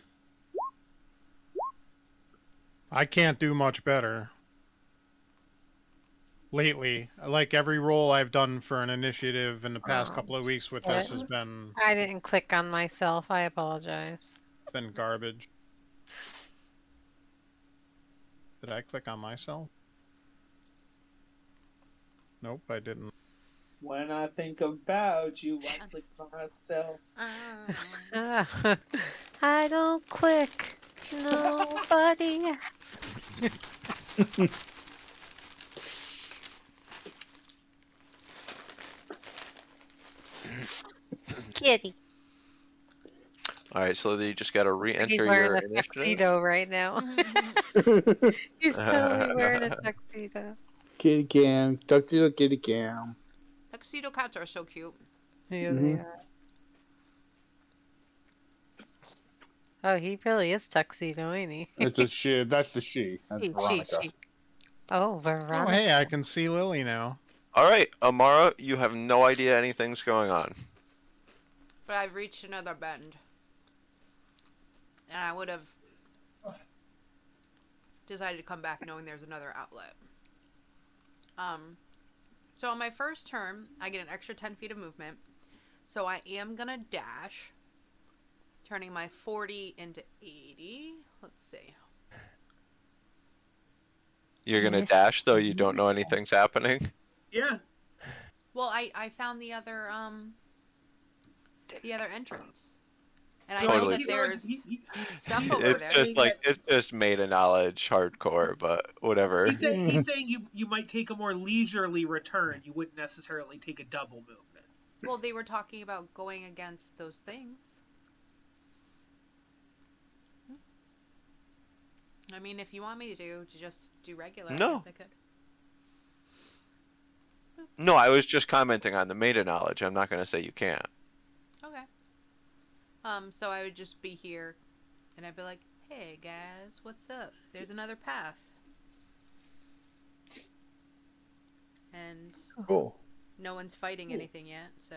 I can't do much better. Lately, like every roll I've done for an initiative in the past couple of weeks with this has been I didn't click on myself. I apologize. garbage. Did I click on myself? Nope, I didn't. When I think about you, I click myself. I don't click. Nobody. Kitty. All right, so you just got to He's re-enter your wearing a initiative. tuxedo right now. He's totally wearing a tuxedo. Kitty cam. Tuxedo kitty cam. Tuxedo cats are so cute. Yeah, they are. Oh, he really is tuxedo, ain't he? That's a she. That's the she. That's She. Veronica. Oh, Veronica. Oh, hey, I can see Lily now. All right, Amara, you have no idea anything's going on. But I've reached another bend. And I would have decided to come back knowing there's another outlet. So on my first turn, I get an extra 10 feet of movement. So I am going to dash, turning my 40 into 80. Let's see. You're going to dash, though you don't know anything's happening? Yeah. Well, I found the other entrance. And Totally. I know that there's stuff over there. It's just meta knowledge hardcore, but whatever. He's saying you might take a more leisurely return. You wouldn't necessarily take a double movement. Well, they were talking about going against those things. I mean, if you want me to just do regular, No. I guess I could. No, I was just commenting on the meta knowledge. I'm not going to say you can't. Okay. So I would just be here, and I'd be like, "Hey guys, what's up? There's another path." And Cool. no one's fighting anything yet, so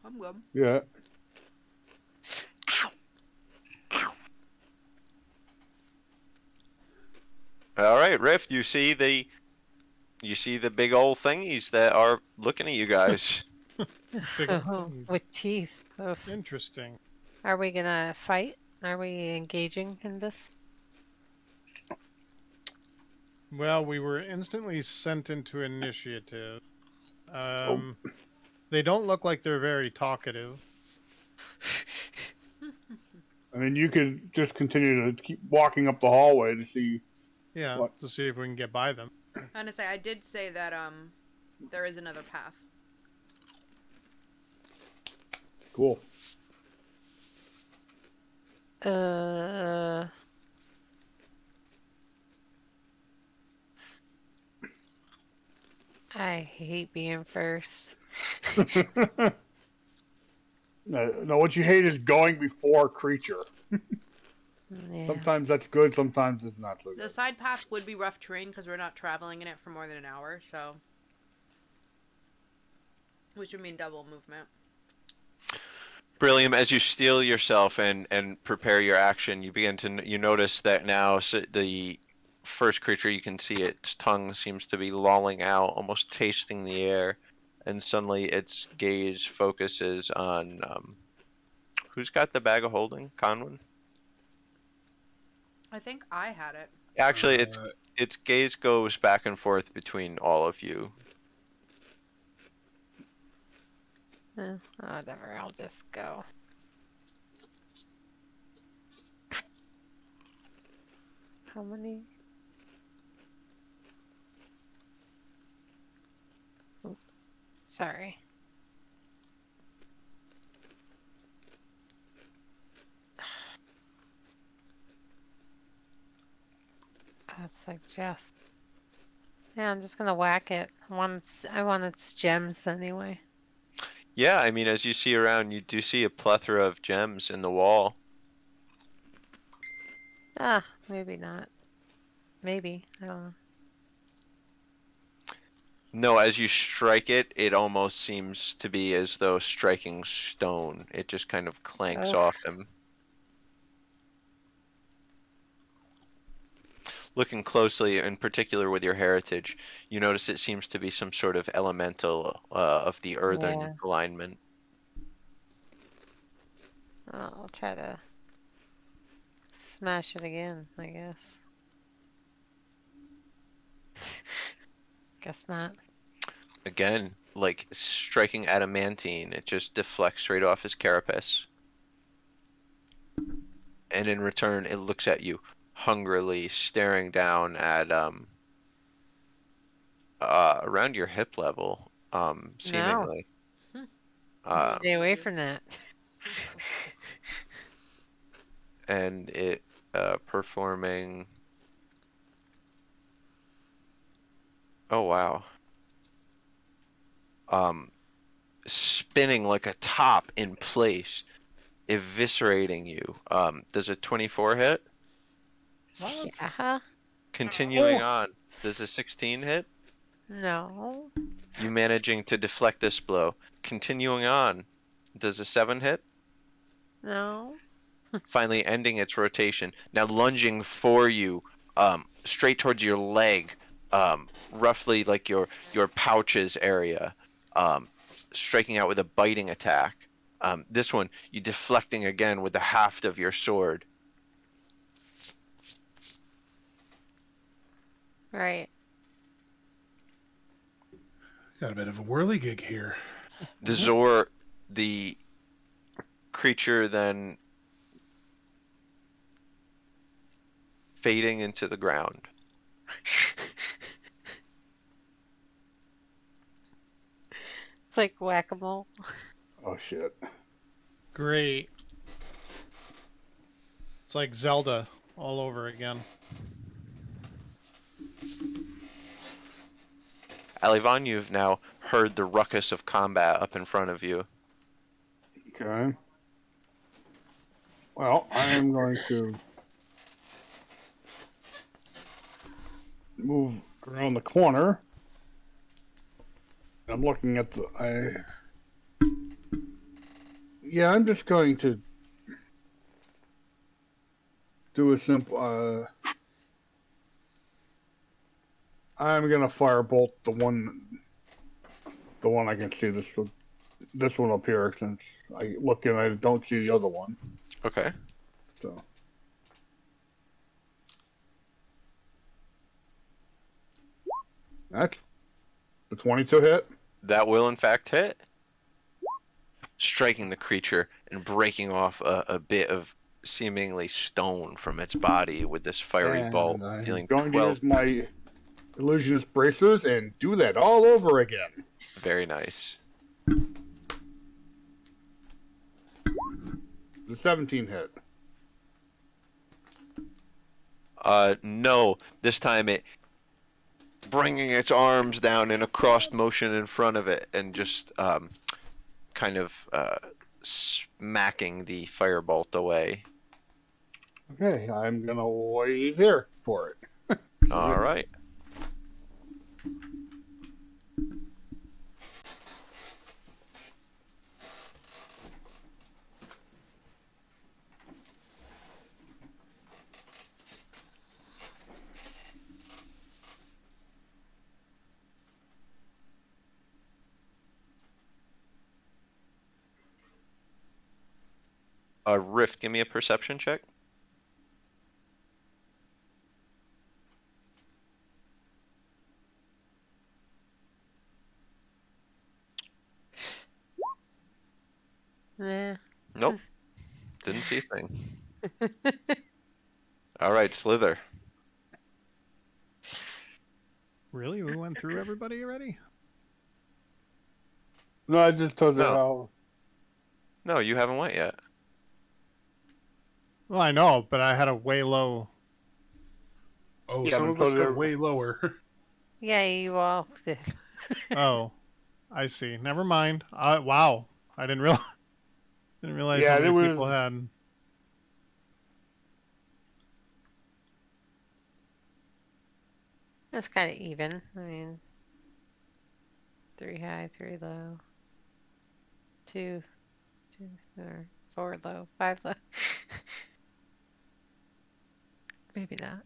I'm good. Yeah. All right, Riff, you see the big old thingies that are looking at you guys. With teeth. Oh. Interesting. Are we gonna fight? Are we engaging in this? Well, we were instantly sent into initiative. They don't look like they're very talkative. I mean, you could just continue to keep walking up the hallway to see. Yeah, What? to see if we can get by them. I'm gonna say I did say that there is another path. Cool. Uh, I hate being first. No, what you hate is going before creature. Yeah. Sometimes that's good, sometimes it's not so The good. side path would be rough terrain because we're not traveling in it for more than an hour, so. Which would mean double movement. Brilliant. As you steel yourself and prepare your action, you begin to you notice that now the first creature, you can see its tongue seems to be lolling out, almost tasting the air, and suddenly its gaze focuses on who's got the bag of holding? Conwyn? I think I had it. Actually, Uh, its gaze goes back and forth between all of you. Whatever, I'll just go. How many? Oh, sorry. That's like just. Yeah, I'm just gonna whack it. I want its gems anyway. Yeah, I mean, as you see around, you do see a plethora of gems in the wall. Maybe not. Maybe. I don't know. No, as you strike it, it almost seems to be as though striking stone. It just kind of clanks Ugh. off him. Looking closely, in particular with your heritage, you notice it seems to be some sort of elemental of the earthen Yeah. alignment. I'll try to smash it again, I guess. Guess not. Again, like striking adamantine, it just deflects right off his carapace. And in return, it looks at you hungrily, staring down at around your hip level, seemingly. Stay away from that. And it performing. Oh wow. Spinning like a top in place, eviscerating you. Does a 24 hit? Yeah. Continuing on, does a 16 hit? No. You managing to deflect this blow. Continuing on, does a 7 hit? No. Finally ending its rotation. Now lunging for you, straight towards your leg, roughly like your pouches area, striking out with a biting attack. This one, you deflecting again with the haft of your sword. Right. got a bit of a whirligig here. The creature then fading into the ground. It's like whack-a-mole. Oh shit. Great. It's like Zelda all over again. Alivon, you've now heard the ruckus of combat up in front of you. Okay. Well, I am going to move around the corner. I'm looking at Yeah, I'm just going to do a simple. I'm gonna firebolt the one I can see. This one up here, since I look and I don't see the other one. Okay. So. That's the 22 hit. That will in fact hit. Striking the creature and breaking off a bit of seemingly stone from its body with this fiery And bolt, I'm dealing going 12. to use my illusionist braces and do that all over again. Very nice. The 17 hit. No, this time it bringing its arms down in a crossed motion in front of it and just kind of smacking the firebolt away. Okay, I'm gonna wait here for it. All right. Rift, give me a perception check. Nah. Nope. Didn't see a thing. All right, Slither. Really? We went through everybody already? No, I just told you No. how. No, you haven't went yet. Well, I know, but I had a way low. Oh, Yeah, some but of so us they're- are way lower. Yeah, you all did. Oh, I see. Never mind. Wow, I didn't realize. Didn't realize Yeah, how many there people was- had. It's kind of even. I mean, 3 high, 3 low. 2, or 4 low, 5 low. Maybe not.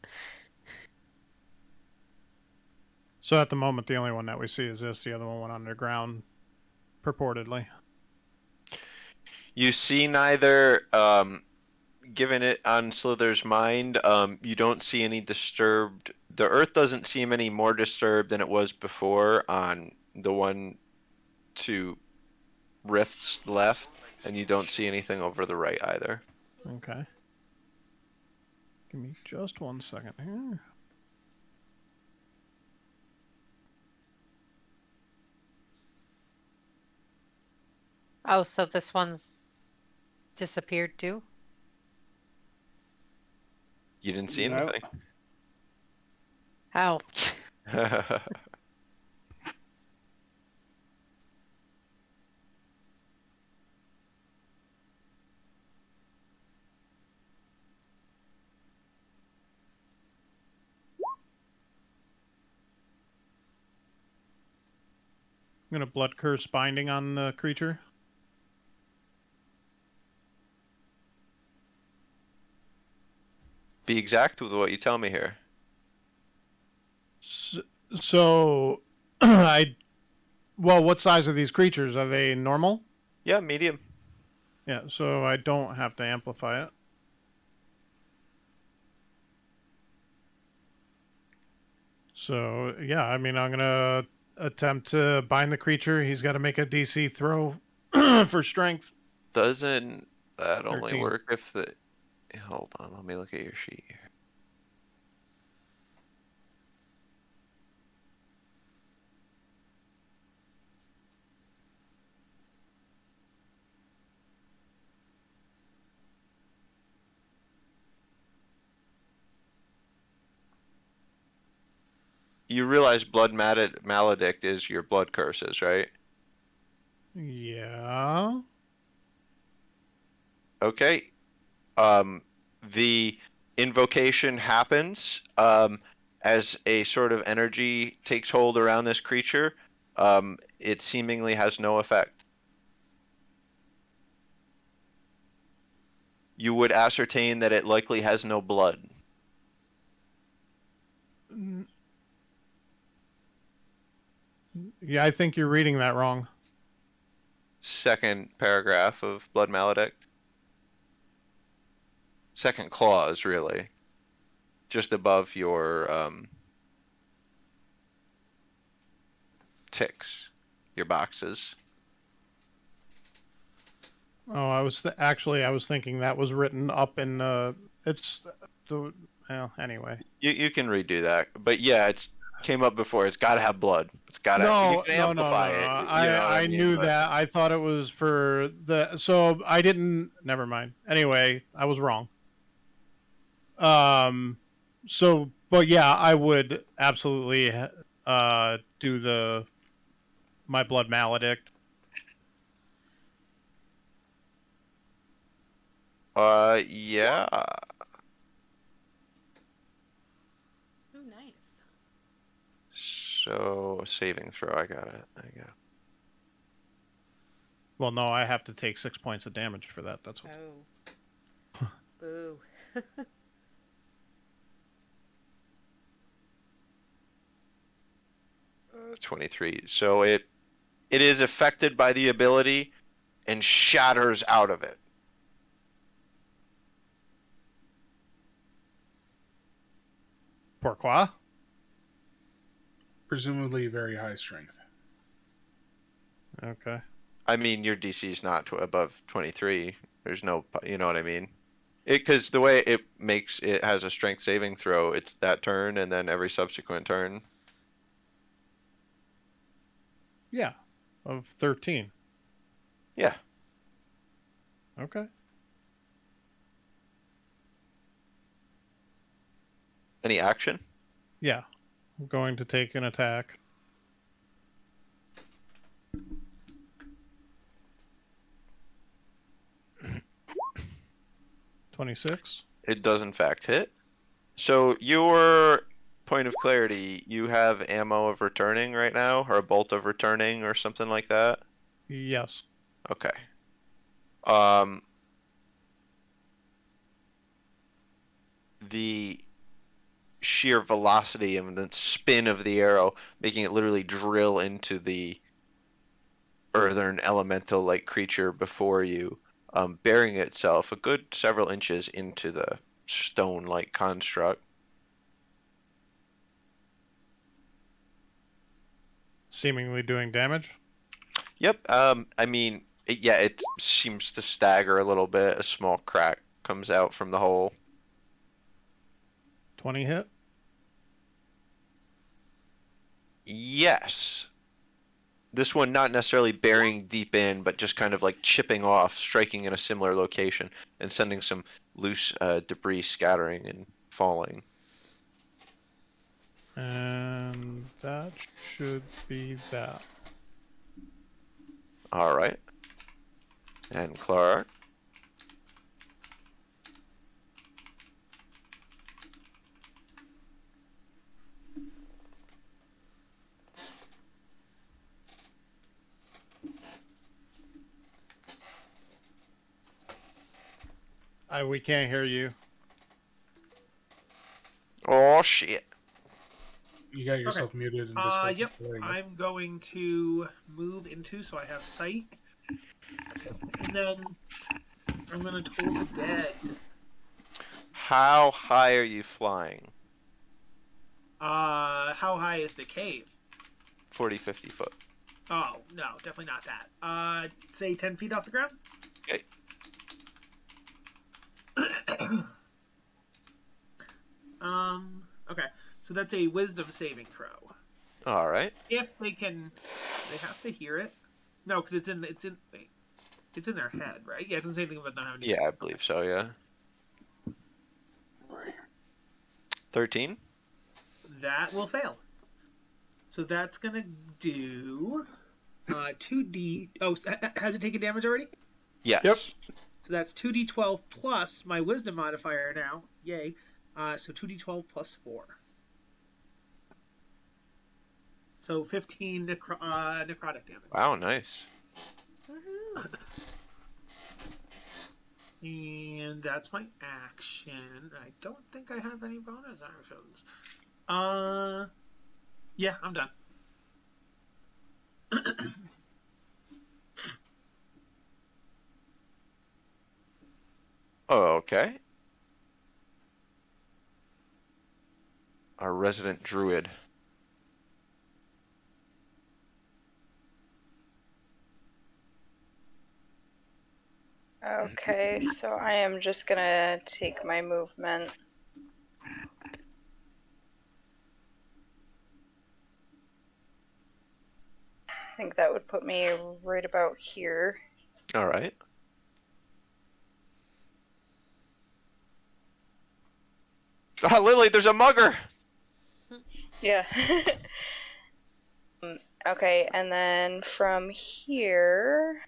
So at the moment, the only one that we see is this. The other one went underground, purportedly. You see neither, given it on Slither's mind, you don't see any disturbed. The Earth doesn't seem any more disturbed than it was before on the one to Rift's left, and you don't see anything over the right either. Okay. Give me just 1 second here. Oh, so this one's disappeared too? You didn't see No. anything. How? I'm gonna blood curse binding on the creature. Be exact with what you tell me here. So, well, what size are these creatures? Are they normal? Yeah, medium. Yeah, so I don't have to amplify it. So, yeah, I mean, I'm gonna attempt to bind the creature. He's got to make a DC throw for strength. Doesn't that only 13. work if the... Hold on, let me look at your sheet here. You realize blood maledict is your blood curses, right? Yeah. Okay. The invocation happens as a sort of energy takes hold around this creature. It seemingly has no effect. You would ascertain that it likely has no blood. Yeah, I think you're reading that wrong. Second paragraph of blood maledict. Second clause, really. Just above your ticks, your boxes. Oh, I was actually I was thinking that was written up in it's the well, anyway. You can redo that, but yeah, it's came up before. It's got to have blood. It's got to. No, You can amplify it. You know what I mean? knew But that. I thought it was for the. So I didn't. Never mind. Anyway, I was wrong. So, but yeah, I would absolutely do my blood maledict. Yeah. Oh, nice. So saving throw. I got it. Well, no, I have to take 6 points of damage for that. That's what. Oh. Boo. 23. So it is affected by the ability and shatters out of it. Pourquoi? Presumably very high strength. Okay. I mean, your DC is not above 23. There's no, you know what I mean? Because the way it has a strength saving throw, it's that turn and then every subsequent turn. Yeah, of 13. Yeah. Okay. Any action? Yeah, I'm going to take an attack. $26. It does in fact hit. So your point of clarity, you have ammo of returning right now, or a bolt of returning, or something like that. Yes. Okay. The sheer velocity and the spin of the arrow, making it literally drill into the earthen elemental like creature before you, burying itself a good several inches into the stone like construct. Seemingly doing damage. Yep. I mean, it seems to stagger a little bit. A small crack comes out from the hole. 20 hit. Yes. This one not necessarily burying deep in, but just kind of like chipping off, striking in a similar location, and sending some loose debris scattering and falling. And that should be that. All right. And Clark. We can't hear you. Oh shit. You got yourself muted and Discord. Yep. I'm going to move into so I have sight, and then I'm gonna toll the dead. How high are you flying? How high is the cave? 40, 50 foot. Oh no, definitely not that. Say 10 feet off the ground. Okay. Okay. So that's a wisdom saving throw. All right. If they have to hear it. No, because it's in their head, right? Yeah, it doesn't say anything about not having. Yeah, I believe so. Yeah. 13. That will fail. So that's gonna do 2d. Oh, has it taken damage already? Yes. Yep. So that's 2d12 plus my wisdom modifier now. Yay. So 2d12 plus 4. So 15 necrotic damage. Wow, nice. Woohoo. And that's my action. I don't think I have any bonus actions. Yeah, I'm done. Okay. Our resident druid. Okay, so I am just gonna take my movement. I think that would put me right about here. All right. Lily, there's a mugger. Yeah. Okay, and then from here.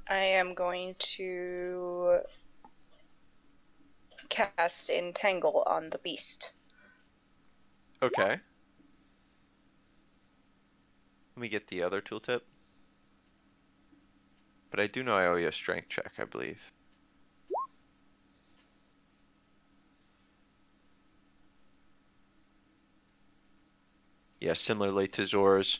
I am going to cast Entangle on the beast. Okay. Let me get the other tooltip. But I do know I owe you a strength check, I believe. Yeah, similarly to Zor's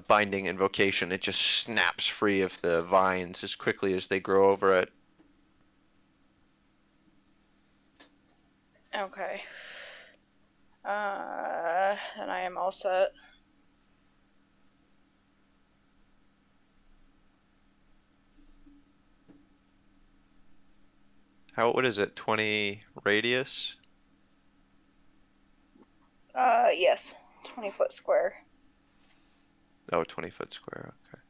binding invocation, it just snaps free of the vines as quickly as they grow over it. Okay. Then I am all set. What is it, 20 radius? Yes. 20-foot square. Oh, 20-foot square, okay.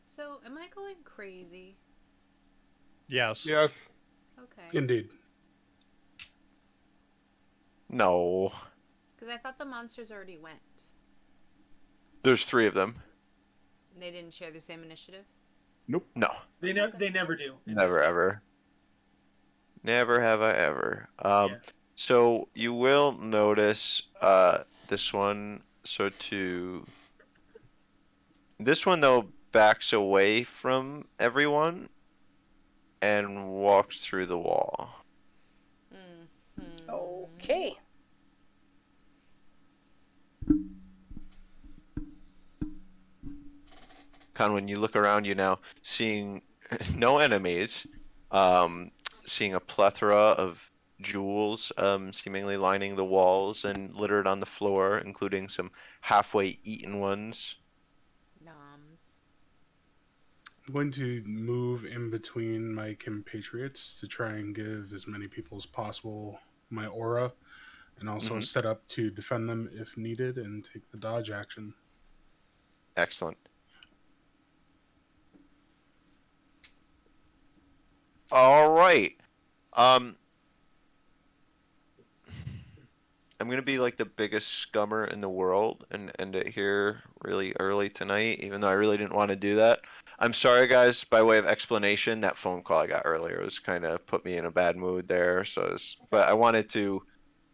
So, am I going crazy? Yes. Yes. Okay. Indeed. No. Because I thought the monsters already went. There's 3 of them. And they didn't share the same initiative? Nope. No. They never do. in Never this game. ever. Never have I ever. Yeah. So you will notice this one. So to this one though backs away from everyone and walks through the wall. Okay. When you look around you now, seeing no enemies, seeing a plethora of jewels seemingly lining the walls and littered on the floor, including some halfway eaten ones. Noms. I'm going to move in between my compatriots to try and give as many people as possible my aura, and also set up to defend them if needed and take the dodge action. Excellent. All right. I'm gonna be like the biggest scummer in the world and end it here really early tonight, even though I really didn't want to do that. I'm sorry, guys. By way of explanation, that phone call I got earlier was kind of put me in a bad mood there. But I wanted to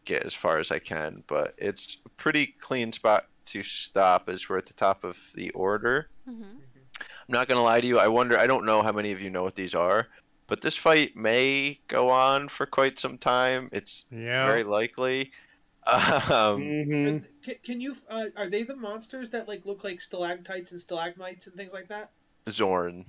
get as far as I can. But it's a pretty clean spot to stop as we're at the top of the order. Mm-hmm. I'm not gonna lie to you. I don't know how many of you know what these are, but this fight may go on for quite some time. It's very likely. Can you? Are they the monsters that like look like stalactites and stalagmites and things like that? Zorns.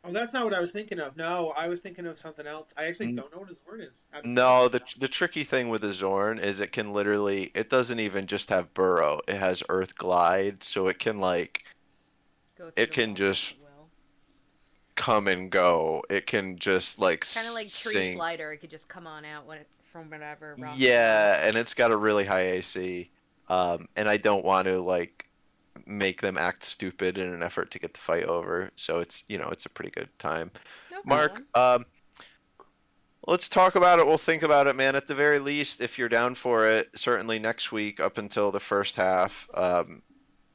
Oh, that's not what I was thinking of. No, I was thinking of something else. I actually don't know what his word is. No, the tricky thing with a Zorn is it can literally, it doesn't even just have burrow. It has earth glide, so it can like, it can just come and go. It can just like kind of like tree sink. slider. It could just come on out from whatever rock. Yeah, and it's got a really high AC. And I don't want to like make them act stupid in an effort to get the fight over. So it's, it's a pretty good time. No Mark, problem. let's talk about it. We'll think about it, man. At the very least, if you're down for it, certainly next week up until the first half.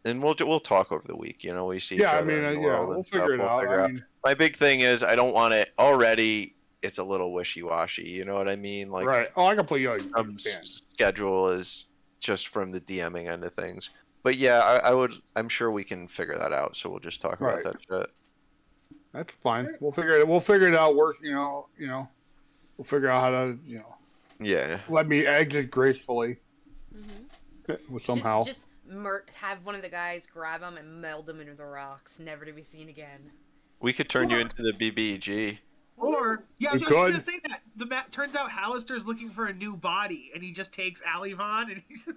And we'll talk over the week. We see each other in the world we'll and figure it stuff. out. My big thing is I don't want it already. It's a little wishy-washy. You know what I mean? Like, right. Oh, I completely understand. Schedule is just from the DMing end of things. But yeah, I'm sure we can figure that out. So we'll just talk about that shit. That's fine. We'll figure it out. We'll figure out how to, Yeah. let me exit gracefully. Somehow. Just have one of the guys grab him and meld him into the rocks, never to be seen again. We could turn you into the BBG. Or I was just gonna say that. Turns out Hallister's looking for a new body, and he just takes Alivon, and he's.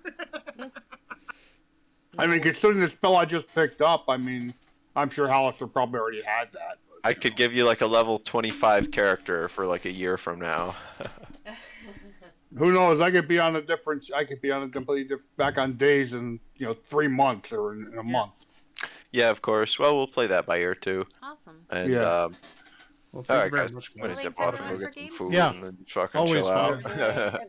I mean, considering the spell I just picked up, I'm sure Hallister probably already had that. But... I could give you like a level 25 character for like a year from now. Who knows? I could be on a completely different, back on days in 3 months or in a month. Yeah, of course. Well, we'll play that by ear too. Awesome. And Yeah. Well, all thank right, you very guys. much, I'm gonna guys. jump Thanks, off and go everyone, get for some games food Yeah. and then fucking Always chill fun. out.